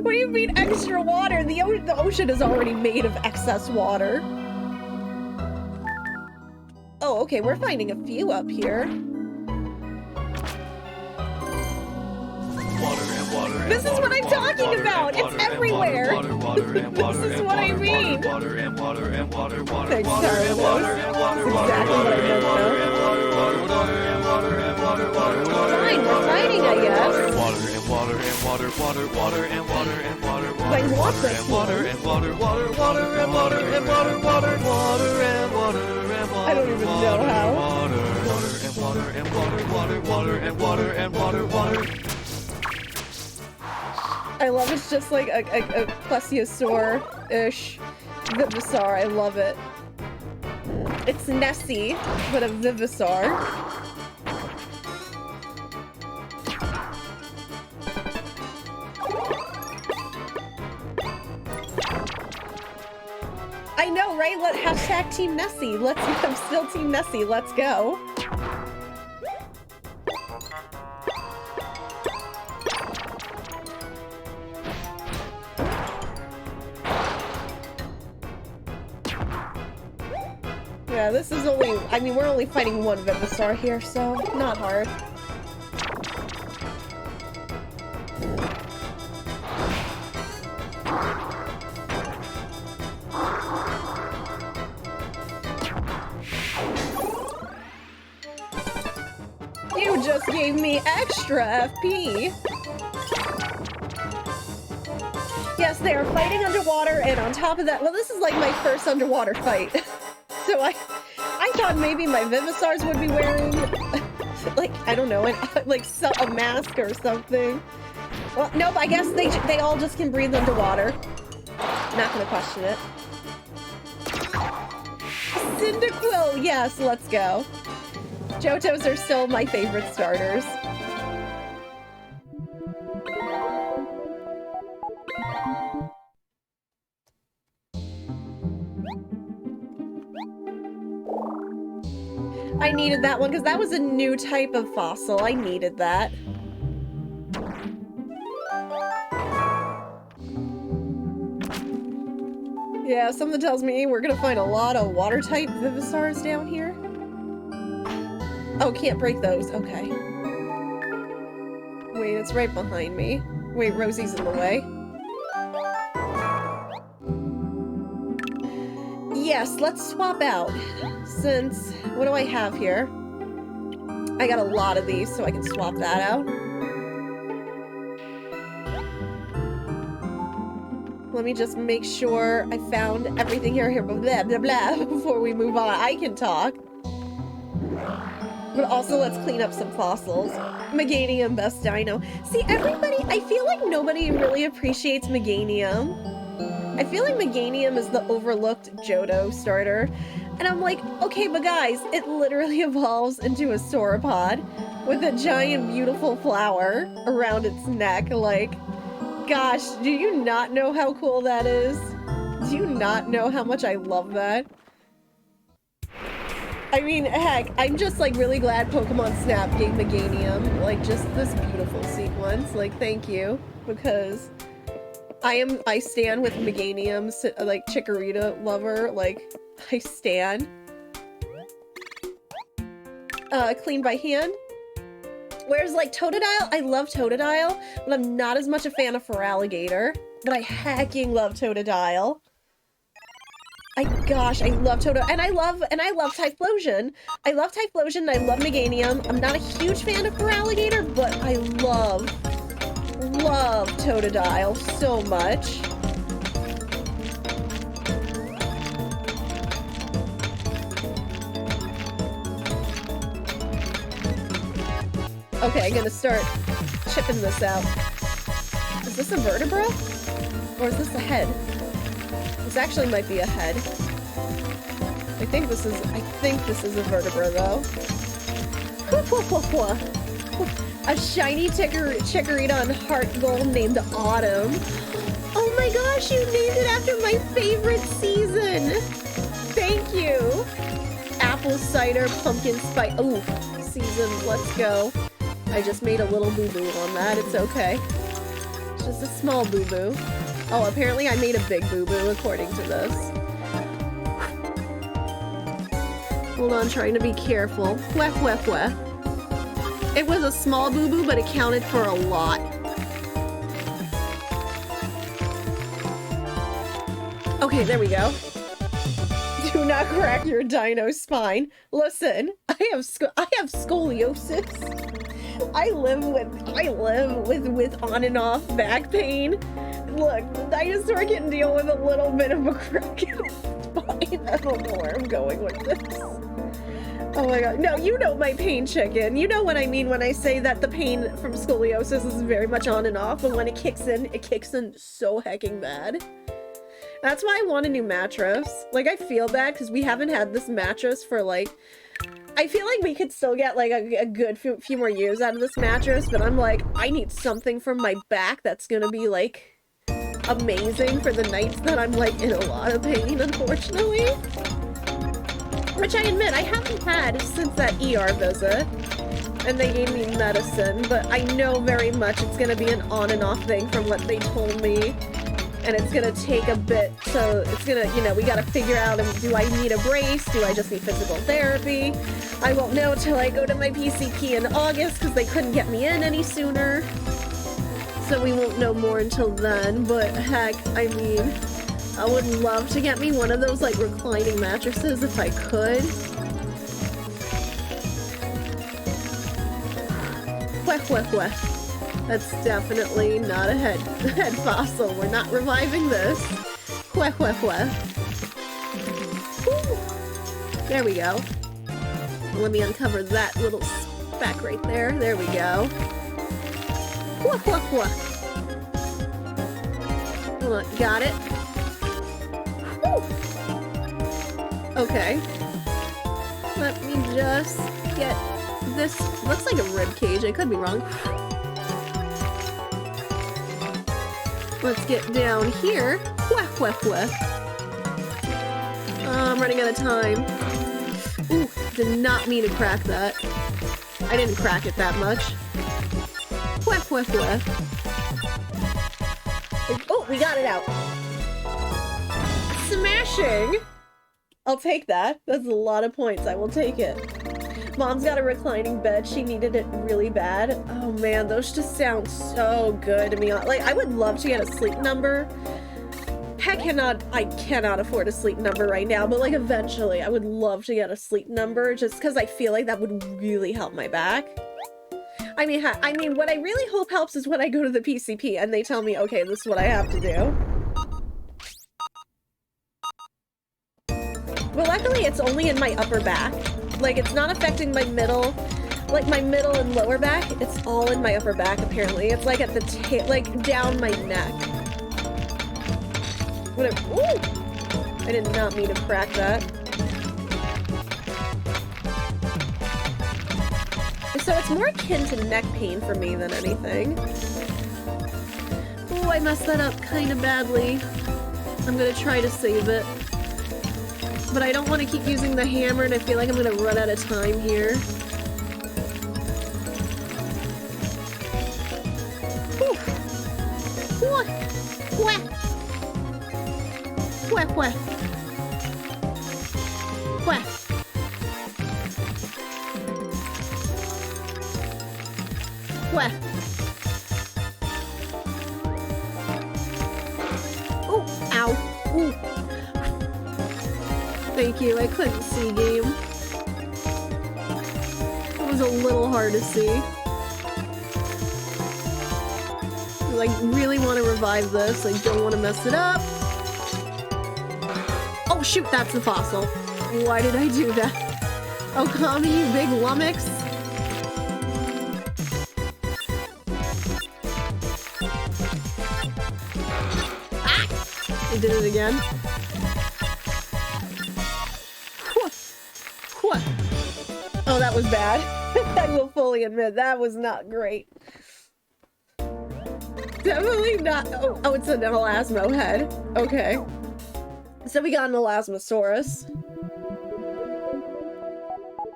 What do you mean extra water? The ocean is already made of excess water. Oh, Oh, okay, we're finding a few up here. This is what I'm talking about! It's everywhere! This is what I mean! Thanks, Carlos. That's exactly what I meant, though. Fine, we're fighting, I guess. I want this one. I don't even know how. I love it's just like a plesiosaur-ish Vivisar. I love it. It's Nessie, but a Vivisar. I know, right? Hashtag Team Nessie. I'm still Team Nessie. Let's go. Yeah, this is only, I mean, we're only fighting one Vivisar here, so not hard. You just gave me extra FP! Yes, they are fighting underwater, and on top of that, well, this is like my first underwater fight. So I thought maybe my Vivisars would be wearing, like, I don't know, like a mask or something. Well, nope, I guess they all just can breathe underwater. Not gonna question it. Cyndaquil, yes, let's go. Johtos are still my favorite starters. I needed that one because that was a new type of fossil. I needed that. Yeah, something tells me we're gonna find a lot of water-type Vivisars down here. Oh, can't break those. Okay. Wait, it's right behind me. Wait, Rosie's in the way. Yes, let's swap out. Since, what do I have here? I got a lot of these, so I can swap that out. Let me just make sure I found everything here, blah, blah, blah, before we move on. I can talk. But also, let's clean up some fossils. Meganium, best dino. See, everybody, I feel like nobody really appreciates Meganium. I feel like Meganium is the overlooked Johto starter. And I'm like, okay, but guys, it literally evolves into a sauropod with a giant, beautiful flower around its neck. Like, gosh, do you not know how cool that is? Do you not know how much I love that? I mean, heck, I'm just, like, really glad Pokemon Snap gave Meganium, like, just this beautiful sequence. Like, thank you, because I stand with Meganium, like, Chikorita lover, like, I stand. Clean by hand. Whereas, like, Totodile, I love Totodile, but I'm not as much a fan of Feraligatr. But I hecking love Totodile. Gosh, I love Totodile, and I love Typhlosion. I love Typhlosion, and I love Meganium. I'm not a huge fan of Feraligatr, but I love Totodile so much. Okay, I'm gonna start chipping this out. Is this a vertebra? Or is this a head? This actually might be a head. I think this is a vertebra though. A shiny Chikorita on Heart Gold named Autumn. Oh my gosh, you named it after my favorite season! Thank you! Apple cider, pumpkin spice. Ooh, season, let's go. I just made a little boo-boo on that, it's okay. It's just a small boo-boo. Oh, apparently I made a big boo-boo according to this. Hold on, trying to be careful. Weh, weh, weh. It was a small boo-boo, but it counted for a lot. Okay, there we go. Do not crack your dino spine. Listen, I have scoliosis. I live with on and off back pain. Look, the dinosaur can deal with a little bit of a crack in his spine. I don't know where I'm going with this. Oh my god. No, you know my pain, chicken. You know what I mean when I say that the pain from scoliosis is very much on and off, and when it kicks in so hecking bad. That's why I want a new mattress. Like, I feel bad because we haven't had this mattress for, like... I feel like we could still get, like, a good few more years out of this mattress, but I'm like, I need something for my back that's gonna be, like, amazing for the nights that I'm, like, in a lot of pain, unfortunately. Which I admit, I haven't had since that ER visit. And they gave me medicine, but I know very much it's gonna be an on and off thing from what they told me. And it's gonna take a bit, so it's gonna, you know, we gotta figure out, do I need a brace? Do I just need physical therapy? I won't know till I go to my PCP in August, because they couldn't get me in any sooner. So we won't know more until then, but heck, I mean, I would love to get me one of those, like, reclining mattresses if I could. Weh, weh, weh. That's definitely not a head fossil. We're not reviving this. Weh, weh, weh. Woo. There we go. Let me uncover that little speck right there. There we go. Weh, weh, weh. Hold on, got it. Woo. Okay. Let me just get this. Looks like a rib cage. I could be wrong. Let's get down here. Weh, weh, weh. I'm running out of time. Ooh, did not mean to crack that. I didn't crack it that much. Weh, weh, weh. Oh, we got it out. Smashing! I'll take that. That's a lot of points. I will take it. Mom's got a reclining bed. She needed it really bad. Oh man, those just sound so good to me. Like, I would love to get a sleep number. I cannot afford a sleep number right now, but like eventually I would love to get a sleep number just because I feel like that would really help my back. I mean, what I really hope helps is when I go to the PCP and they tell me, okay, this is what I have to do. Well, luckily it's only in my upper back. Like, it's not affecting my middle, like my middle and lower back. It's all in my upper back, apparently. It's like at the like down my neck. Whatever. Ooh! I did not mean to crack that. So it's more akin to neck pain for me than anything. Oh, I messed that up kind of badly. I'm gonna try to save it. But I don't want to keep using the hammer, and I feel like I'm going to run out of time here. Whew. Wah. Wah. Wah, wah. Wah. Wah. Oh, ow. Ooh. Thank you, I couldn't see, game. It was a little hard to see. I like, really want to revive this. I don't want to mess it up. Oh shoot, that's the fossil. Why did I do that? Oh, Kami, you big lummox. Ah! I did it again. Oh, that was bad. I will fully admit that was not great. Definitely not. Oh, it's an elasmo head. Okay. So we got an elasmosaurus.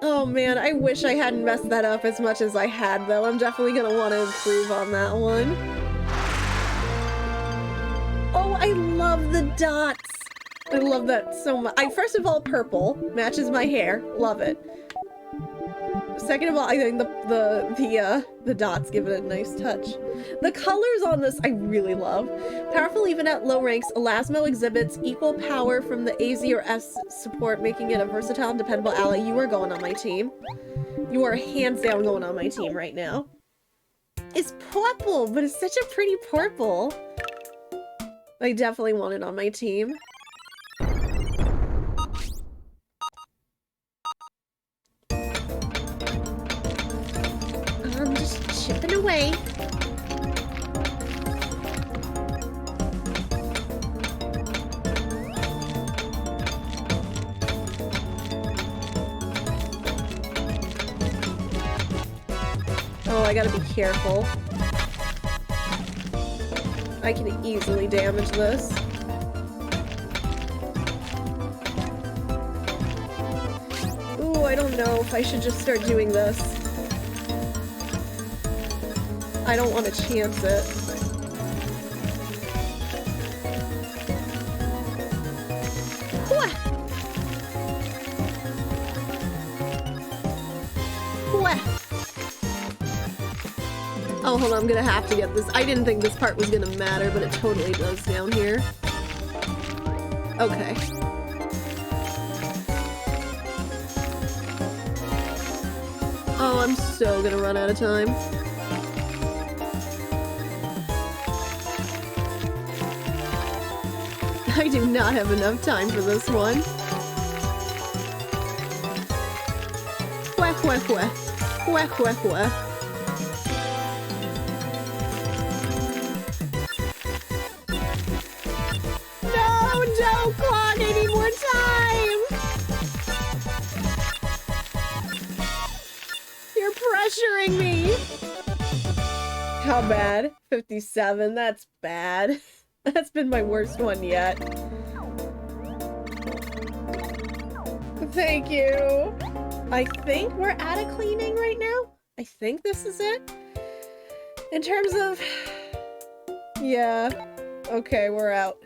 Oh man, I wish I hadn't messed that up as much as I had, though. I'm definitely gonna want to improve on that one. Oh, I love the dots. I love that so much. First of all, purple matches my hair. Love it. Second of all, I think the dots give it a nice touch. The colors on this I really love. Powerful even at low ranks, Elasmo exhibits equal power from the AZ or S support, making it a versatile and dependable ally. You are going on my team. You are hands down going on my team right now. It's purple, but it's such a pretty purple. I definitely want it on my team. I'm just chipping away. Oh, I gotta be careful. I can easily damage this. Ooh, I don't know if I should just start doing this. I don't want to chance it. What? Oh, hold on, I'm gonna have to get this. I didn't think this part was gonna matter, but it totally does down here. Okay. Oh, I'm so gonna run out of time. I do not have enough time for this one. Whack, whack, whack. Whack, whack, whack. No, clock, I need more time! You're pressuring me! How bad? 57, that's bad. That's been my worst one yet. Thank you! I think we're out of cleaning right now? I think this is it? In terms of... Yeah. Okay, we're out.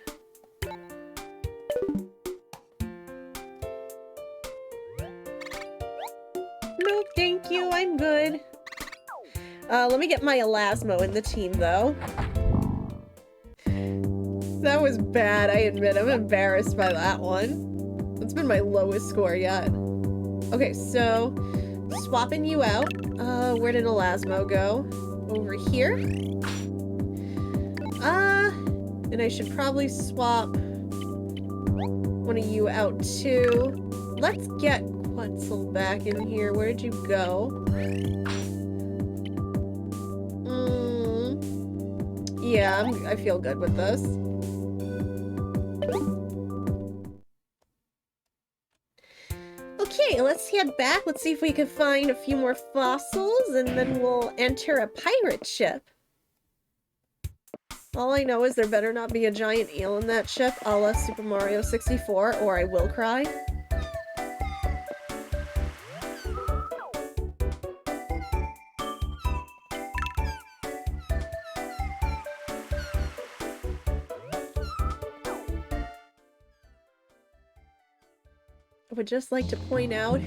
Nope, thank you, I'm good. Let me get my Elasmo in the team, though. That was bad, I admit. I'm embarrassed by that one. It's been my lowest score yet. Okay, so... swapping you out. Where did Elasmo go? Over here? And I should probably swap one of you out, too. Let's get Quetzal back in here. Where did you go? Yeah, I feel good with this. Okay, let's head back. Let's see if we can find a few more fossils, and then we'll enter a pirate ship. All I know is there better not be a giant eel in that ship, a la Super Mario 64, or I will cry. I would just like to point out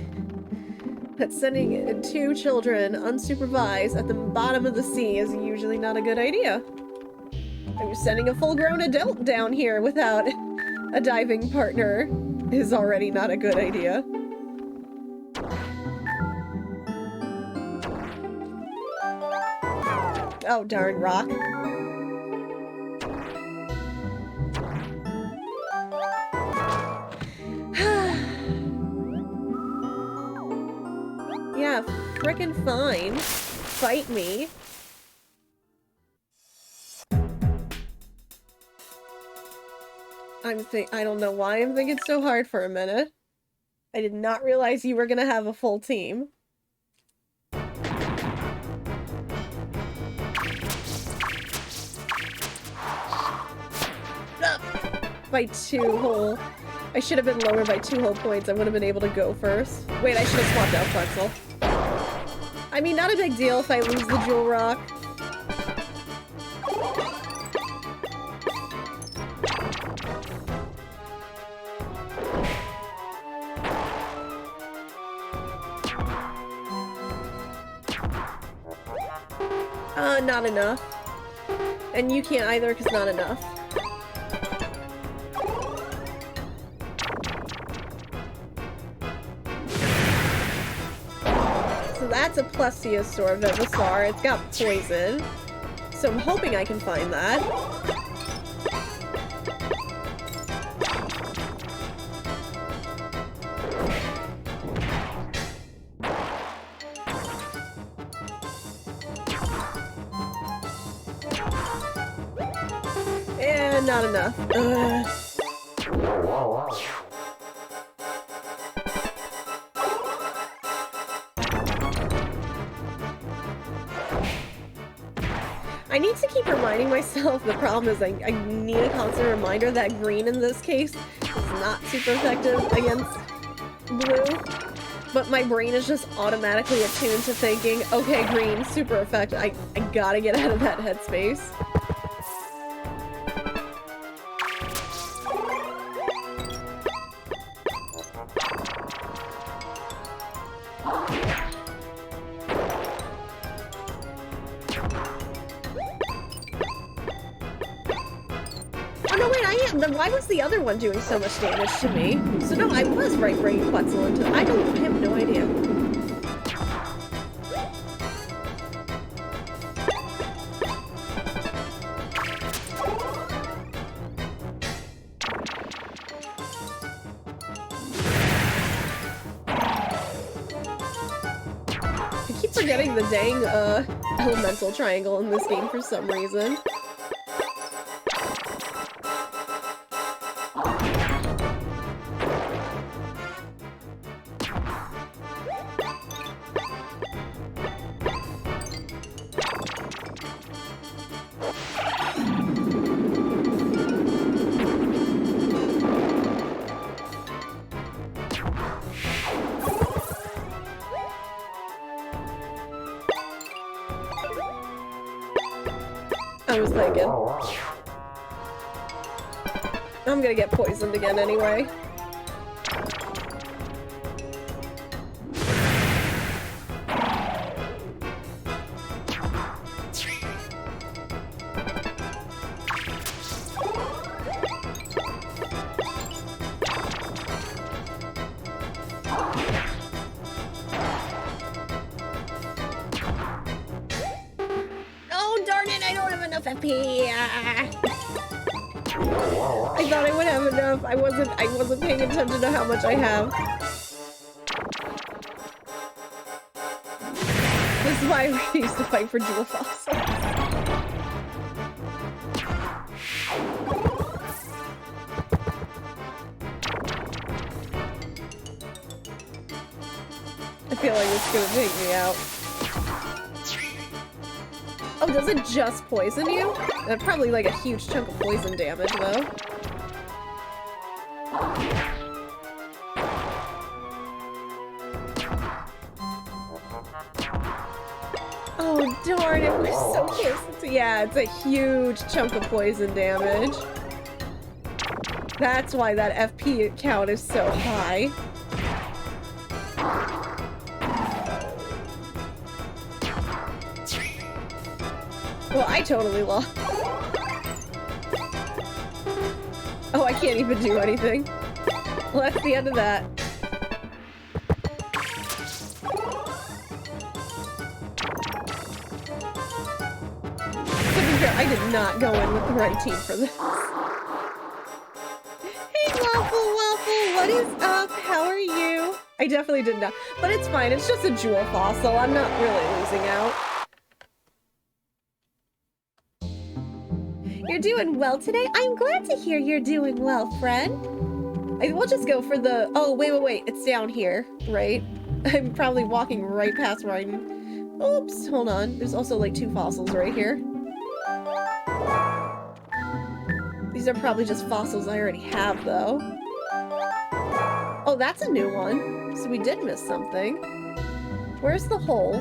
that sending 2 children unsupervised at the bottom of the sea is usually not a good idea. I'm sending a full-grown adult down here without a diving partner is already not a good idea. Oh, darn rock. Yeah, frickin' fine. Fight me. I don't know why I'm thinking so hard for a minute. I did not realize you were gonna have a full team. By 2 whole. I should have been lower by 2 whole points. I would have been able to go first. Wait, I should have swapped out Quetzal. I mean, not a big deal if I lose the Jewel Rock. Not enough. And you can't either, because not enough. So that's a Plesiosaur Venusaur. It's got poison. So I'm hoping I can find that. And not enough. Ugh. I need to keep reminding myself, the problem is I need a constant reminder that green in this case is not super effective against blue. But my brain is just automatically attuned to thinking, okay, green, super effective. I gotta get out of that headspace. Then why was the other one doing so much damage to me? So no, I was right bringing Quetzal into... I have no idea. I keep forgetting the dang, elemental triangle in this game for some reason. I was thinking. I'm gonna get poisoned again anyway. I thought I would have enough. I wasn't paying attention to how much I have. This is why I refuse to fight for dual fossils. I feel like it's gonna take me out. Oh, does it just poison you? That's probably like a huge chunk of poison damage, though. Oh, darn, it was so close. Yeah, it's a huge chunk of poison damage. That's why that FP count is so high. Well, I totally lost. Oh, I can't even do anything. Well, that's the end of that. To be fair, I did not go in with the right team for this. Hey, Waffle, what is up? How are you? I definitely did not. But it's fine, it's just a jewel fossil. I'm not really losing out. You're doing well today? I'm glad to hear you're doing well, friend. We'll just go for the... Oh, wait. It's down here, right? I'm probably walking right past where I'm... Oops, hold on. There's also like 2 fossils right here. These are probably just fossils I already have, though. Oh, that's a new one. So we did miss something. Where's the hole?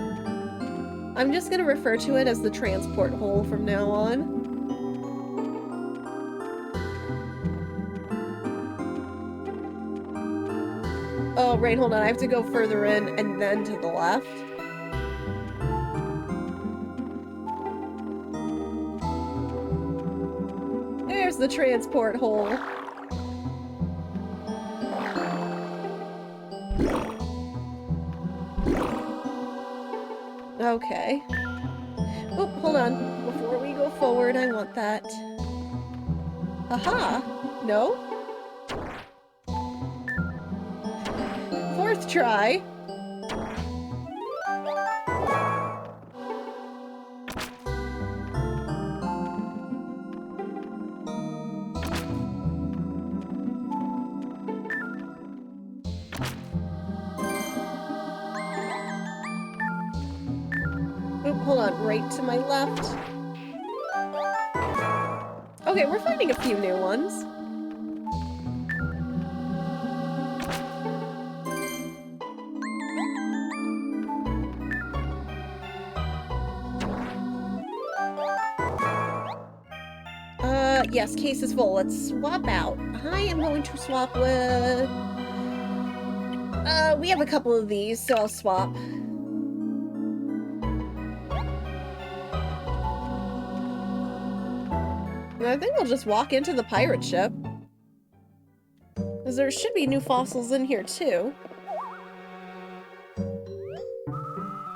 I'm just gonna refer to it as the transport hole from now on. Oh, right, hold on. I have to go further in and then to the left. there's the transport hole. Okay. Oh, hold on. Before we go forward, I want that. Aha! No? Fourth try. Hold on, right to my left. Okay, we're finding a few new ones. Yes, case is full. Let's swap out. I am going to swap with... we have a couple of these, so I'll swap. I think we'll just walk into the pirate ship. Because there should be new fossils in here, too.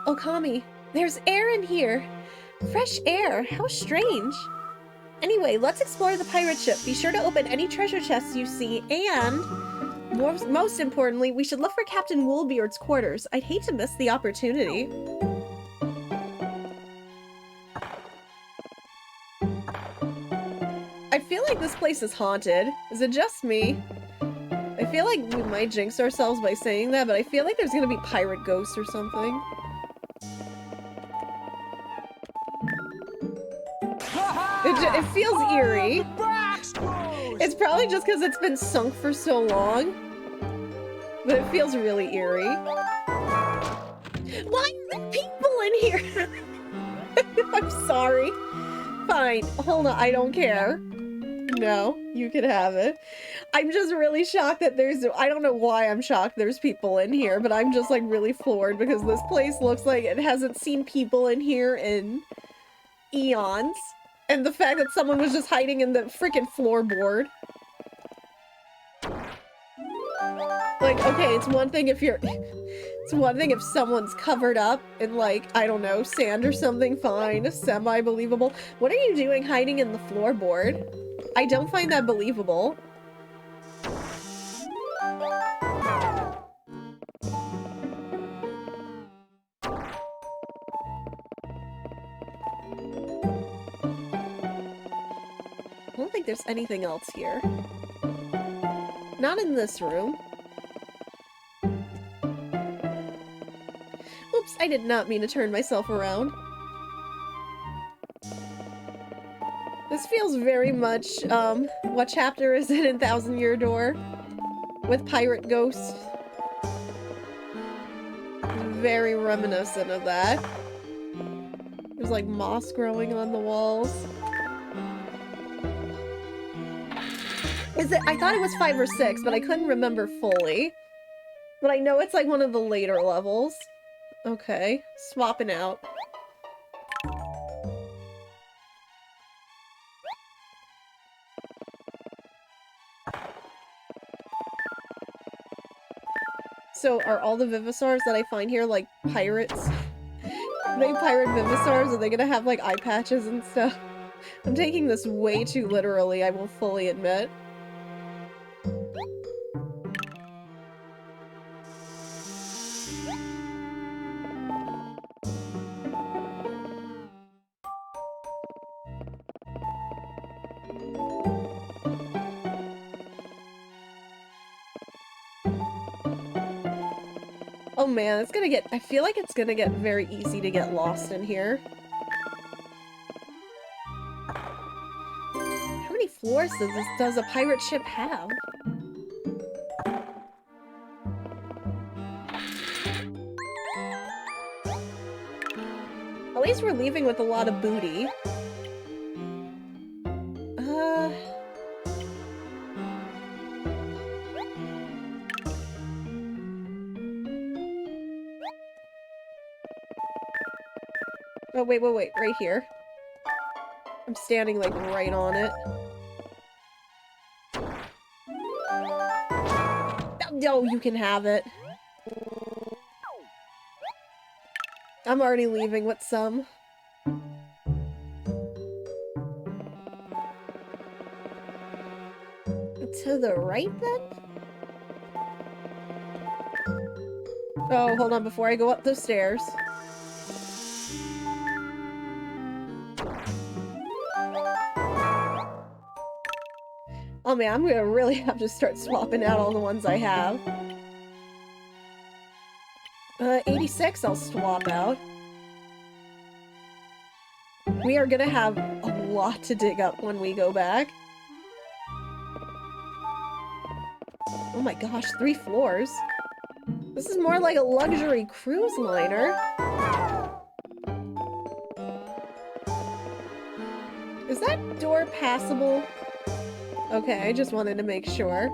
Oh, Kami, there's air in here. Fresh air. How strange. Anyway, let's explore the pirate ship. Be sure to open any treasure chests you see, and most importantly, we should look for Captain Woolbeard's quarters. I'd hate to miss the opportunity. I feel like this place is haunted. Is it just me? I feel like we might jinx ourselves by saying that, but I feel like there's gonna be pirate ghosts or something. It feels eerie. It's probably just because it's been sunk for so long. But it feels really eerie. Why are there people in here? I'm sorry. Fine. Hold on. I don't care. No, you can have it. I'm just really shocked that there's... I don't know why I'm shocked there's people in here, but I'm just like really floored because this place looks like it hasn't seen people in here in eons. And the fact that someone was just hiding in the freaking floorboard. Like, okay, it's one thing if you're... It's one thing if someone's covered up in, like, I don't know, sand or something, fine, semi-believable. What are you doing hiding in the floorboard? I don't find that believable. I don't think there's anything else here. Not in this room. Oops, I did not mean to turn myself around. This feels very much, what chapter is it in Thousand Year Door? With pirate ghosts. Very reminiscent of that. There's like moss growing on the walls. Is it? I thought it was 5 or 6, but I couldn't remember fully. But I know it's like one of the later levels. Okay, swapping out. So are all the Vivisars that I find here like pirates? Are they pirate Vivisars? Are they gonna have like eye patches and stuff? I'm taking this way too literally, I will fully admit. Oh man, it's gonna get- I feel like it's gonna get very easy to get lost in here. How many floors does a pirate ship have? At least we're leaving with a lot of booty. Oh, wait, right here. I'm standing, like, right on it. No, you can have it. I'm already leaving with some. To the right, then? Oh, hold on before I go up those stairs. Oh man, I'm gonna really have to start swapping out all the ones I have. 86 I'll swap out. We are gonna have a lot to dig up when we go back. Oh my gosh, 3 floors. This is more like a luxury cruise liner. Is that door passable? Okay, I just wanted to make sure.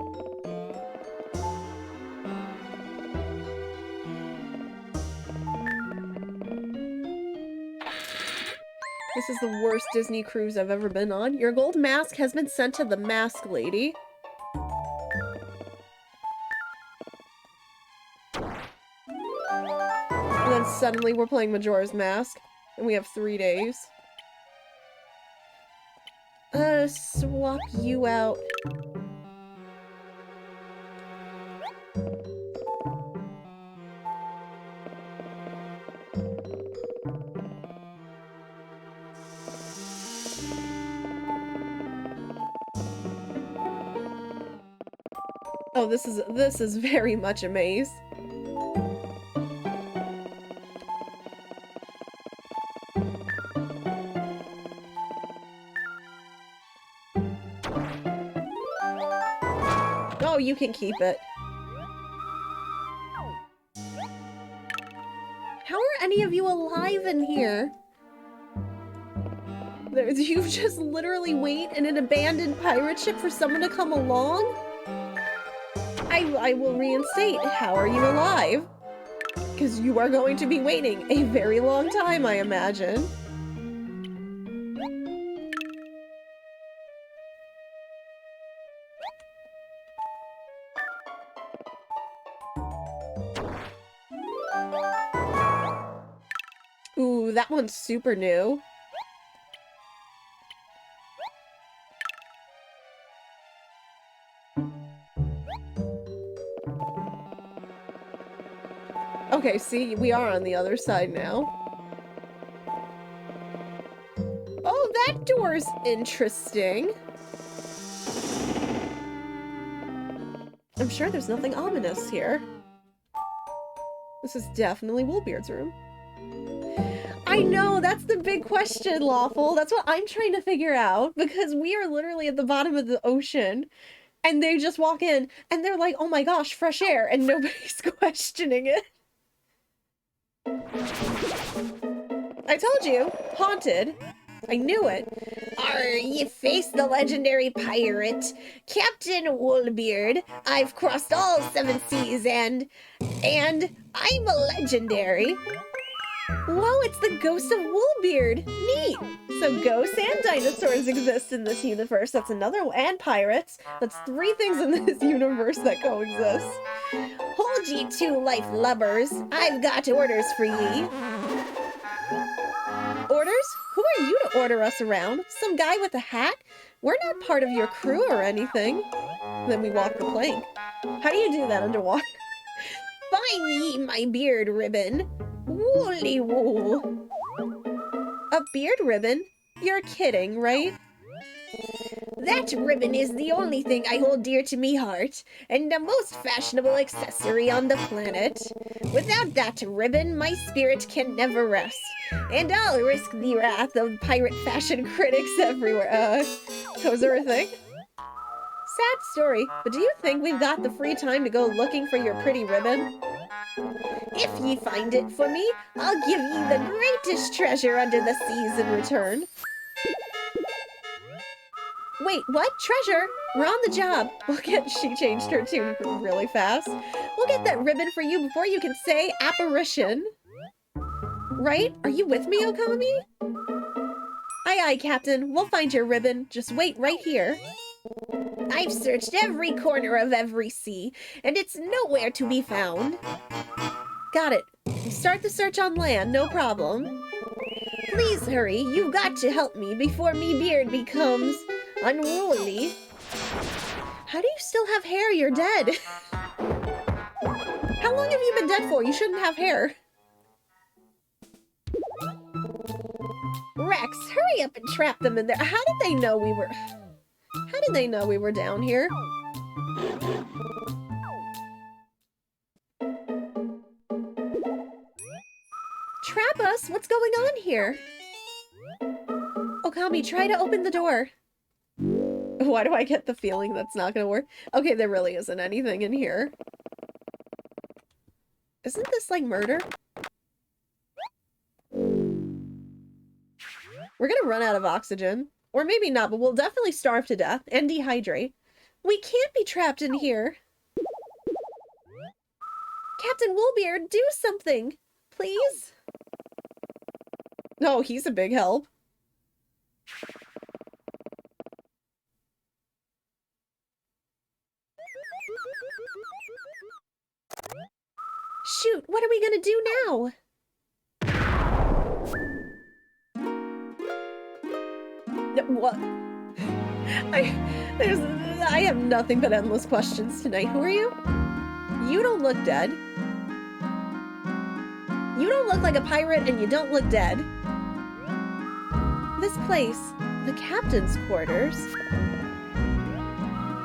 This is the worst Disney cruise I've ever been on. Your gold mask has been sent to the mask lady. And then suddenly we're playing Majora's Mask. And we have 3 days. Swap you out. Oh, this is very much a maze. Oh, you can keep it. How are any of you alive in here? You just literally wait in an abandoned pirate ship for someone to come along? I will reinstate. How are you alive? Because you are going to be waiting a very long time, I imagine. Ooh, that one's super new. Okay, see, we are on the other side now. Oh, that door's interesting. I'm sure there's nothing ominous here. This is definitely Woolbeard's room. I know, that's the big question, Lawful. That's what I'm trying to figure out, because we are literally at the bottom of the ocean, and they just walk in, and they're like, oh my gosh, fresh air, and nobody's questioning it. I told you, haunted. I knew it. You face the legendary pirate, Captain Woolbeard. I've crossed all 7 seas and I'm a legendary. Whoa, it's the ghost of Woolbeard. Neat. So ghosts and dinosaurs exist in this universe. That's another one. And pirates. That's 3 things in this universe that coexist. Hold ye 2 life lubbers. I've got orders for ye. Orders? Who are you to order us around? Some guy with a hat? We're not part of your crew or anything. Then we walk the plank. How do you do that underwater? Find ye my beard ribbon. Woolly wool. A beard ribbon? You're kidding, right? That ribbon is the only thing I hold dear to me heart, and the most fashionable accessory on the planet. Without that ribbon, my spirit can never rest, and I'll risk the wrath of pirate fashion critics everywhere. So is there a thing? Sad story, but do you think we've got the free time to go looking for your pretty ribbon? If ye find it for me, I'll give ye the greatest treasure under the seas in return. Wait, what? Treasure? We're on the job. She changed her tune really fast. We'll get that ribbon for you before you can say apparition. Right? Are you with me, Okami? Aye, aye, Captain. We'll find your ribbon. Just wait right here. I've searched every corner of every sea, and it's nowhere to be found. Got it. Start the search on land, no problem. Please hurry, you've got to help me before me beard becomes unruly. How do you still have hair? You're dead. How long have you been dead for? You shouldn't have hair. Rex, hurry up and trap them in there. How did they know we were... How did they know we were down here? Trap us? What's going on here? Okami, try to open the door. Why do I get the feeling that's not gonna work? Okay, there really isn't anything in here. Isn't this like murder? We're gonna run out of oxygen. Or maybe not, but we'll definitely starve to death and dehydrate. We can't be trapped in here. Captain Woolbeard, do something, please. No, he's a big help. Shoot, what are we gonna do now? What? I have nothing but endless questions tonight. Who are you? You don't look dead. You don't look like a pirate and you don't look dead. This place, the captain's quarters.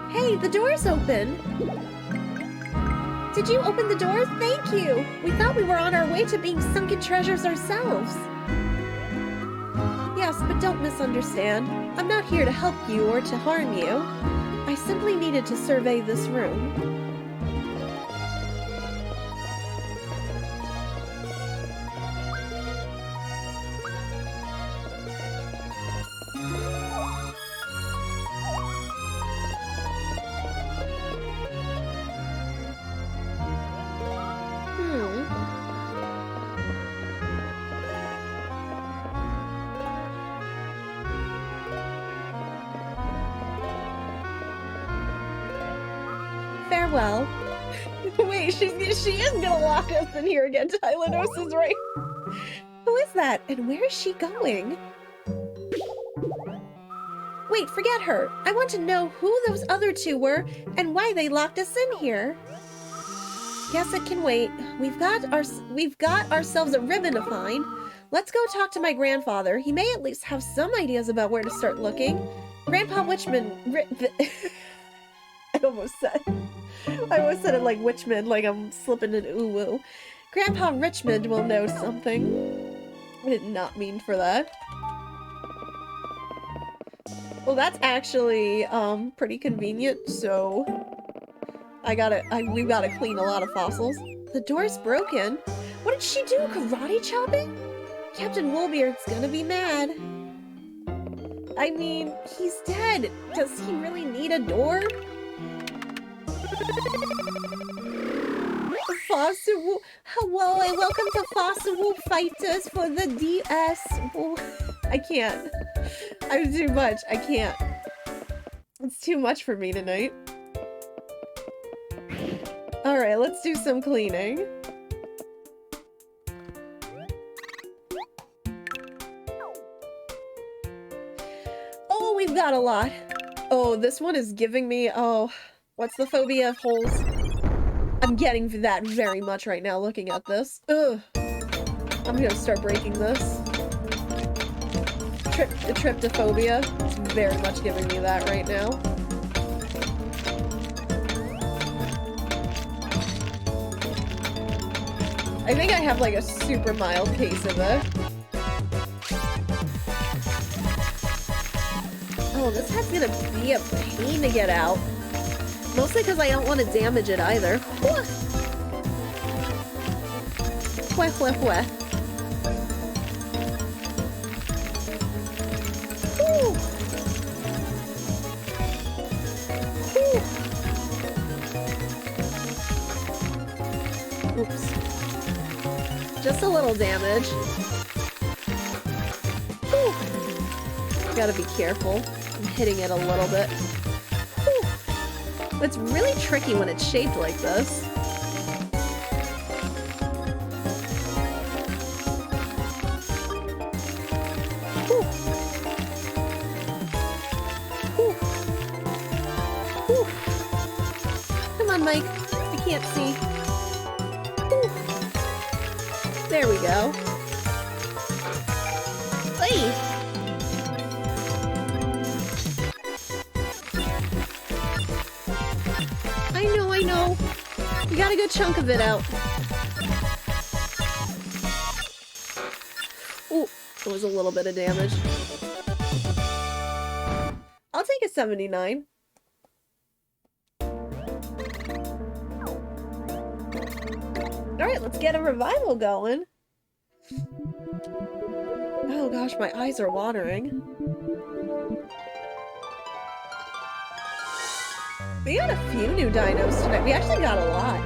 Hey, the door's open. Did you open the door? Thank you. We thought we were on our way to being sunken treasures ourselves. Yes, but don't misunderstand. I'm not here to help you or to harm you. I simply needed to survey this room. Farewell. Wait, she is gonna lock us in here again. Tylenos is right. Who is that? And where is she going? Wait, forget her. I want to know who those other two were and why they locked us in here. Guess it can wait. We've got ourselves a ribbon to find. Let's go talk to my grandfather. He may at least have some ideas about where to start looking. Grandpa Witchman... I almost said it like Witchman, like I'm slipping an ooh-woo. Grandpa Richmond will know something. I did not mean for that. Well, that's actually, pretty convenient, so... we've gotta clean a lot of fossils. The door's broken. What did she do? Karate chopping? Captain Woolbeard's gonna be mad. I mean, he's dead. Does he really need a door? Hello and welcome to Fossil Fighters for the DS. I can't. I'm too much. I can't. It's too much for me tonight. Alright, let's do some cleaning. Oh, we've got a lot. Oh, this one is giving me... Oh, what's the phobia of holes? I'm getting that very much right now looking at this. Ugh. I'm gonna start breaking this. Tryptophobia. It's very much giving me that right now. I think I have like a super mild case of it. Oh, this head's gonna be a pain to get out. Mostly because I don't want to damage it either. Wah, wah, wah. Whew. Whew. Oops. Just a little damage. Whew. Gotta be careful. I'm hitting it a little bit. Whew. It's really tricky when it's shaped like this. Whew. Whew. Whew. Come on, Mike. I can't see. Whew. There we go. Hey! I know. We got a good chunk of it out. Ooh, it was a little bit of damage. I'll take a 79. Alright, let's get a revival going. Oh gosh, my eyes are watering. We got a few new dinos tonight. We actually got a lot.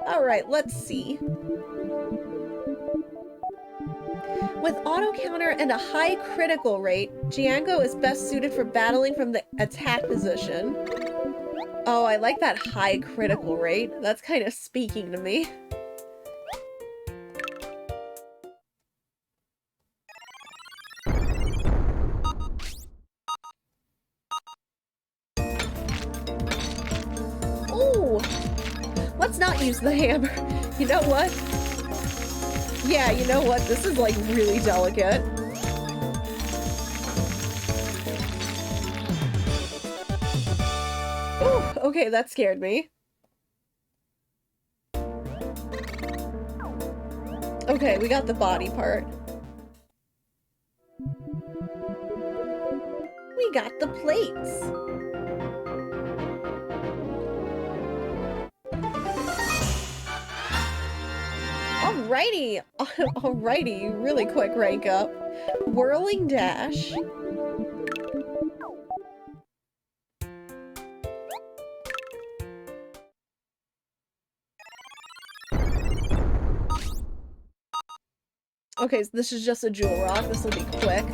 Alright, let's see. With auto counter and a high critical rate, Django is best suited for battling from the attack position. Oh, I like that high critical rate. That's kind of speaking to me. Ooh! Let's not use the hammer. You know what? Yeah, you know what? This is like really delicate. Ooh, okay, that scared me. Okay, we got the body part. We got the plates. Alrighty, alrighty, really quick rank up. Whirling dash. Okay, so this is just a jewel rock. This will be quick.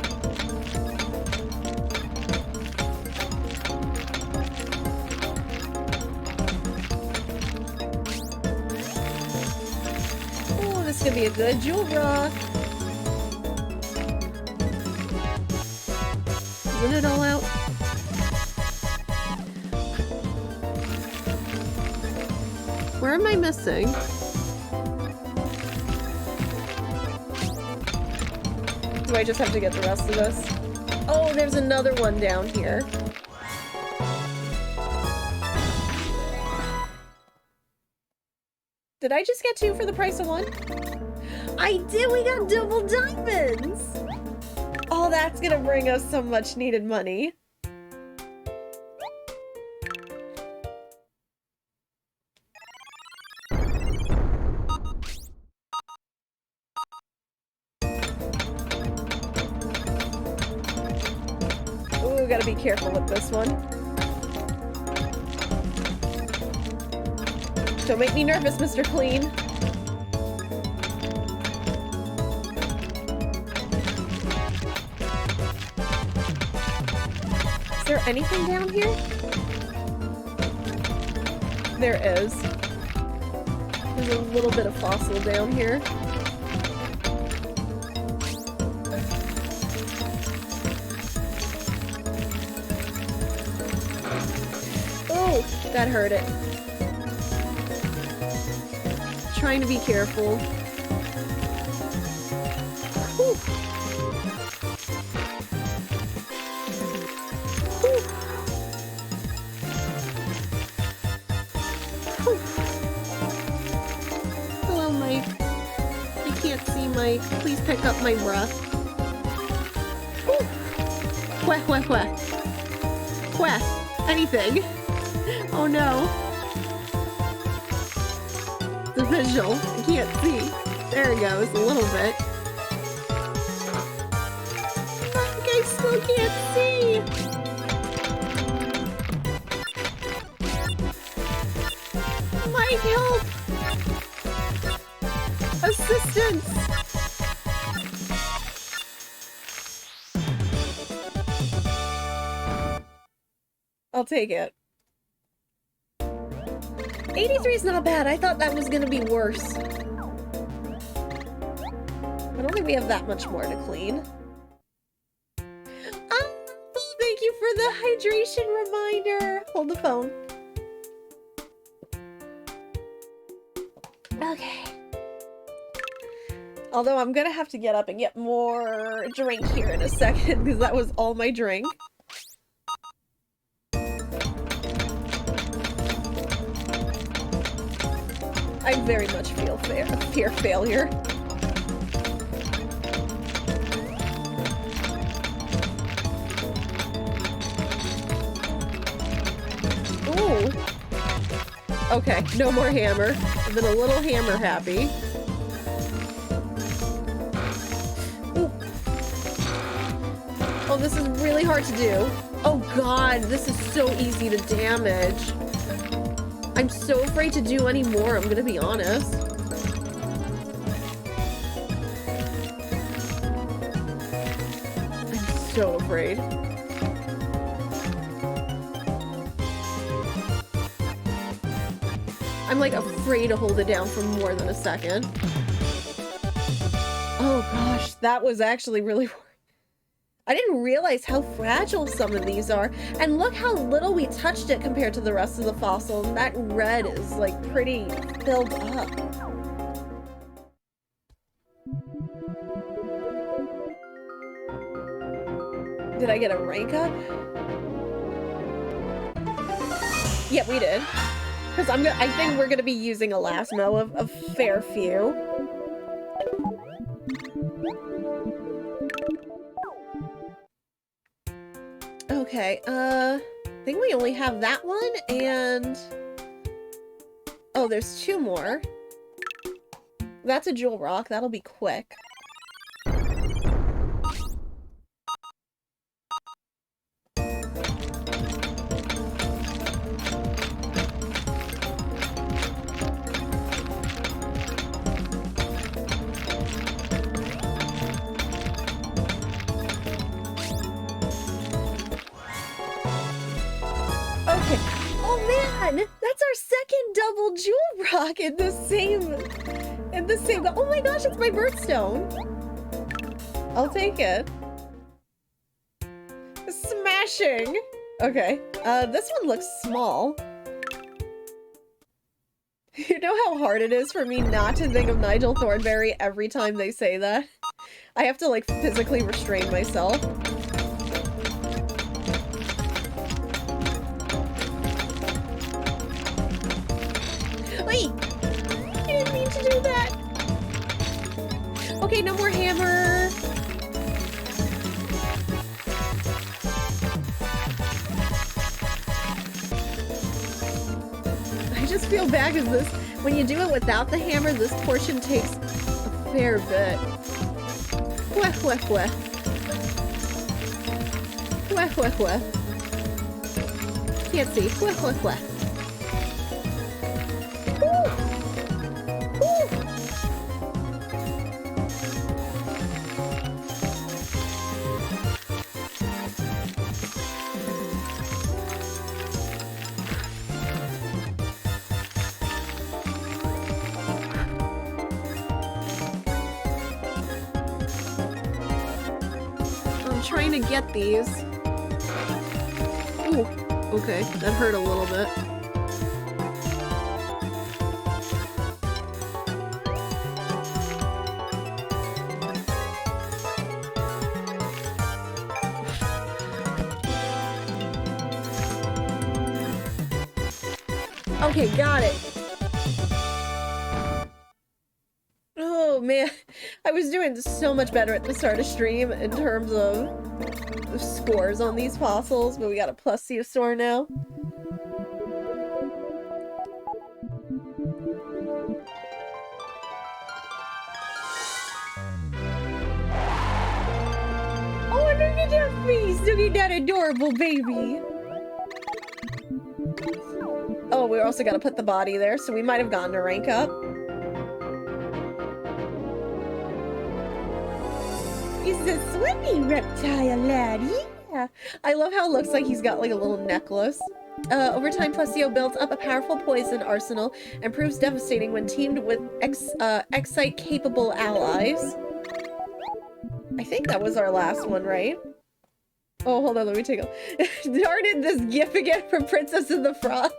Oh, this is gonna be a good jewel rock. Isn't it all out? Where am I missing? Do I just have to get the rest of this? Oh, there's another one down here. Did I just get two for the price of one? I did! We got double diamonds! Oh, that's gonna bring us some much needed money. Ooh, gotta be careful with this one. Don't make me nervous, Mr. Clean. Is there anything down here? There is. There's a little bit of fossil down here. Oh, that hurt it. Trying to be careful. Whew. Whew. Whew. Hello, Mike. I can't see Mike. Please pick up my breath. Whew. Quack, quack, quack. Quack. Anything. Oh no. The visual. I can't see. There it goes, a little bit. I still can't see. Mike, help! Assistance! I'll take it. 83 is not bad. I thought that was gonna be worse. I don't think we have that much more to clean. Thank you for the hydration reminder. Hold the phone. Okay. Although I'm gonna have to get up and get more drink here in a second because that was all my drink. I very much fear failure. Ooh. Okay, no more hammer. I've been a little hammer happy. Ooh. Oh, this is really hard to do. Oh god, this is so easy to damage. I'm so afraid to do any more, I'm gonna be honest. I'm so afraid. I'm like afraid to hold it down for more than a second. Oh gosh, that was actually really... I didn't realize how fragile some of these are. And look how little we touched it compared to the rest of the fossil. That red is like pretty filled up. Did I get a rank up? Yeah, we did. Because I think we're gonna be using a last mow of a fair few. Okay, I think we only have that one, and... Oh, there's two more. That's a jewel rock, that'll be quick. That's our second double jewel rock in the same, oh my gosh, it's my birthstone. I'll take it. Smashing. Okay, this one looks small. You know how hard it is for me not to think of Nigel Thornberry every time they say that? I have to like physically restrain myself. Wait! I didn't mean to do that! Okay, no more hammer! I just feel bad because this, when you do it without the hammer, this portion takes a fair bit. Weh, weh, weh. Weh, weh, weh. Can't see. Weh, weh, weh. Trying to get these. Ooh, okay, that hurt a little bit. Okay, got it. Oh man, I was doing so much better at the start of stream in terms of scores on these fossils, but we got a plesiosaur now. Oh, look at that face! Look at that adorable baby! Oh, we also gotta put the body there, so we might have gotten a rank up. He's a swimming reptile, lad, yeah! I love how it looks like he's got like a little necklace. Over time, Plesio builds up a powerful poison arsenal and proves devastating when teamed with Excite-capable allies. I think that was our last one, right? Oh, hold on, let me take a... Darn it, this gif again from Princess and the Frog.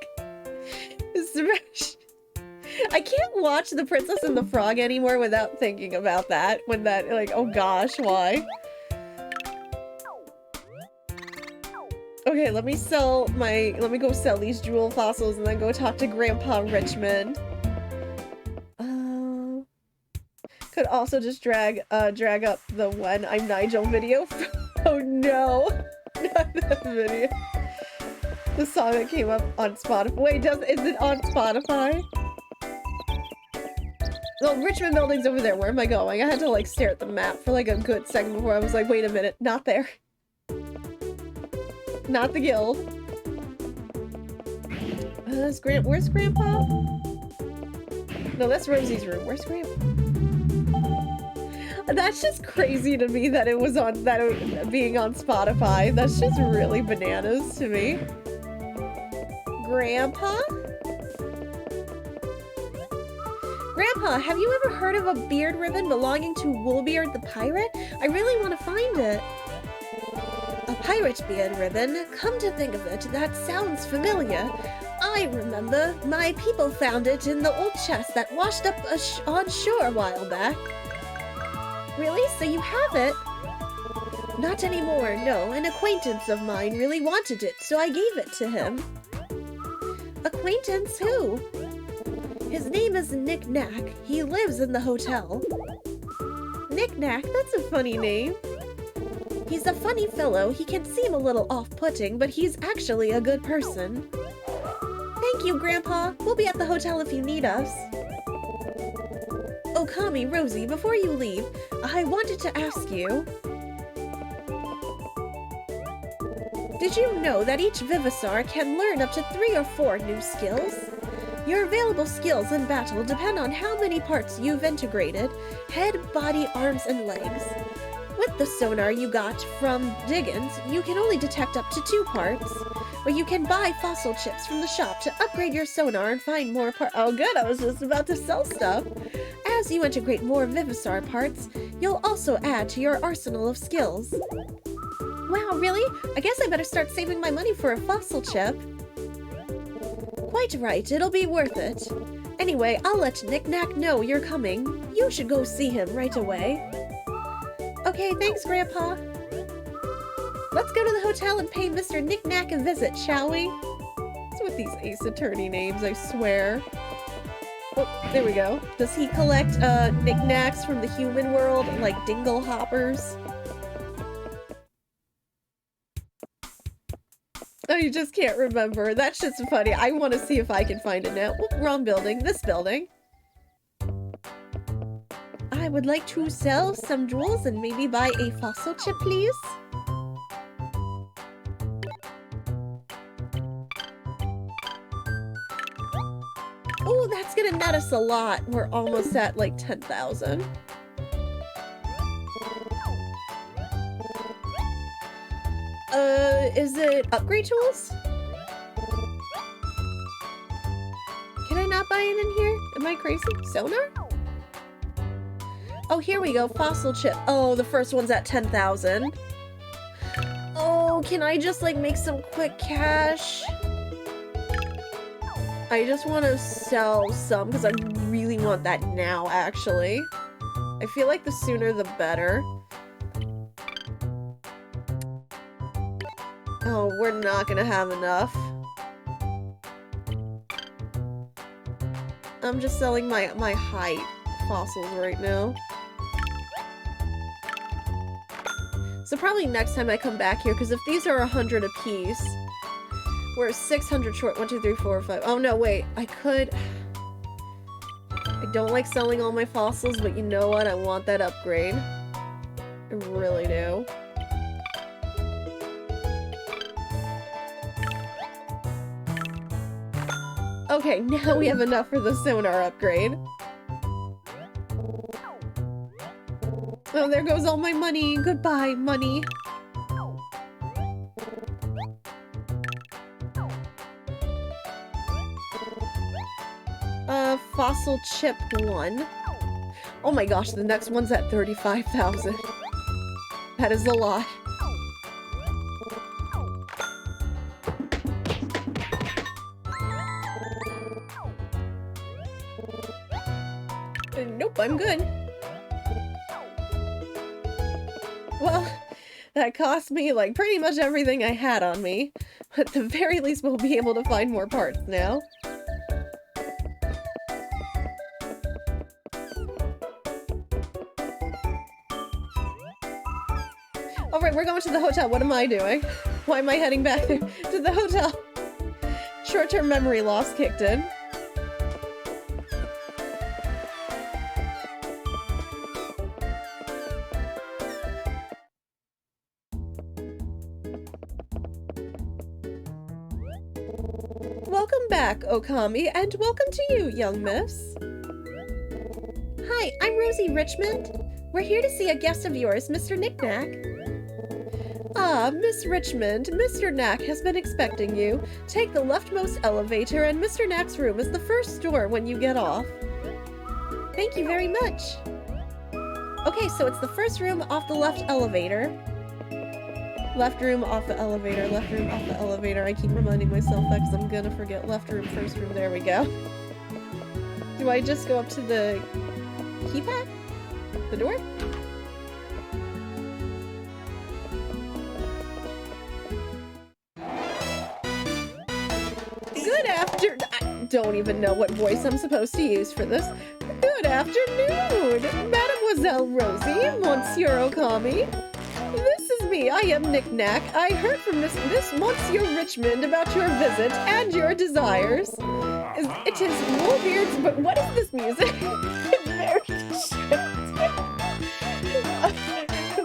I can't watch The Princess and the Frog anymore without thinking about that. When that, like, oh gosh, why? Okay, let me go sell these jewel fossils and then go talk to Grandpa Richmond. Could also just drag up the When I'm Nigel video. Oh no! Not that video. The song that came up on Spotify. Wait, is it on Spotify? Oh, Richmond Building's over there. Where am I going? I had to like stare at the map for like a good second before I was like, wait a minute, not there. Not the guild. Where's Grandpa? No, that's Rosie's room. Where's Grandpa? That's just crazy to me that it was on being on Spotify. That's just really bananas to me. Grandpa? Grandpa, have you ever heard of a beard ribbon belonging to Woolbeard the pirate? I really want to find it. A pirate beard ribbon? Come to think of it, that sounds familiar. I remember. My people found it in the old chest that washed up on shore a while back. Really? So you have it? Not anymore, no. An acquaintance of mine really wanted it, so I gave it to him. Acquaintance who? His name is Nick Knack. He lives in the hotel. Nick Knack? That's a funny name. He's a funny fellow. He can seem a little off-putting, but he's actually a good person. Thank you, Grandpa. We'll be at the hotel if you need us. Okami, Rosie, before you leave, I wanted to ask you... Did you know that each Vivisar can learn up to 3 or 4 new skills? Your available skills in battle depend on how many parts you've integrated: head, body, arms, and legs. With the sonar you got from Diggins, you can only detect up to 2 parts, but you can buy fossil chips from the shop to upgrade your sonar and find more parts. Oh good, I was just about to sell stuff. As you integrate more Vivisar parts, you'll also add to your arsenal of skills. Wow, really? I guess I better start saving my money for a fossil chip. Quite right, it'll be worth it. Anyway, I'll let Nick Knack know you're coming. You should go see him right away. Okay, thanks, Grandpa. Let's go to the hotel and pay Mr. Nick Knack a visit, shall we? What's with these Ace Attorney names, I swear. Oh, there we go. Does he collect knickknacks from the human world, like dingle hoppers? Oh, you just can't remember. That's just funny. I want to see if I can find it now. Oop, wrong building. This building. I would like to sell some jewels and maybe buy a fossil chip, please. Oh, that's gonna net us a lot. We're almost at like 10,000. Is it upgrade tools? Can I not buy it in here? Am I crazy? Sonar? Oh, here we go. Fossil chip. Oh, the first one's at 10,000. Oh, can I just like make some quick cash? I just want to sell some because I really want that now, actually. I feel like the sooner the better. Oh, we're not gonna have enough. I'm just selling my high fossils right now. So probably next time I come back here, because if these are 100 apiece, we're 600 short. 1, 2, 3, 4, 5. Oh no, wait. I could... I don't like selling all my fossils, but you know what? I want that upgrade. I really do. Okay, now we have enough for the sonar upgrade. Oh, there goes all my money. Goodbye, money. Fossil chip 1. Oh my gosh, the next one's at 35,000. That is a lot. Nope, I'm good. Well, that cost me, like, pretty much everything I had on me. At the very least, we'll be able to find more parts now. Alright, we're going to the hotel. What am I doing? Why am I heading back there to the hotel? Short-term memory loss kicked in. Welcome back, Okami, and welcome to you, young miss. Hi, I'm Rosie Richmond. We're here to see a guest of yours, Mr. Knickknack. Ah, Miss Richmond, Mr. Knack has been expecting you. Take the leftmost elevator, and Mr. Knack's room is the first door when you get off. Thank you very much. Okay, so it's the first room off the left elevator. Left room off the elevator, left room off the elevator. I keep reminding myself that because I'm gonna forget. Left room, first room, there we go. Do I just go up to the keypad? The door? Good after- I don't even know what voice I'm supposed to use for this. Good afternoon, Mademoiselle Rosie, Monsieur Okami. This is me, I am Knickknack. I heard from Miss Monsieur Richmond about your visit and your desires. It is Woolbeard's, but what is this music? It's very distracting.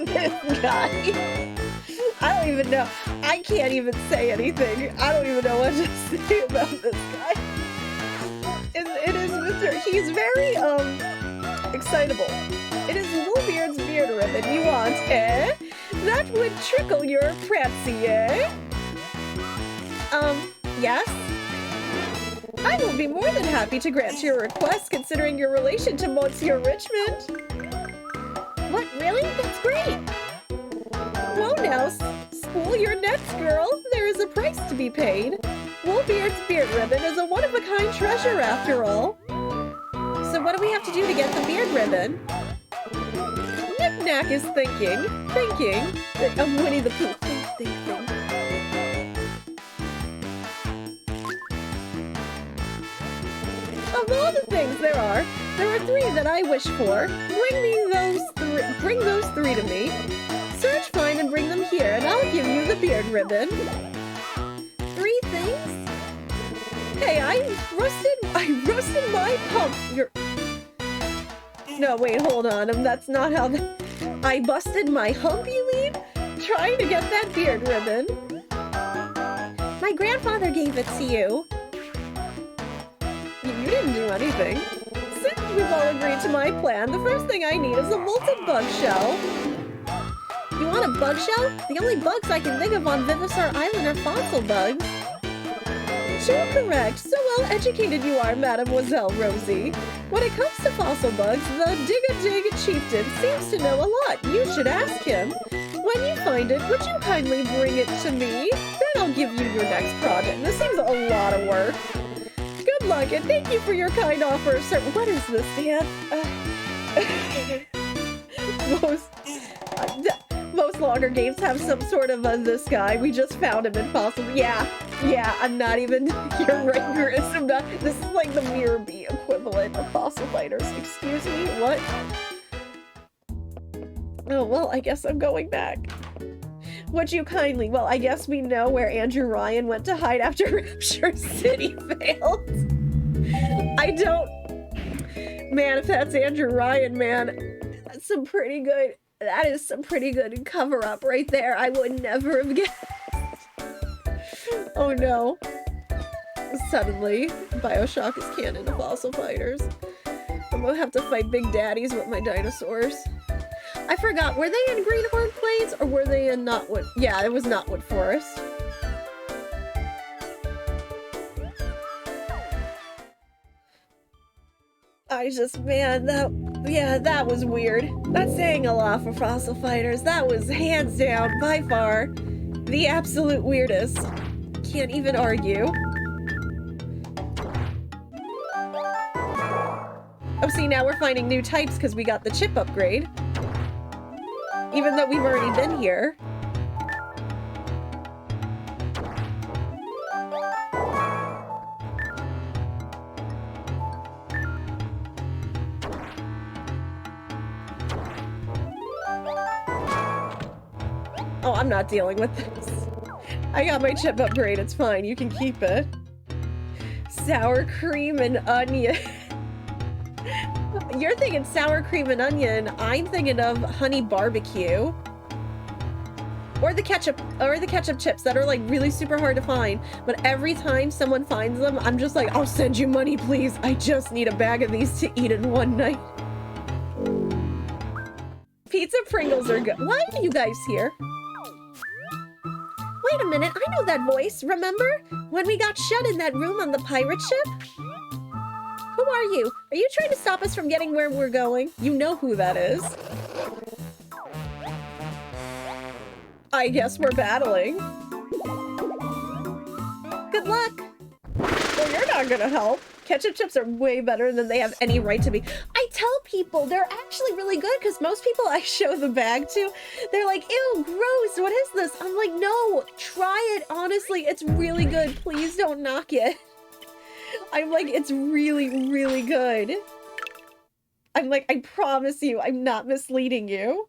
This guy. I don't even know. I can't even say anything. I don't even know what to say about this guy. It is Mr. He's very, excitable. It is Woolbeard's beard ribbon you want, eh? That would trickle your prancy, eh? Yes? I will be more than happy to grant your request, considering your relation to Monsieur Richmond. What, really? That's great! Whoa now, spool your nets, girl. There is a price to be paid. Woolbeard's beard ribbon is a one-of-a-kind treasure, after all. So what do we have to do to get the beard ribbon? Knickknack is thinking. I'm Winnie the Pooh. Think. Of all the things there are 3 that I wish for. Bring those 3 to me. Search, find, and bring them here, and I'll give you the beard ribbon. 3 things? Hey, I roasted my pump. No, wait, hold on. That's not how I busted my hump, you mean? Trying to get that beard ribbon. My grandfather gave it to you. You didn't do anything. Since we've all agreed to my plan, the first thing I need is a molten bug shell. You want a bug shell? The only bugs I can think of on Vivisar Island are fossil bugs. Too correct. So well educated you are, Mademoiselle Rosie. When it comes to fossil bugs, the Dig-a-Dig Chieftain seems to know a lot. You should ask him. When you find it, would you kindly bring it to me? Then I'll give you your next project. This seems a lot of work. Good luck, and thank you for your kind offer, sir. What is this, Dan? Most longer games have some sort of this guy. We just found him in Fossil. Yeah, I'm not even. You're right, Chris. I'm not. This is like the Mirror Bee equivalent of Fossil Fighters. Excuse me, what? Oh, well, I guess I'm going back. Would you kindly? Well, I guess we know where Andrew Ryan went to hide after Rapture City failed. I don't. Man, if that's Andrew Ryan, man, that's some pretty good. That is some pretty good cover-up right there. I would never have guessed. Oh no. Suddenly, Bioshock is canon to Fossil Fighters. I'm gonna have to fight Big Daddies with my dinosaurs. I forgot, were they in Greenhorn Plains or were they in Knotwood? Yeah, it was Knotwood Forest. Man, that was weird. That's saying a lot for Fossil Fighters. That was hands down, by far, the absolute weirdest. Can't even argue. Oh, see, now we're finding new types because we got the chip upgrade. Even though we've already been here. Oh, I'm not dealing with this. I got my chip upgrade, it's fine, you can keep it. Sour cream and onion. You're thinking sour cream and onion, I'm thinking of honey barbecue. Or the ketchup chips that are like really super hard to find. But every time someone finds them, I'm just like, I'll send you money, please. I just need a bag of these to eat in one night. Pizza Pringles are good. Why are you guys here? Wait a minute, I know that voice, remember? When we got shut in that room on the pirate ship? Who are you? Are you trying to stop us from getting where we're going? You know who that is. I guess we're battling. Good luck! Well, you're not gonna help. Ketchup chips are way better than they have any right to be. I tell people they're actually really good because most people I show the bag to, they're like, ew, gross, what is this? I'm like, no, try it, honestly, it's really good. Please don't knock it. I'm like, it's really, really good. I'm like, I promise you, I'm not misleading you.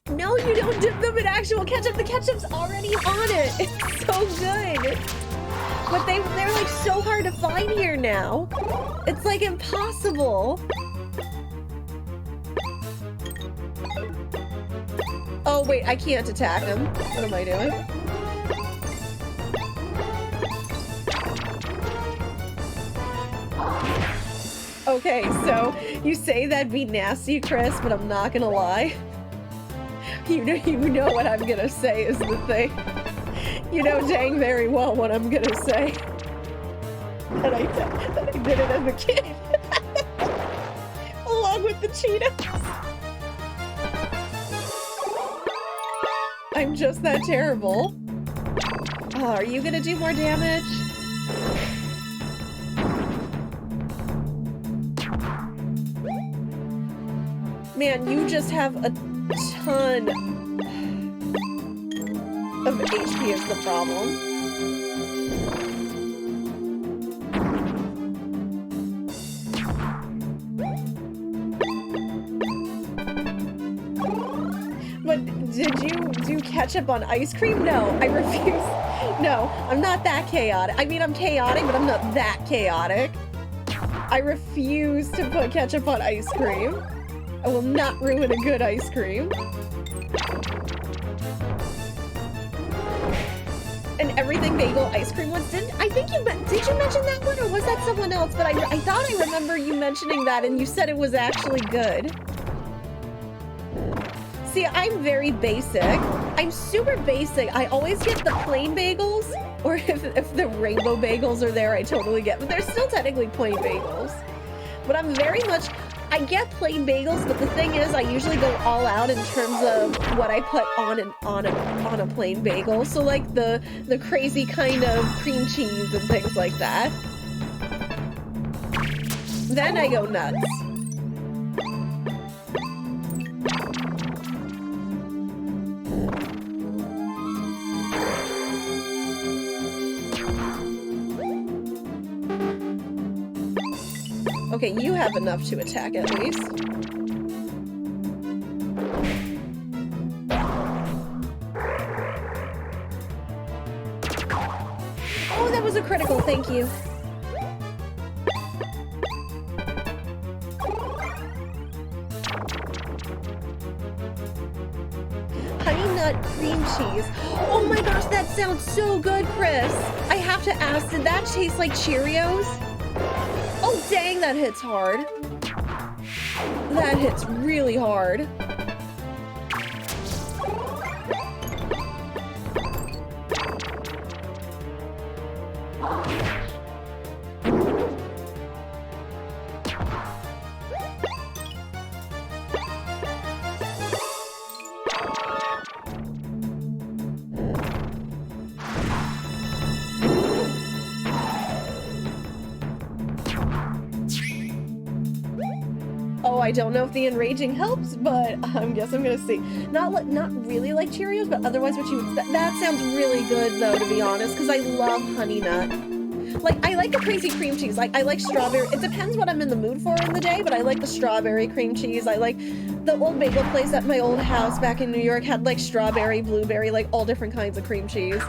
No, you don't dip them in actual ketchup. The ketchup's already on it. It's so good. But they're like so hard to find here now. It's like impossible. Oh wait, I can't attack him. What am I doing? Okay, so you say that'd be nasty, Chris, but I'm not gonna lie. You know what I'm gonna say is the thing. You know dang very well what I'm gonna say. That I did it as a kid. Along with the Cheetos. I'm just that terrible. Oh, are you gonna do more damage? Man, you just have a ton of HP is the problem. But did you do ketchup on ice cream? No, I refuse. No, I'm not that chaotic. I mean, I'm chaotic, but I'm not that chaotic. I refuse to put ketchup on ice cream. I will not ruin a good ice cream. And everything bagel ice cream once did you mention that one, or was that someone else? But I thought I remember you mentioning that, and you said it was actually good. See, I'm very basic. I'm super basic. I always get the plain bagels, or if the rainbow bagels are there, I totally get. But they're still technically plain bagels. But I'm very much. I get plain bagels, but the thing is, I usually go all out in terms of what I put on a plain bagel. So like the crazy kind of cream cheese and things like that. Then I go nuts. Okay, you have enough to attack at least. Oh, that was a critical, thank you. Honey nut cream cheese. Oh my gosh, that sounds so good, Chris. I have to ask, did that taste like Cheerios? Oh dang, that hits hard. That hits really hard. I don't know if the enraging helps, but I guess I'm gonna see. Not really like Cheerios, but otherwise what you would that sounds really good though, to be honest, because I love Honey Nut. Like, I like the crazy cream cheese. Like, I like strawberry. It depends what I'm in the mood for in the day, but I like the strawberry cream cheese. I like the old bagel place at my old house back in New York had like strawberry, blueberry, like all different kinds of cream cheese.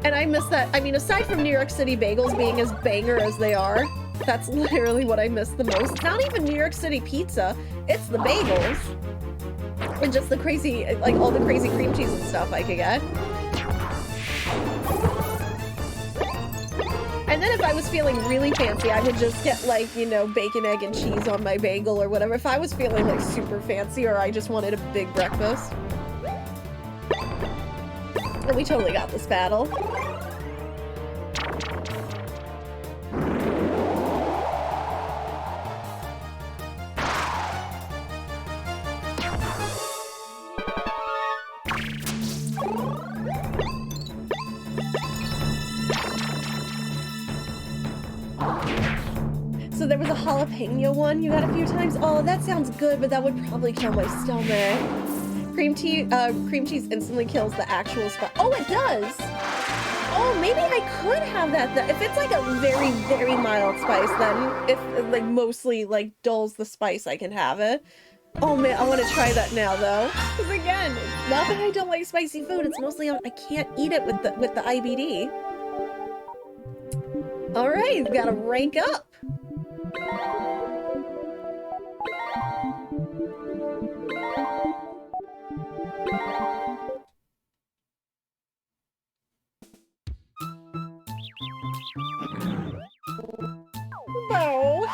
And I miss that. I mean, aside from New York City bagels being as banger as they are, that's literally what I miss the most. It's not even New York City pizza, it's the bagels. And just the crazy, like all the crazy cream cheese and stuff I could get. And then if I was feeling really fancy, I would just get like, you know, bacon, egg, and cheese on my bagel or whatever. If I was feeling like super fancy or I just wanted a big breakfast. And we totally got this battle. So there was a jalapeno one you got a few times. Oh, that sounds good, but that would probably kill my stomach. Cream cheese instantly kills the actual spice. Oh, it does! Oh, maybe I could have that. If it's like a very, very mild spice, then if like mostly like dulls the spice, I can have it. Oh man, I want to try that now though. Because again, it's not that I don't like spicy food. It's mostly I can't eat it with the IBD. All right, gotta rank up. No.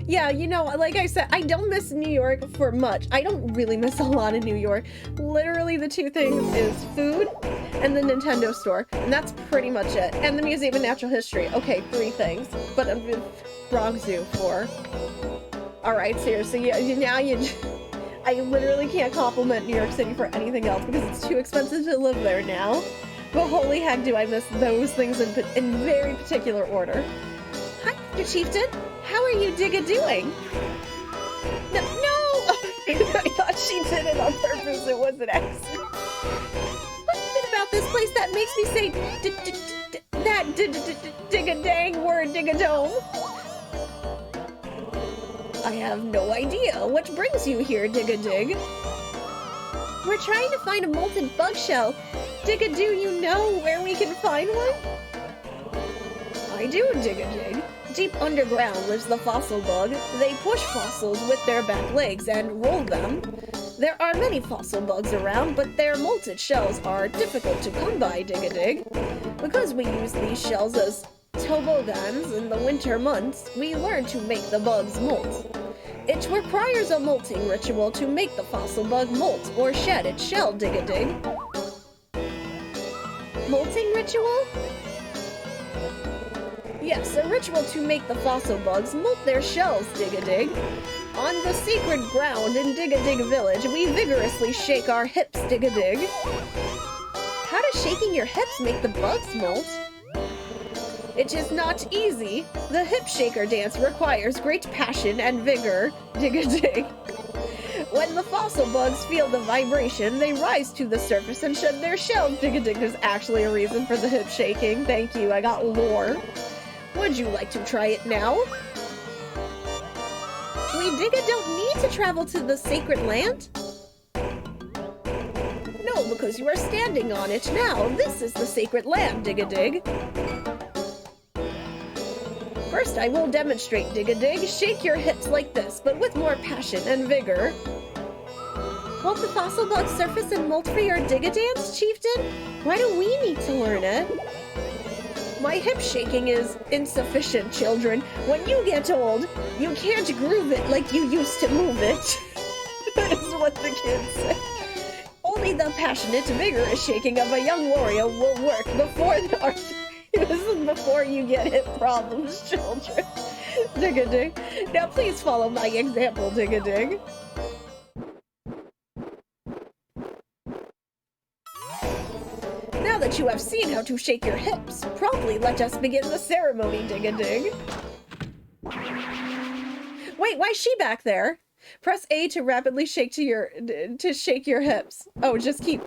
Yeah, you know, like I said, I don't miss New York for much. I don't really miss a lot of New York. Literally the two things is food and the Nintendo store. And that's pretty much it. And the Museum of Natural History. Okay, 3 things. But Frog Zoo, 4. Alright, seriously, now I literally can't compliment New York City for anything else because it's too expensive to live there now. But holy heck do I miss those things in very particular order. Hi, Mr. Chieftain. How are you doing? No! I thought she did it on purpose. It was an accident. What is it about this place that makes me say that dig-a-dang word, dig-a-dome? I have no idea. What brings you here, Dig-a-dig? We're trying to find a molten bug shell. Dig-a-do you know where we can find one? I do, Dig-a-dig. Deep underground lives the fossil bug. They push fossils with their back legs and roll them. There are many fossil bugs around, but their molted shells are difficult to come by, Dig-a-dig. Because we use these shells as toboggans in the winter months, we learn to make the bugs molt. It requires a molting ritual to make the fossil bug molt or shed its shell, Dig-a-dig. Molting ritual? Yes, a ritual to make the fossil bugs molt their shells, Dig-a-dig. On the sacred ground in Dig-a-dig Village, we vigorously shake our hips, Dig-a-dig. How does shaking your hips make the bugs molt? It is not easy. The hip shaker dance requires great passion and vigor, Dig-a-dig. When the fossil bugs feel the vibration, they rise to the surface and shed their shells, Dig-a-dig. There's actually a reason for the hip shaking. Thank you, I got lore. Would you like to try it now? We don't need to travel to the sacred land? No, because you are standing on it now. This is the sacred land, Dig-a-dig. First, I will demonstrate, Dig-a-dig. Shake your hips like this, but with more passion and vigor. Won't the fossil bug surface and molt for your Dig-a-dance, Chieftain? Why do we need to learn it? My hip shaking is insufficient, children. When you get old, you can't groove it like you used to move it. That is what the kids say. Only the passionate, vigorous shaking of a young warrior will work before before you get hip problems, children. Dig-a-dig. Now please follow my example, Dig-a-dig. Now that you have seen how to shake your hips, promptly let us begin the ceremony, Dig-a-Dig. Wait, why is she back there? Press A to rapidly shake shake your hips. Oh, just keep...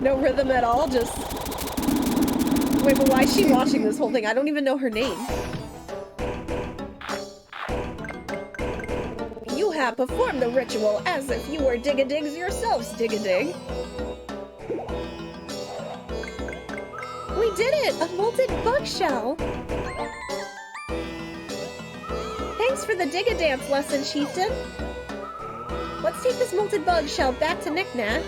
No rhythm at all, just... Wait, but why is she watching this whole thing? I don't even know her name. You have performed the ritual as if you were Dig-a-Digs yourselves, Dig-a-Dig. We did it! A molten bug shell! Thanks for the Dig-a-Dance lesson, Chieftain. Let's take this molten bug shell back to Nick-Nack.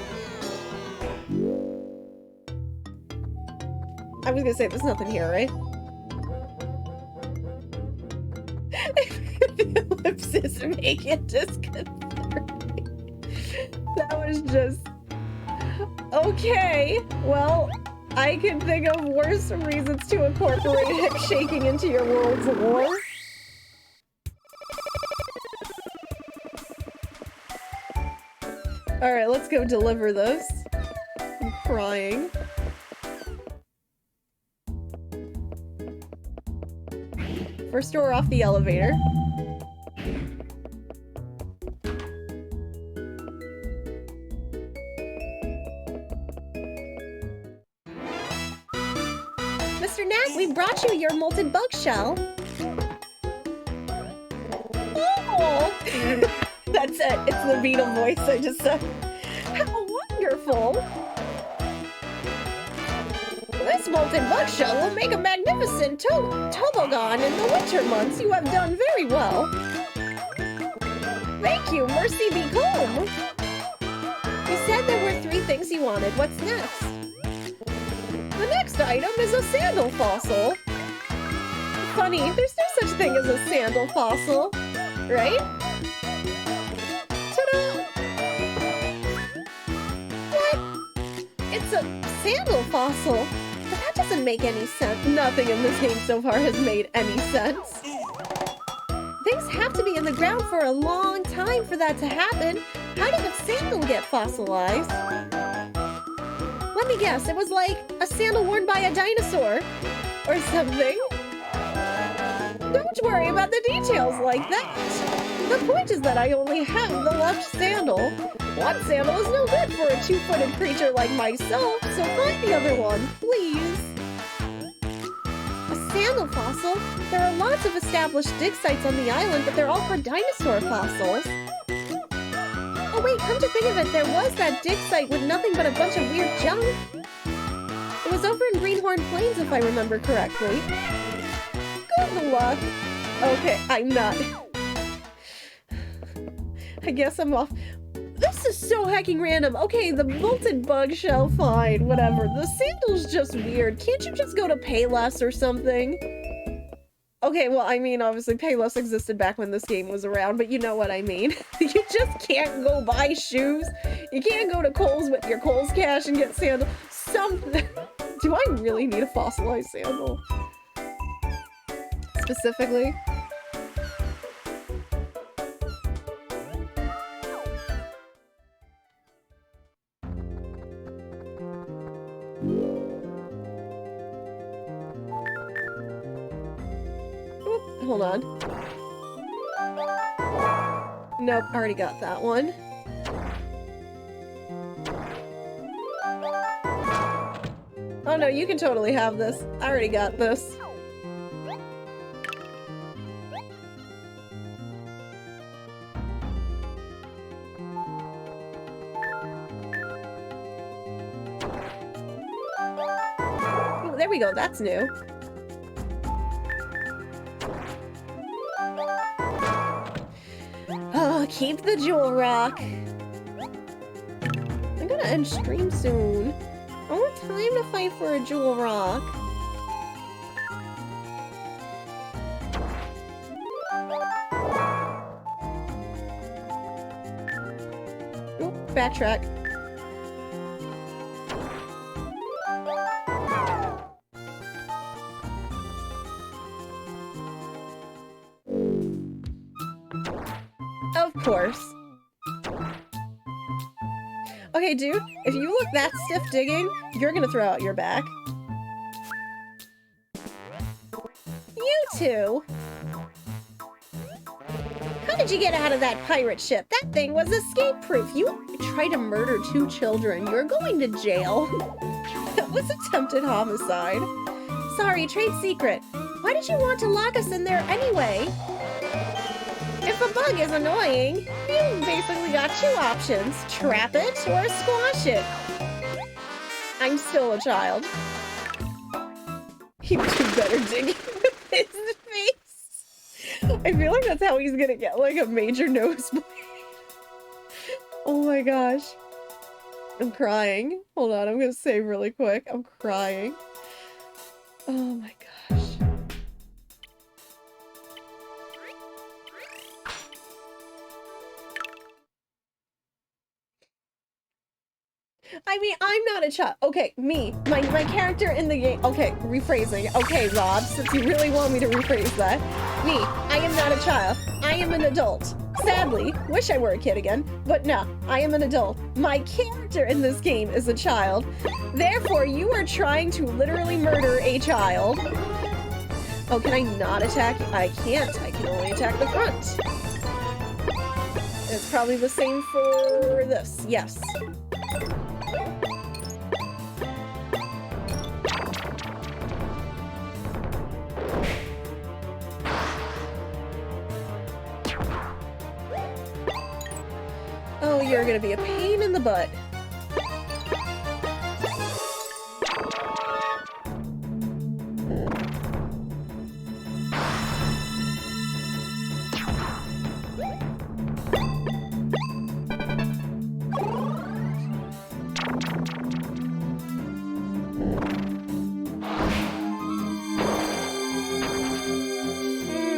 I was gonna say, there's nothing here, right? The ellipsis make it disconcerting. That was just... Okay, well, I can think of worse reasons to incorporate hip shaking into your world's lore. Alright, let's go deliver this. I'm crying. First door off the elevator. Mr. Knack, we brought you your molten bug shell. Oh! That's it. It's the Beetle voice I just said. How wonderful! This molten bug shell will make a magnificent toboggan in the winter months. You have done very well. Thank you, Mercy be Comb. You said there were 3 things you wanted. What's next? The next item is a sandal fossil. Funny, there's no such thing as a sandal fossil, right? Ta-da! What? It's a sandal fossil. But that doesn't make any sense. Nothing in this game so far has made any sense. Things have to be in the ground for a long time for that to happen. How did a sandal get fossilized? Let me guess, it was like a sandal worn by a dinosaur or something. Don't worry about the details like that. The point is that I only have the left sandal. One sandal is no good for a 2-footed creature like myself, so find the other one, please. A sandal fossil? There are lots of established dig sites on the island, but they're all for dinosaur fossils. Oh wait, come to think of it, there was that dig site with nothing but a bunch of weird junk. It was over in Greenhorn Plains, if I remember correctly. Good luck. Okay, I'm not. I guess I'm off. This is so hecking random. Okay, the molten bug shell, fine, whatever. The sandal's just weird. Can't you just go to Payless or something? Okay, well, I mean, obviously Payless existed back when this game was around, but you know what I mean. You just can't go buy shoes. You can't go to Kohl's with your Kohl's cash and get sandal. Something. Do I really need a fossilized sandal? Specifically? Hold on. Nope, already got that one. Oh no, you can totally have this. I already got this. Oh, there we go, that's new. Oh, keep the jewel rock. I'm gonna end stream soon. I want time to fight for a jewel rock. Oop, backtrack. Of course. Okay, dude, if you look that stiff digging, you're gonna throw out your back. You two! How did you get out of that pirate ship? That thing was escape-proof. You tried to murder 2 children. You're going to jail. That was attempted homicide. Sorry, trade secret. Why did you want to lock us in there anyway? If a bug is annoying, you basically got 2 options. Trap it or squash it. I'm still a child. He'd do better digging with his face. I feel like that's how he's gonna get like a major nosebleed. Oh my gosh. I'm crying. Hold on, I'm gonna save really quick. I'm crying. Oh my gosh. I mean, I'm not a child. Okay, me. My character in the game. Okay, rephrasing. Okay, Rob, since you really want me to rephrase that. Me. I am not a child. I am an adult. Sadly, wish I were a kid again, but no, I am an adult. My character in this game is a child. Therefore, you are trying to literally murder a child. Oh, can I not attack you? I can't. I can only attack the front. It's probably the same for this. Yes. Oh, you're gonna be a pain in the butt.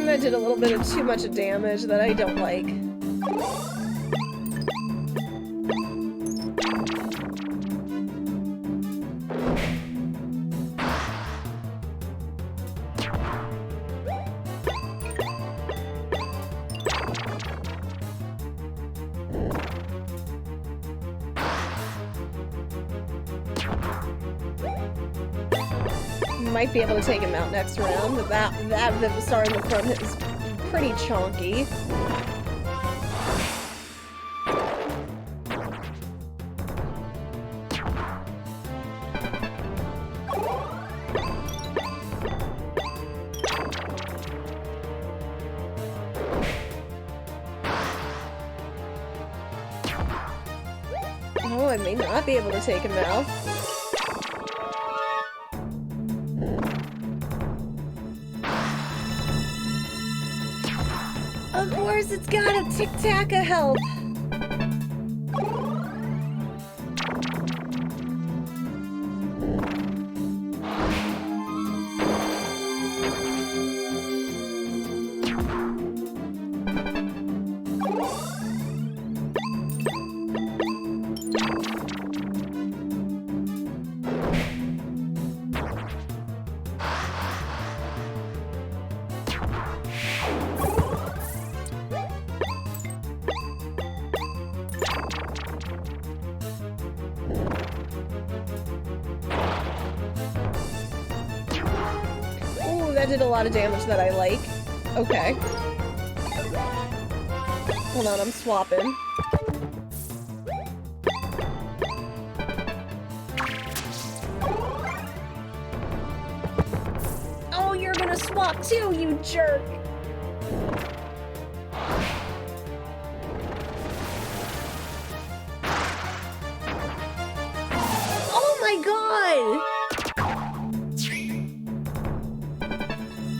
That did a little bit of too much damage that I don't like. Might be able to take him out next round, but that Vivistar in the front is pretty chonky. Oh, I may not be able to take him out. Of course, it's got a tic-tac of help. That did a lot of damage that I like. Okay. Hold on, I'm swapping. Oh, you're gonna swap too, you jerk! Oh my god!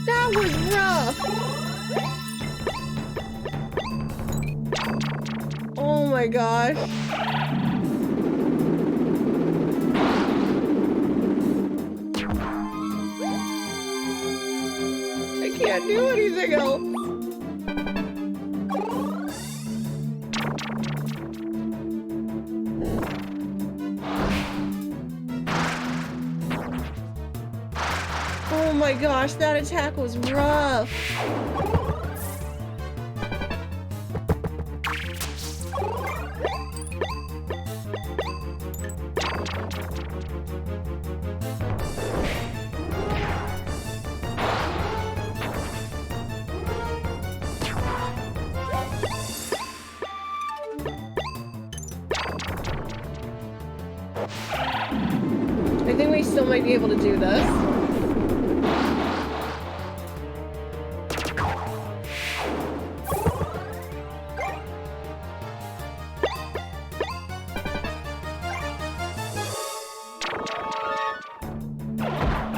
That was rough! Oh my gosh. I can't do anything else. Oh my gosh, that attack was rough. still might be able to do this.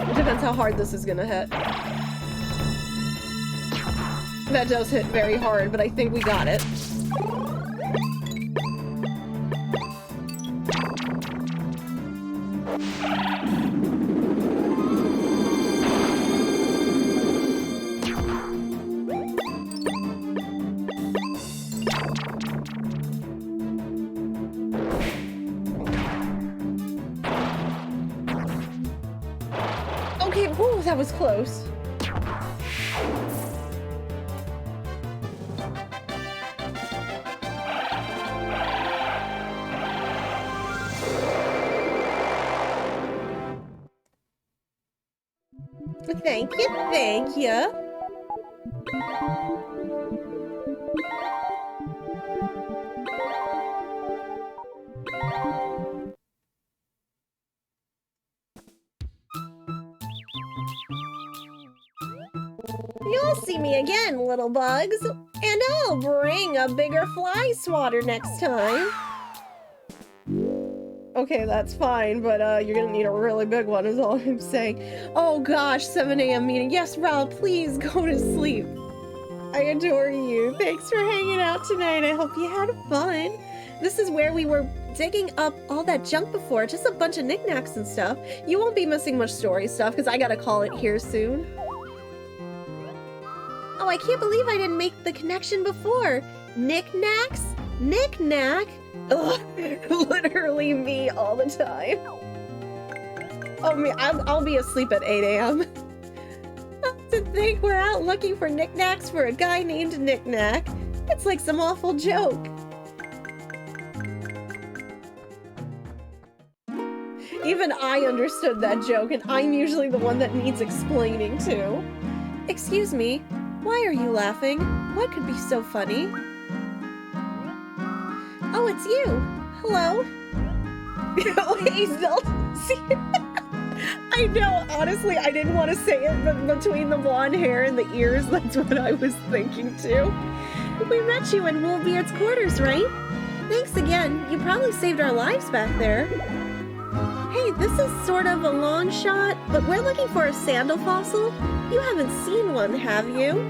It depends how hard this is gonna hit. That does hit very hard, but I think we got it. Okay, whew, that was close. Thank you, thank you. You'll see me again, little bugs, and I'll bring a bigger fly swatter next time. Okay, that's fine, but you're gonna need a really big one is all I'm saying. Oh gosh, 7 a.m. meeting. Yes, Rob, please go to sleep. I adore you. Thanks for hanging out tonight. I hope you had fun. This is where we were digging up all that junk before, just a bunch of knickknacks and stuff. You won't be missing much story stuff, because I gotta call it here soon. Oh, I can't believe I didn't make the connection before. Knickknacks? Knickknack? Ugh, literally me all the time. Oh, me, I'll be asleep at 8 a.m. To think we're out looking for knickknacks for a guy named Knickknack. It's like some awful joke. Even I understood that joke, and I'm usually the one that needs explaining to. Excuse me, why are you laughing? What could be so funny? Oh, it's you. Hello. Oh, Hazel. I know, honestly, I didn't want to say it, but between the blonde hair and the ears, that's what I was thinking too. We met you in Woolbeard's quarters, right? Thanks again. You probably saved our lives back there. Hey, this is sort of a long shot, but we're looking for a sandal fossil. You haven't seen one, have you?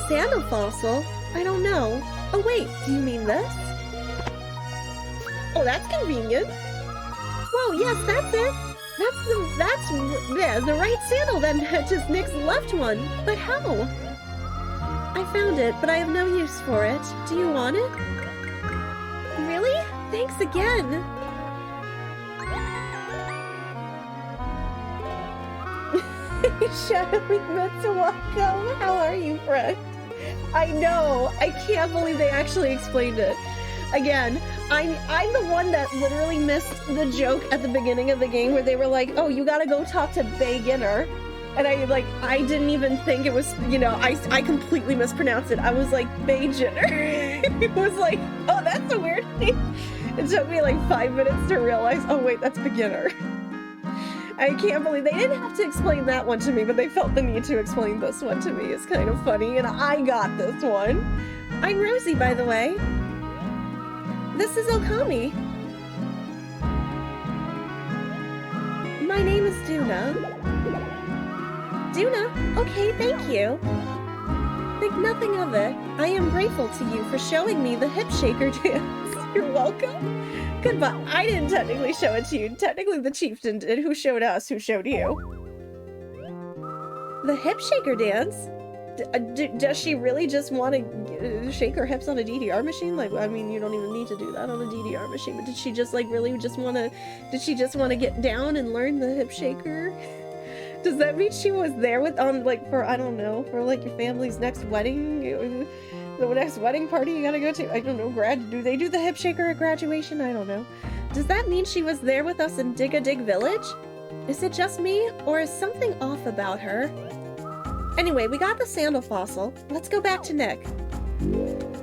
Sandal fossil? I don't know. Oh wait, do you mean this? Oh, that's convenient. Whoa, yes, that's it. That's the right sandal that matches Nick's left one. But how? I found it, but I have no use for it. Do you want it? Really? Thanks again. Shadowy Mitsuwako, how are you, friend? I know, I can't believe they actually explained it. Again, I'm the one that literally missed the joke at the beginning of the game where they were like, oh, you gotta go talk to Beginner. And I didn't even think it was, you know, I completely mispronounced it. I was like, Beginner. It was like, oh, that's a weird name. It took me like 5 minutes to realize, oh wait, that's Beginner. I can't believe they didn't have to explain that one to me, but they felt the need to explain this one to me. It's kind of funny, and I got this one. I'm Rosie, by the way. This is Okami. My name is Duna. Duna? Okay, thank you. Think nothing of it. I am grateful to you for showing me the hip shaker dance. You're welcome. Goodbye. I didn't technically show it to you. Technically the chieftain did. Who showed us? Who showed you? The hip shaker dance? Does she really just want to shake her hips on a DDR machine? Like, I mean, you don't even need to do that on a DDR machine, but did she just like really just want to, did she just want to get down and learn the hip shaker? Does that mean she was there with, like, for, I don't know, for like your family's next wedding? The next wedding party you gotta go to? I don't know, do they do the hip shaker at graduation? I don't know. Does that mean she was there with us in Dig-a-Dig Village? Is it just me, or is something off about her? Anyway, we got the sandal fossil. Let's go back to Nick.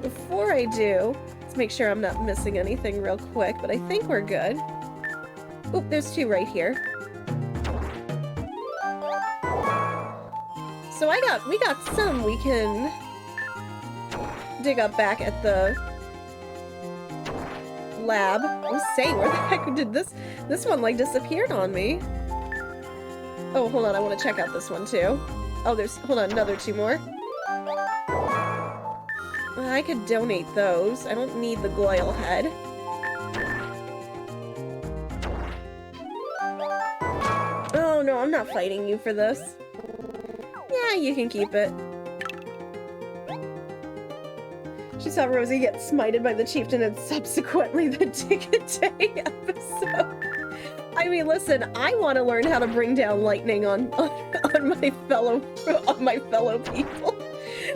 Before I do, let's make sure I'm not missing anything real quick, but I think we're good. Oop, there's two right here. So we got some we can dig up back at the lab. I was saying, where the heck did this one like disappeared on me? Oh, hold on, I want to check out this one too. Oh, hold on, another two more. I could donate those. I don't need the Goyle head. Oh no, I'm not fighting you for this. Yeah, you can keep it. She saw Rosie get smited by the chieftain and subsequently the Dig-a-Day episode. I mean, listen, I want to learn how to bring down lightning on my fellow people.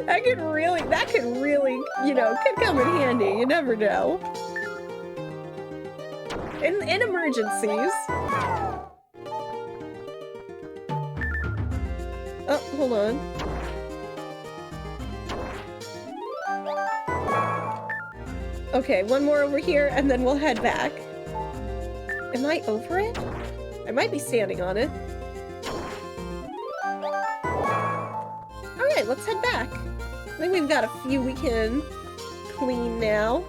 That could really, you know, could come in handy. You never know. In emergencies. Oh, hold on. Okay, one more over here, and then we'll head back. Am I over it? I might be standing on it. Alright, let's head back. I think we've got a few we can clean now.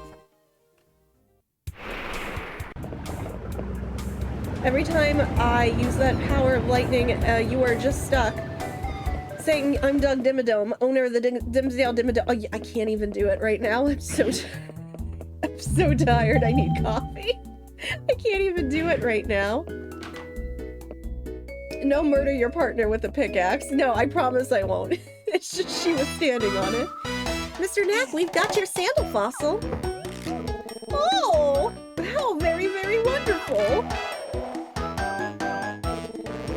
Every time I use that power of lightning, you are just stuck. Saying, I'm Doug Dimmadome, owner of the Dimsdale Dimmadome. Oh, yeah, I can't even do it right now. I'm so tired. I need coffee. I can't even do it right now. No, murder your partner with a pickaxe. No, I promise I won't. It's just she was standing on it. Mr. Knack, we've got your sandal fossil. Oh, how very, very wonderful.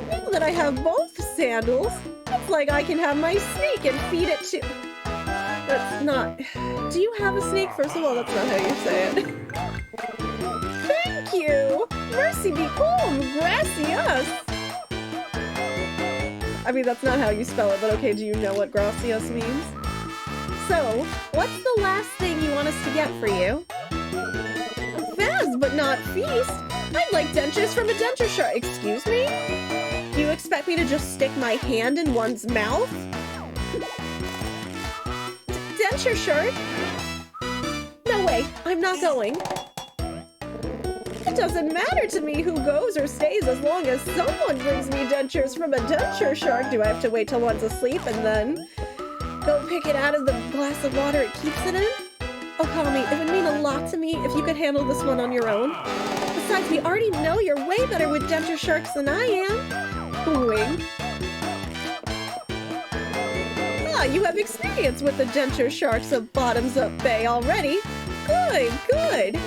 Now that I have both sandals, it's like I can have my snake and feed it to... That's not... Do you have a snake? First of all, that's not how you say it. Thank you! Mercy be calm, gracias! I mean, that's not how you spell it, but okay, do you know what gracias means? So, what's the last thing you want us to get for you? Fast, but not feast! I'd like dentures from a denture shark. Excuse me? Do you expect me to just stick my hand in one's mouth? Denture shark? No way, I'm not going. It doesn't matter to me who goes or stays as long as someone brings me dentures from a denture shark. Do I have to wait till one's asleep and then go pick it out of the glass of water it keeps it in? Oh, call me. It would mean a lot to me if you could handle this one on your own. Besides, we already know you're way better with denture sharks than I am. Wink. Ah, you have experience with the denture sharks of Bottoms Up Bay already. Good, good.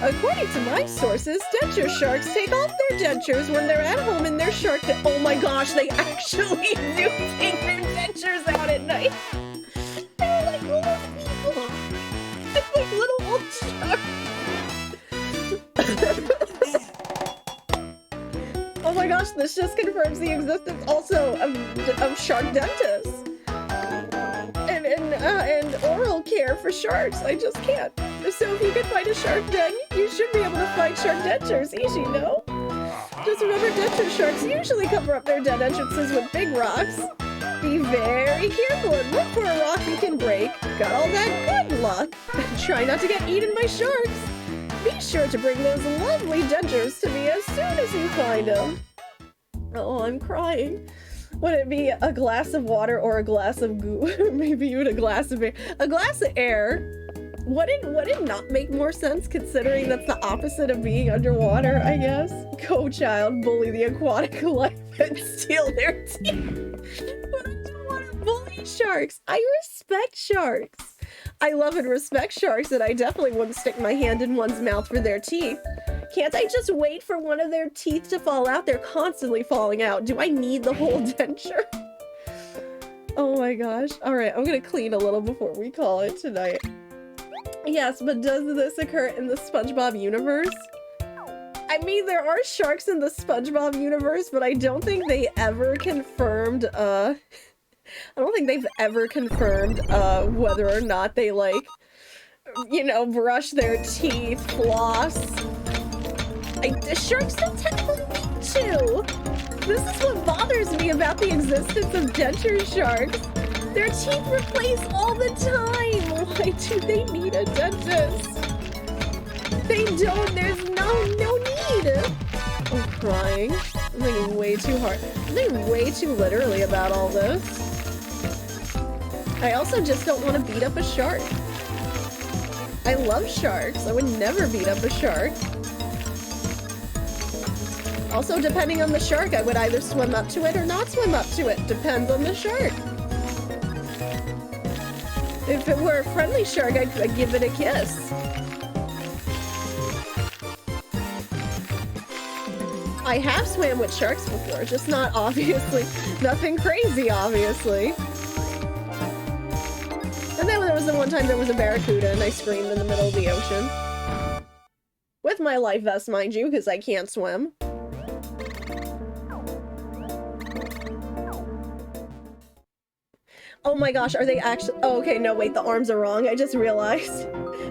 According to my sources, denture sharks take off their dentures when they're at home in their shark den. Oh my gosh, they actually do take their dentures out at night. They're like little people. They're like little old sharks. Oh my gosh, this just confirms the existence also of shark dentists. And oral care for sharks. I just can't. So if you can find a shark den, you should be able to find shark dentures. Easy, no? Just remember, denture sharks usually cover up their dead entrances with big rocks. Be very careful and look for a rock you can break. Got all that good luck. Try not to get eaten by sharks. Be sure to bring those lovely dentures to me as soon as you find them. Oh, I'm crying. Would it be a glass of water or a glass of goo? Maybe you would a glass of air. A glass of air. Would it not make more sense considering that's the opposite of being underwater, I guess? Go child, bully the aquatic life and steal their teeth. But underwater bully sharks. I respect sharks. I love and respect sharks, and I definitely wouldn't stick my hand in one's mouth for their teeth. Can't I just wait for one of their teeth to fall out? They're constantly falling out. Do I need the whole denture? Oh my gosh. Alright, I'm gonna clean a little before we call it tonight. Yes, but does this occur in the SpongeBob universe? I mean, there are sharks in the SpongeBob universe, but I don't think they ever confirmed, I don't think they've ever confirmed, whether or not they, like, you know, brush their teeth, floss. Sharks don't technically need to. This is what bothers me about the existence of denture sharks. Their teeth replace all the time. Why do they need a dentist? They don't. There's no need. I'm crying. I'm thinking way too hard. I'm thinking way too literally about all this. I also just don't want to beat up a shark. I love sharks. I would never beat up a shark. Also, depending on the shark, I would either swim up to it or not swim up to it. Depends on the shark. If it were a friendly shark, I'd give it a kiss. I have swam with sharks before, just not obviously, nothing crazy, obviously. And then there was the one time there was a barracuda and I screamed in the middle of the ocean. With my life vest, mind you, because I can't swim. Oh my gosh, are they actually— oh, okay, no, wait, the arms are wrong. I just realized.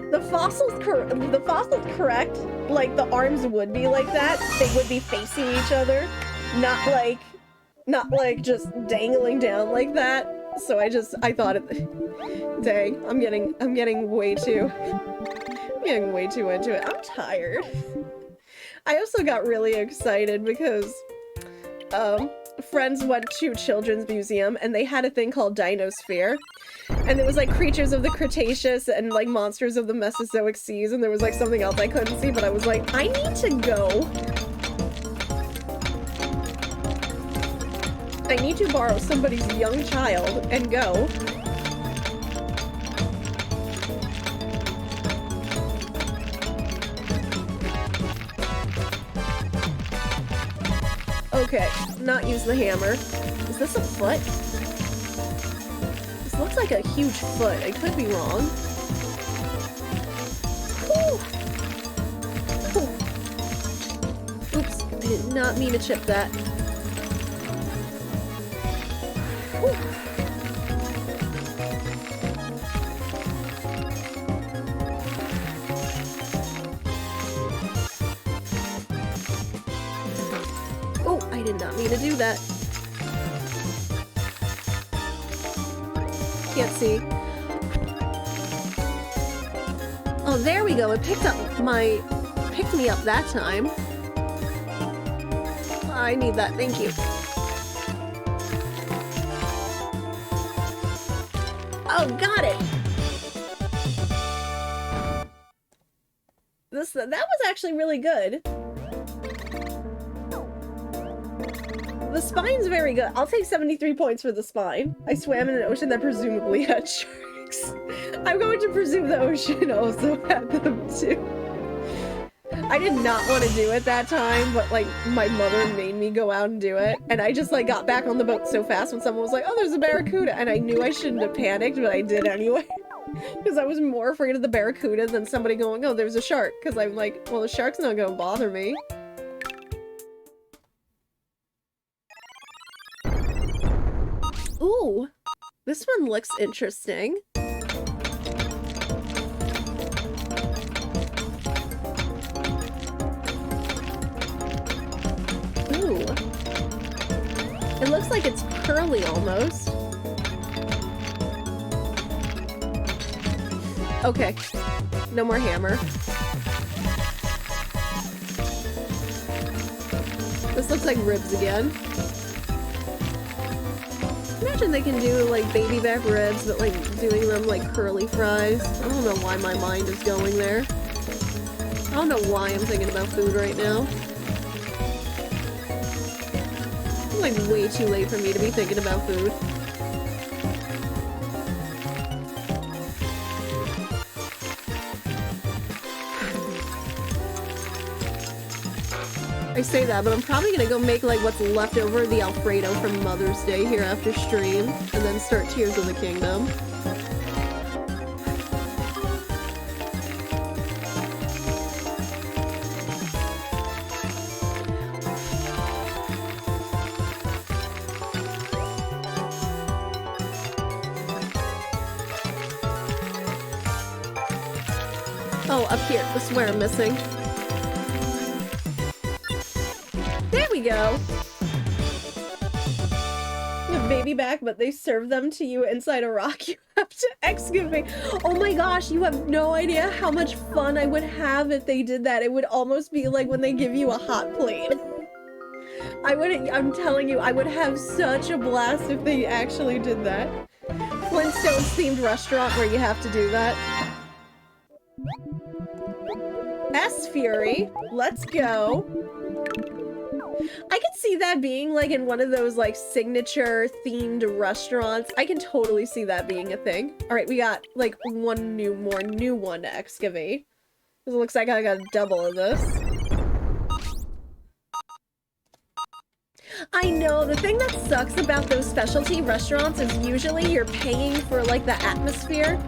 The fossil's correct. Like, the arms would be like that. They would be facing each other. Not like just dangling down like that. So I thought it— dang, I'm getting way too into it. I'm tired. I also got really excited because, friends went to Children's Museum and they had a thing called Dinosphere, and it was like creatures of the Cretaceous and like monsters of the Mesozoic seas, and there was like something else I couldn't see, but I was like, I need to go. I need to borrow somebody's young child and go. Okay, not use the hammer. Is this a foot? This looks like a huge foot. I could be wrong. Oops, I did not mean to chip that. Whew. I did not mean to do that. Can't see. Oh, there we go. It picked me up that time. I need that. Thank you. Oh, got it. That was actually really good. The spine's very good. I'll take 73 points for the spine. I swam in an ocean that presumably had sharks. I'm going to presume the ocean also had them too. I did not want to do it that time, but like my mother made me go out and do it. And I just like got back on the boat so fast when someone was like, oh, there's a barracuda. And I knew I shouldn't have panicked, but I did anyway. Because I was more afraid of the barracuda than somebody going, oh, there's a shark. Because I'm like, well, the shark's not going to bother me. Ooh, this one looks interesting. Ooh. It looks like it's curly almost. Okay, no more hammer. This looks like ribs again. Imagine they can do like baby back ribs, but like doing them like curly fries. I don't know why my mind is going there. I don't know why I'm thinking about food right now. It's like way too late for me to be thinking about food. I say that, but I'm probably gonna go make like what's left over the Alfredo from Mother's Day here after stream, and then start Tears of the Kingdom. Oh, up here. This is where I'm missing. you go. A baby back, but they serve them to you inside a rock you have to excavate. Oh my gosh, you have no idea how much fun I would have if they did that. It would almost be like when they give you a hot plate. I'm telling you, I would have such a blast if they actually did that. Flintstones themed restaurant where you have to do that. S Fury, let's go. I could see that being like in one of those like signature themed restaurants. I can totally see that being a thing. All right, we got like one more new one to excavate. It looks like I got a double of this. I know, the thing that sucks about those specialty restaurants is usually you're paying for like the atmosphere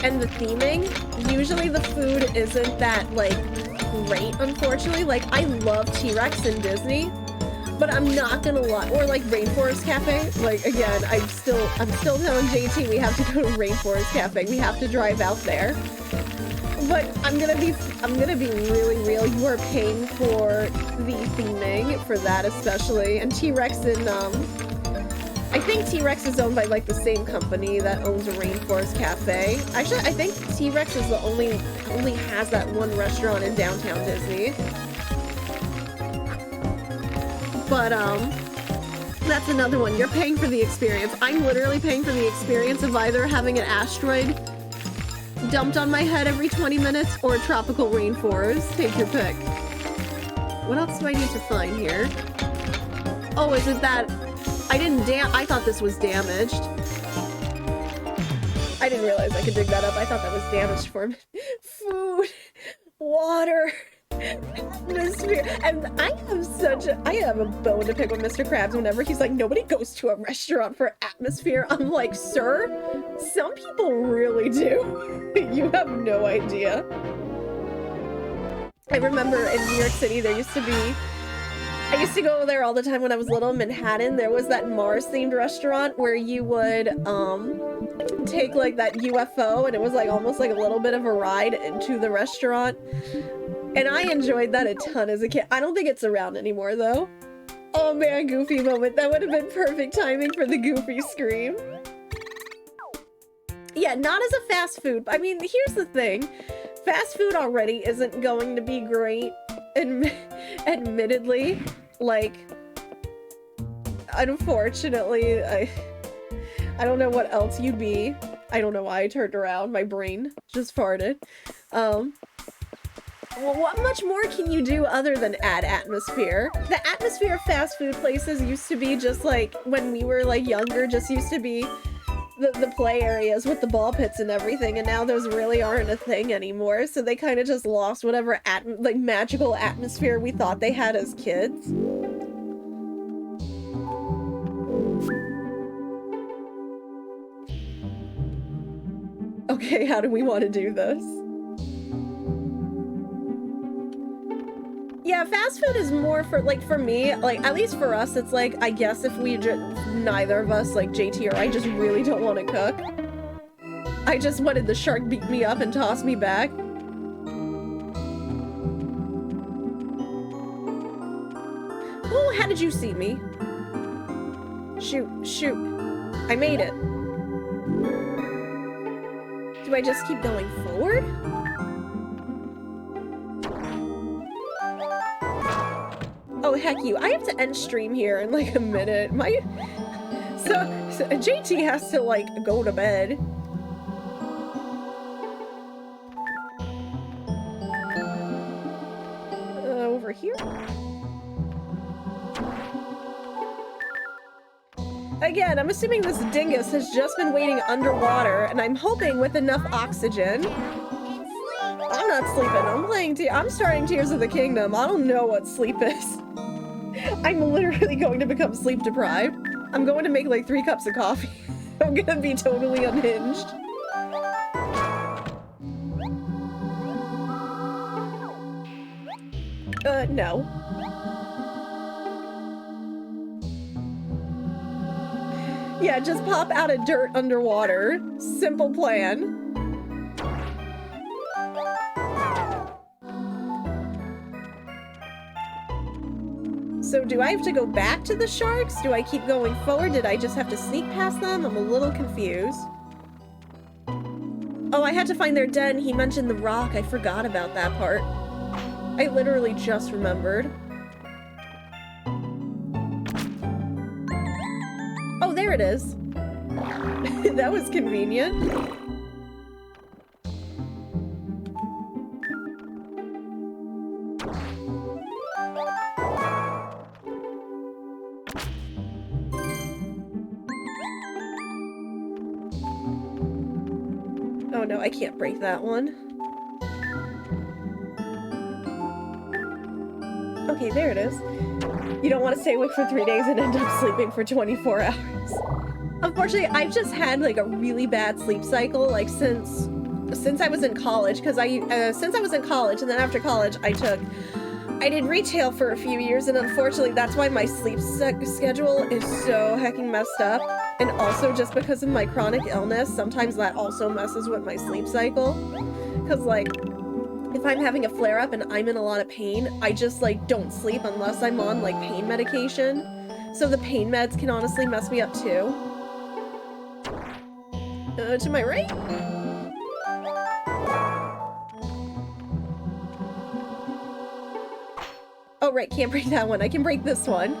and the theming. Usually the food isn't that like great, unfortunately. Like I love T-Rex in Disney, but I'm not gonna lie, or like Rainforest Cafe. Like again, I'm still telling JT we have to go to Rainforest Cafe. We have to drive out there. But I'm gonna be really real. You are paying for the theming for that especially, and T-Rex in I think T-Rex is owned by like the same company that owns a Rainforest Cafe. Actually, I think T-Rex is the only has that one restaurant in downtown Disney. But that's another one. You're paying for the experience. I'm literally paying for the experience of either having an asteroid dumped on my head every 20 minutes or a tropical rainforest. Take your pick. What else do I need to find here? Oh, is it that I thought this was damaged. I didn't realize I could dig that up. I thought that was damaged for me. Food, water, atmosphere. And I have a bone to pick with Mr. Krabs whenever he's like, nobody goes to a restaurant for atmosphere. I'm like, sir, some people really do. You have no idea. I remember in New York City, I used to go there all the time when I was little in Manhattan. There was that Mars-themed restaurant where you would take like that UFO and it was like almost like a little bit of a ride into the restaurant. And I enjoyed that a ton as a kid. I don't think it's around anymore though. Oh man, Goofy moment. That would have been perfect timing for the Goofy scream. Yeah, not as a fast food. I mean, here's the thing. Fast food already isn't going to be great, admittedly. Like, unfortunately, I don't know what else you'd be. I don't know why I turned around. My brain just farted. Well, what much more can you do other than add atmosphere? The atmosphere of fast food places used to be just like, when we were like younger, just used to be the play areas with the ball pits and everything, and now those really aren't a thing anymore, so they kind of just lost whatever like magical atmosphere we thought they had as kids. Okay, how do we want to do this? Yeah, fast food is more for, like, for me, like, at least for us, it's like, I guess if we neither of us, like JT or I, just really don't want to cook. I just wanted the shark beat me up and toss me back. Oh, how did you see me? Shoot, shoot. I made it. Do I just keep going forward? Oh, heck you. I have to end stream here in like a minute. So JT has to like go to bed. Over here. Again, I'm assuming this dingus has just been waiting underwater, and I'm hoping with enough oxygen. I'm not sleeping. I'm starting Tears of the Kingdom. I don't know what sleep is. I'm literally going to become sleep deprived. I'm going to make like 3 cups of coffee. I'm gonna be totally unhinged. No. Yeah, just pop out of dirt underwater. Simple plan. So do I have to go back to the sharks? Do I keep going forward? Did I just have to sneak past them? I'm a little confused. Oh, I had to find their den. He mentioned the rock. I forgot about that part. I literally just remembered. Oh, there it is. That was convenient. Oh no, I can't break that one. Okay, there it is. You don't want to stay awake for 3 days and end up sleeping for 24 hours. Unfortunately, I've just had like a really bad sleep cycle, like since I was in college, because since I was in college, and then after college I did retail for a few years, and unfortunately that's why my sleep schedule is so hecking messed up. And also just because of my chronic illness, sometimes that also messes with my sleep cycle. Because like, if I'm having a flare-up and I'm in a lot of pain, I just like don't sleep unless I'm on like pain medication. So the pain meds can honestly mess me up too. To my right? Oh right, can't break that one. I can break this one.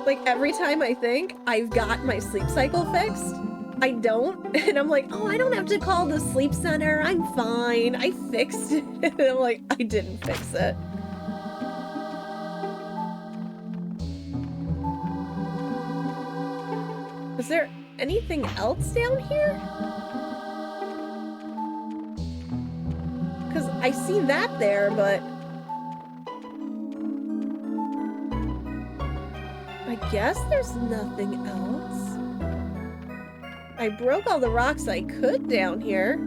Like every time I think I've got my sleep cycle fixed, I don't. And I'm like, oh, I don't have to call the sleep center. I'm fine. I fixed it. And I'm like, I didn't fix it. Is there anything else down here? Because I see that there, but I guess there's nothing else. I broke all the rocks I could down here.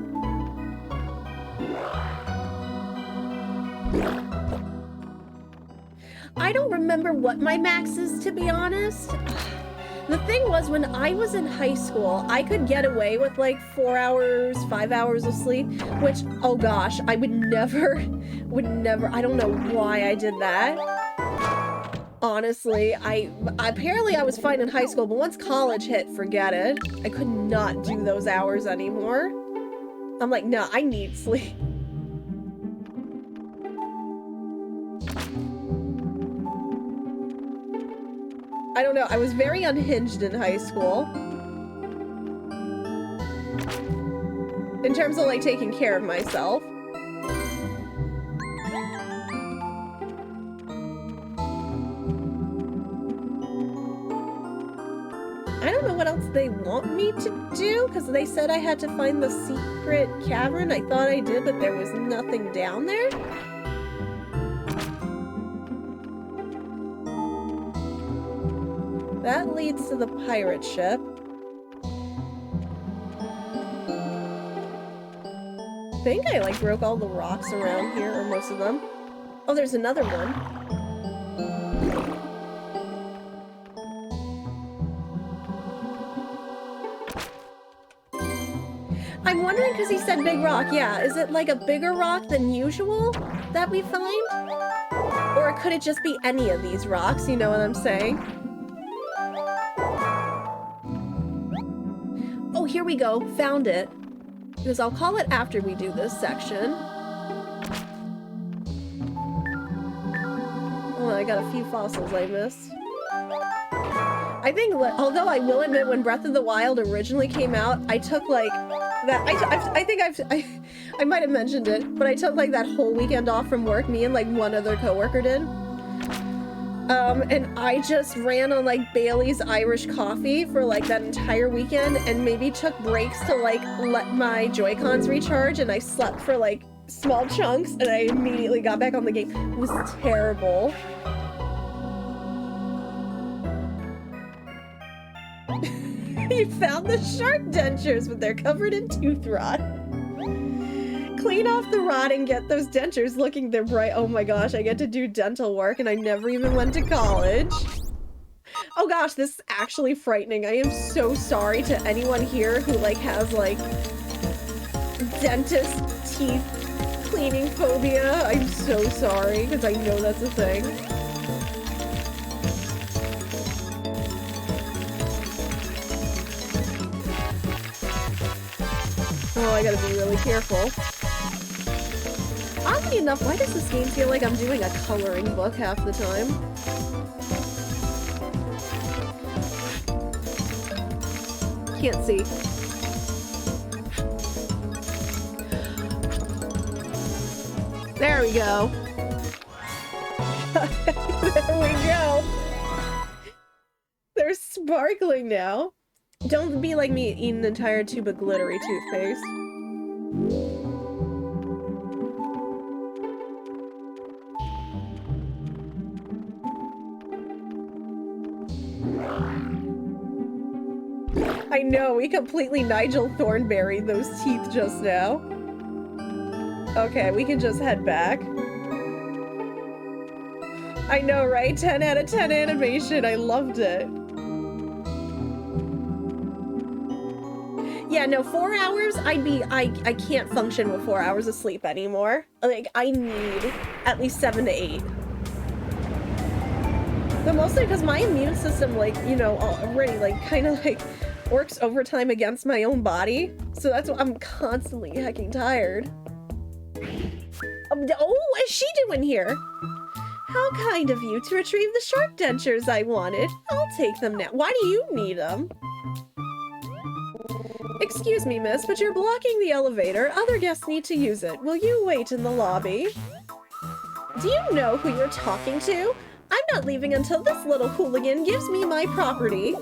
I don't remember what my max is, to be honest. The thing was, when I was in high school, I could get away with like 4 hours, 5 hours of sleep, which, oh gosh, I would never, I don't know why I did that. Honestly, apparently I was fine in high school, but once college hit, forget it. I could not do those hours anymore. I'm like, no, I need sleep. I don't know, I was very unhinged in high school. In terms of like taking care of myself. I don't know what else they want me to do, because they said I had to find the secret cavern. I thought I did, but there was nothing down there. That leads to the pirate ship. I think I like broke all the rocks around here, or most of them. Oh, there's another one. I'm wondering, because he said big rock, yeah, is it like a bigger rock than usual that we find? Or could it just be any of these rocks, you know what I'm saying? Oh, here we go, found it. Because I'll call it after we do this section. Oh, I got a few fossils I missed. I think, although I will admit, when Breath of the Wild originally came out, I took like that. I think I might have mentioned it, but I took like that whole weekend off from work. Me and like one other coworker did. And I just ran on like Bailey's Irish coffee for like that entire weekend, and maybe took breaks to like let my Joy-Cons recharge, and I slept for like small chunks, and I immediately got back on the game. It was terrible. You found the shark dentures, but they're covered in tooth rot. Clean off the rot and get those dentures looking they're bright. Oh my gosh, I get to do dental work and I never even went to college. Oh gosh, this is actually frightening. I am so sorry to anyone here who like has like dentist teeth cleaning phobia. I'm so sorry, because I know that's a thing. Oh, I gotta be really careful. Oddly enough, why does this game feel like I'm doing a coloring book half the time? Can't see. There we go. There we go. They're sparkling now. Don't be like me, eat an entire tube of glittery toothpaste. I know, we completely Nigel Thornberry those teeth just now. Okay, we can just head back. I know, right? 10 out of 10 animation. I loved it. Yeah, no, 4 hours, I can't function with 4 hours of sleep anymore. Like, I need at least 7 to 8. But mostly because my immune system, like, you know, already, like, kind of, like, works overtime against my own body. So that's why I'm constantly hecking tired. Oh, what is she doing here? How kind of you to retrieve the shark dentures I wanted. I'll take them now. Why do you need them? Excuse me, miss, but you're blocking the elevator. Other guests need to use it. Will you wait in the lobby? Do you know who you're talking to? I'm not leaving until this little hooligan gives me my property.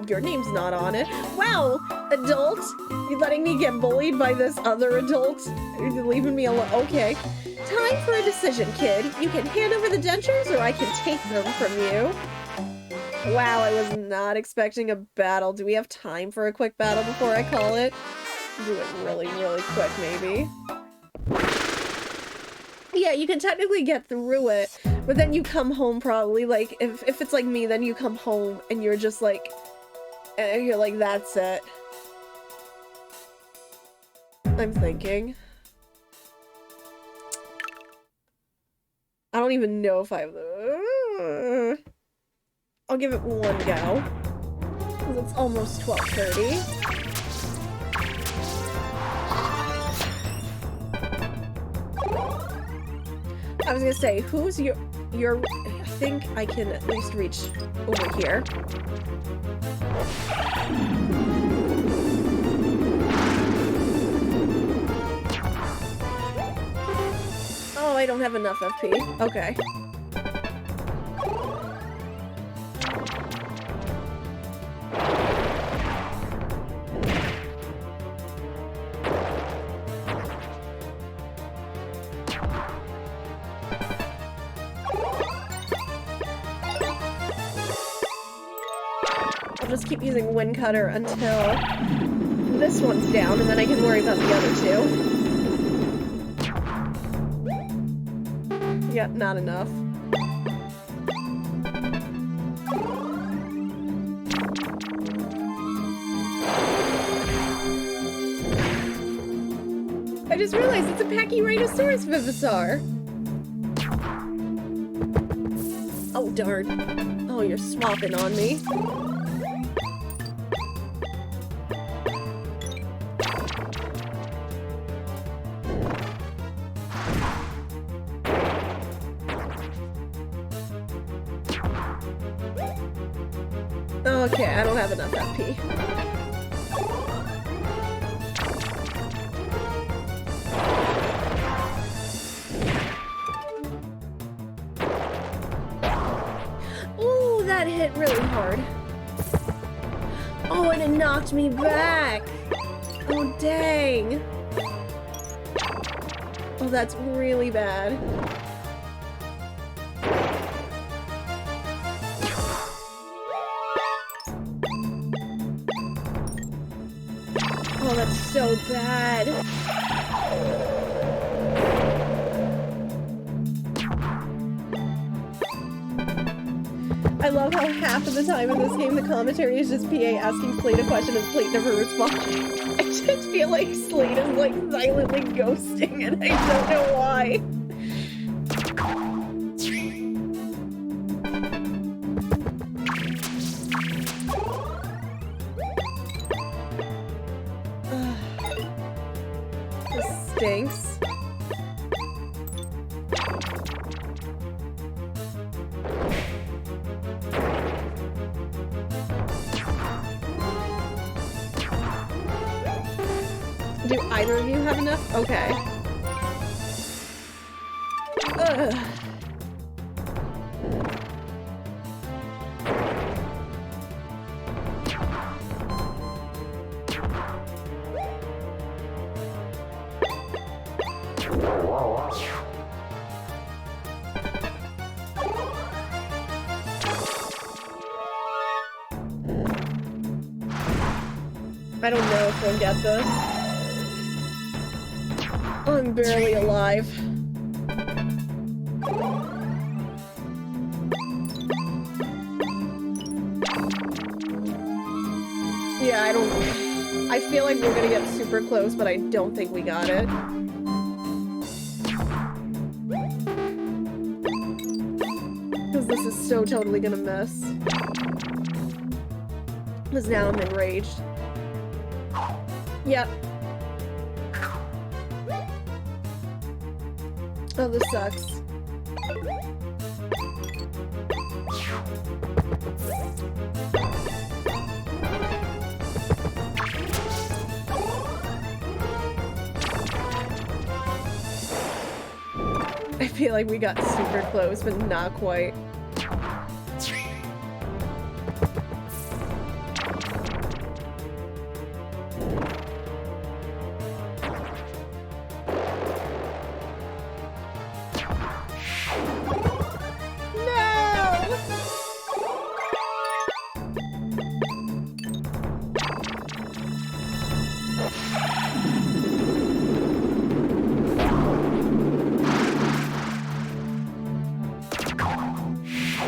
Your name's not on it. Wow, adult? You letting me get bullied by this other adult? You're leaving me alone. Okay. Time for a decision, kid. You can hand over the dentures or I can take them from you. Wow, I was not expecting a battle. Do we have time for a quick battle before I call it? Do it really, really quick, maybe. Yeah, you can technically get through it, but then you come home probably, like, if it's like me, then you come home and you're just like, that's it. I'm thinking. I don't even know if I'll give it one go. Because it's almost 12:30. I was gonna say, who's your... I think I can at least reach over here. Oh, I don't have enough FP. Okay. I'll just keep using Wind Cutter until this one's down, and then I can worry about the other two. Yep, not enough. I just realized it's a Pachyrhinosaurus Vivisar. Oh, darn. Oh, you're swapping on me. Okay, I don't have enough FP. Ooh, that hit really hard. Oh, and it knocked me back. Oh, dang. Oh, that's really bad. Oh, that's so bad. I love how half of the time in this game the commentary is just PA asking Slate a question and Slate never responds. I just feel like Slate is like silently ghosting and I don't know why. This stinks. Do either of you have enough? Okay. Ugh. I don't know if we'll get this. I'm barely alive. Yeah, I feel like we're gonna get super close, but I don't think we got it. Because this is so totally gonna miss. Because now I'm enraged. Yep. Oh, this sucks. I feel like we got super close, but not quite.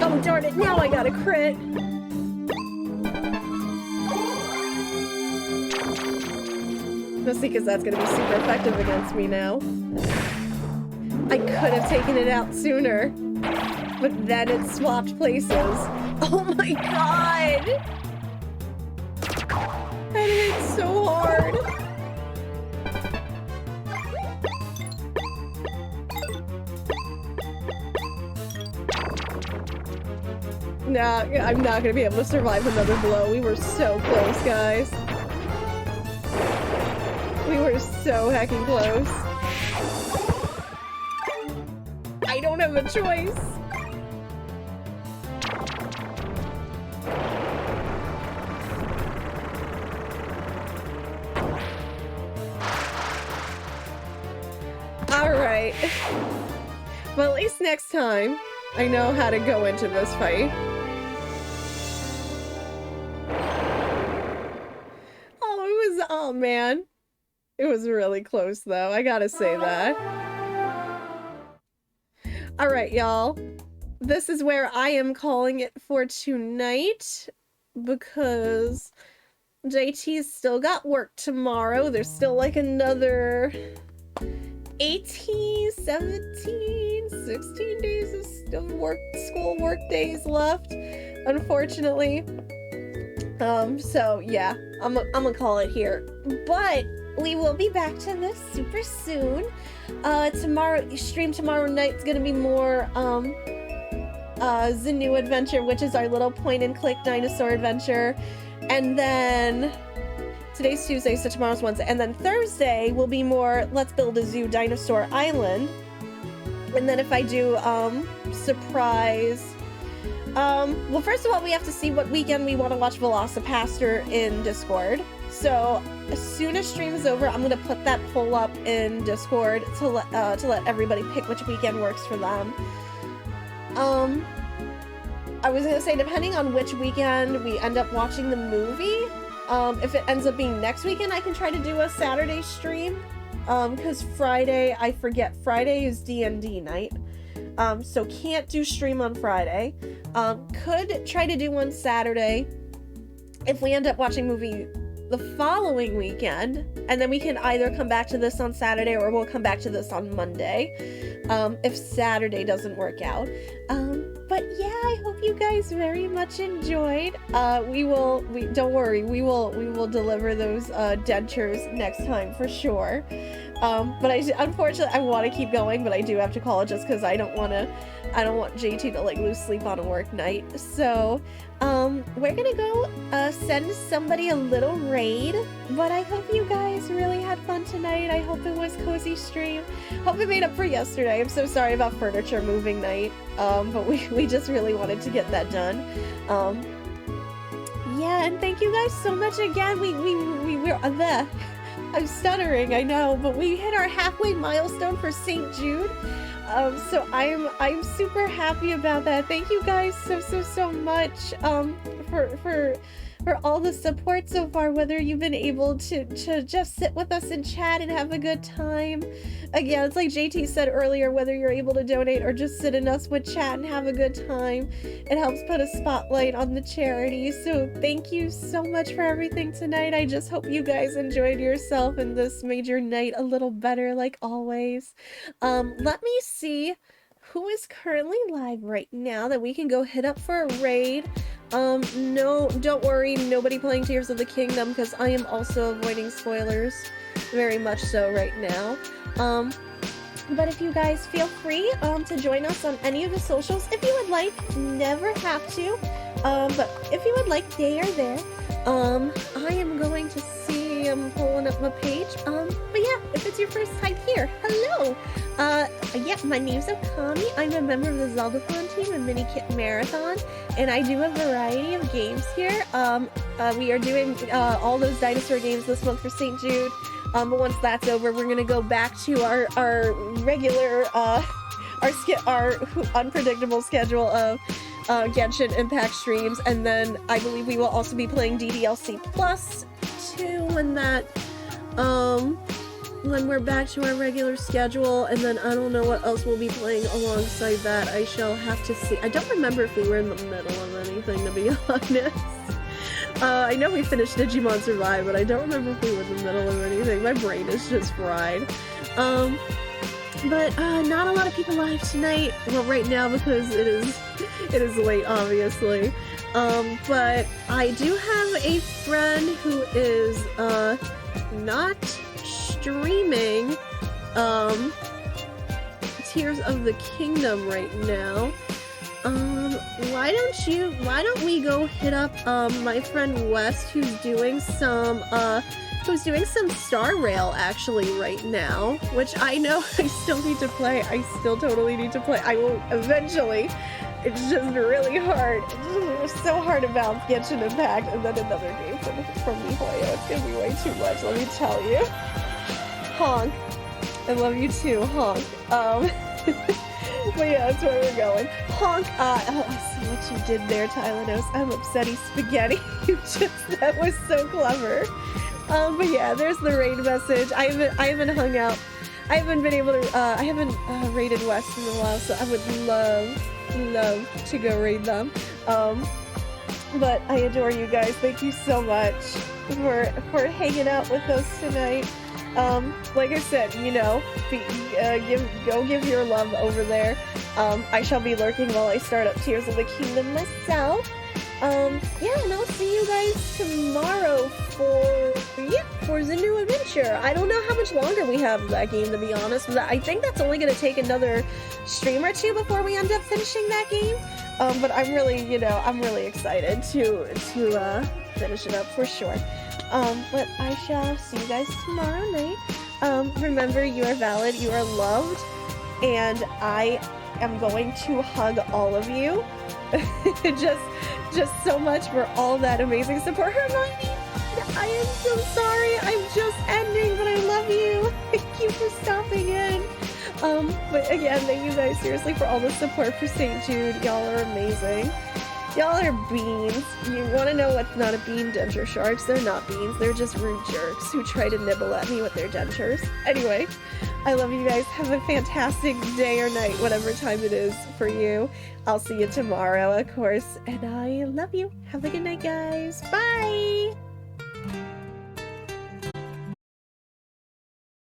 Oh darn it, now I got a crit! Mostly because that's gonna be super effective against me now. I could have taken it out sooner, but then it swapped places. Oh my god! That hit so hard! Nah, I'm not gonna be able to survive another blow. We were so close, guys. We were so heckin' close. I don't have a choice. Alright. Well, at least next time, I know how to go into this fight. Oh man, it was really close though, I gotta say that. Alright y'all, this is where I am calling it for tonight, because JT's still got work tomorrow. There's still like another 18, 17, 16 days of school work days left, unfortunately. So yeah, I'm gonna call it here. But we will be back to this super soon. Stream tomorrow night's gonna be more Zenu Adventure, which is our little point and click dinosaur adventure. And then today's Tuesday, so tomorrow's Wednesday. And then Thursday will be more Let's Build a Zoo Dinosaur Island. And then if I do surprise. Well, first of all, we have to see what weekend we want to watch Velocipaster in Discord. So as soon as stream is over, I'm gonna put that poll up in Discord to let everybody pick which weekend works for them. I was gonna say, depending on which weekend we end up watching the movie, if it ends up being next weekend, I can try to do a Saturday stream. Because Friday, I forget, Friday is D&D night. So can't do stream on Friday. Could try to do one Saturday if we end up watching movie the following weekend, and then we can either come back to this on Saturday or we'll come back to this on Monday, if Saturday doesn't work out. But yeah, I hope you guys very much enjoyed. Don't worry, we will deliver those dentures next time for sure. But unfortunately I want to keep going, but I do have to call it just because I don't want JT to like lose sleep on a work night. So we're gonna go send somebody a little raid, but I hope you guys really had fun tonight. I hope it was cozy stream. Hope it made up for yesterday. I'm so sorry about furniture moving night, but we just really wanted to get that done. Yeah, and thank you guys so much again. We were there. I'm stuttering, I know, but we hit our halfway milestone for St. Jude. So I'm super happy about that. Thank you guys so much for all the support so far, whether you've been able to just sit with us and chat and have a good time. Again, it's like JT said earlier, whether you're able to donate or just sit in us with chat and have a good time, it helps put a spotlight on the charity. So thank you so much for everything tonight. I just hope you guys enjoyed yourself and this made your night a little better like always. Let me see who is currently live right now that we can go hit up for a raid. No, don't worry, nobody playing Tears of the Kingdom because I am also avoiding spoilers very much so right now. But if you guys feel free to join us on any of the socials if you would like. Never have to, but if you would like, they are there. I am going to see, I'm pulling up my page. But yeah, if it's your first time here, hello. Yeah, my name's Okami. I'm a member of the Zeldathon team and Mini Kit Marathon, and I do a variety of games here. We are doing all those dinosaur games this month for St. Jude. But once that's over, we're gonna go back to our regular, our unpredictable schedule of Genshin Impact streams, and then I believe we will also be playing DDLC Plus too when we're back to our regular schedule, and then I don't know what else we'll be playing alongside that. I shall have to see. I don't remember if we were in the middle of anything, to be honest. I know we finished Digimon Survive, but I don't remember if we were in the middle of anything. My brain is just fried. But not a lot of people live tonight. Well, right now because it is late, obviously. But I do have a friend who is not streaming Tears of the Kingdom right now. Why don't we go hit up my friend West, who's doing some Star Rail actually right now, which I know I still need to play. I still totally need to play. I will eventually. It's just really hard. It's just so hard about Genshin Impact and then another game from MiHoYo. It's gonna be way too much, let me tell you. Honk. I love you too, honk. But yeah, that's where we're going. Honk. Oh, I see what you did there, Tylenos. I'm upsetty spaghetti. That was so clever. But yeah, there's the raid message. I haven't hung out. I haven't been able to, I haven't raided West in a while, so I would love to go raid them. But I adore you guys. Thank you so much for hanging out with us tonight. Like I said, you know, go give your love over there. I shall be lurking while I start up Tears of the Kingdom myself. Yeah, and I'll see you guys tomorrow for the new adventure. I don't know how much longer we have of that game, to be honest, but I think that's only going to take another stream or two before we end up finishing that game. But I'm really excited to finish it up for sure. But I shall see you guys tomorrow night. Remember, you are valid, you are loved, and I am going to hug all of you. just so much for all that amazing support. Hermione, I am so sorry. I'm just ending, but I love you. Thank you for stopping in. But again, thank you guys seriously for all the support for St. Jude. Y'all are amazing. Y'all are beans. You want to know what's not a bean? Denture sharks. They're not beans. They're just rude jerks who try to nibble at me with their dentures. Anyway, I love you guys. Have a fantastic day or night, whatever time it is for you. I'll see you tomorrow, of course. And I love you. Have a good night, guys. Bye!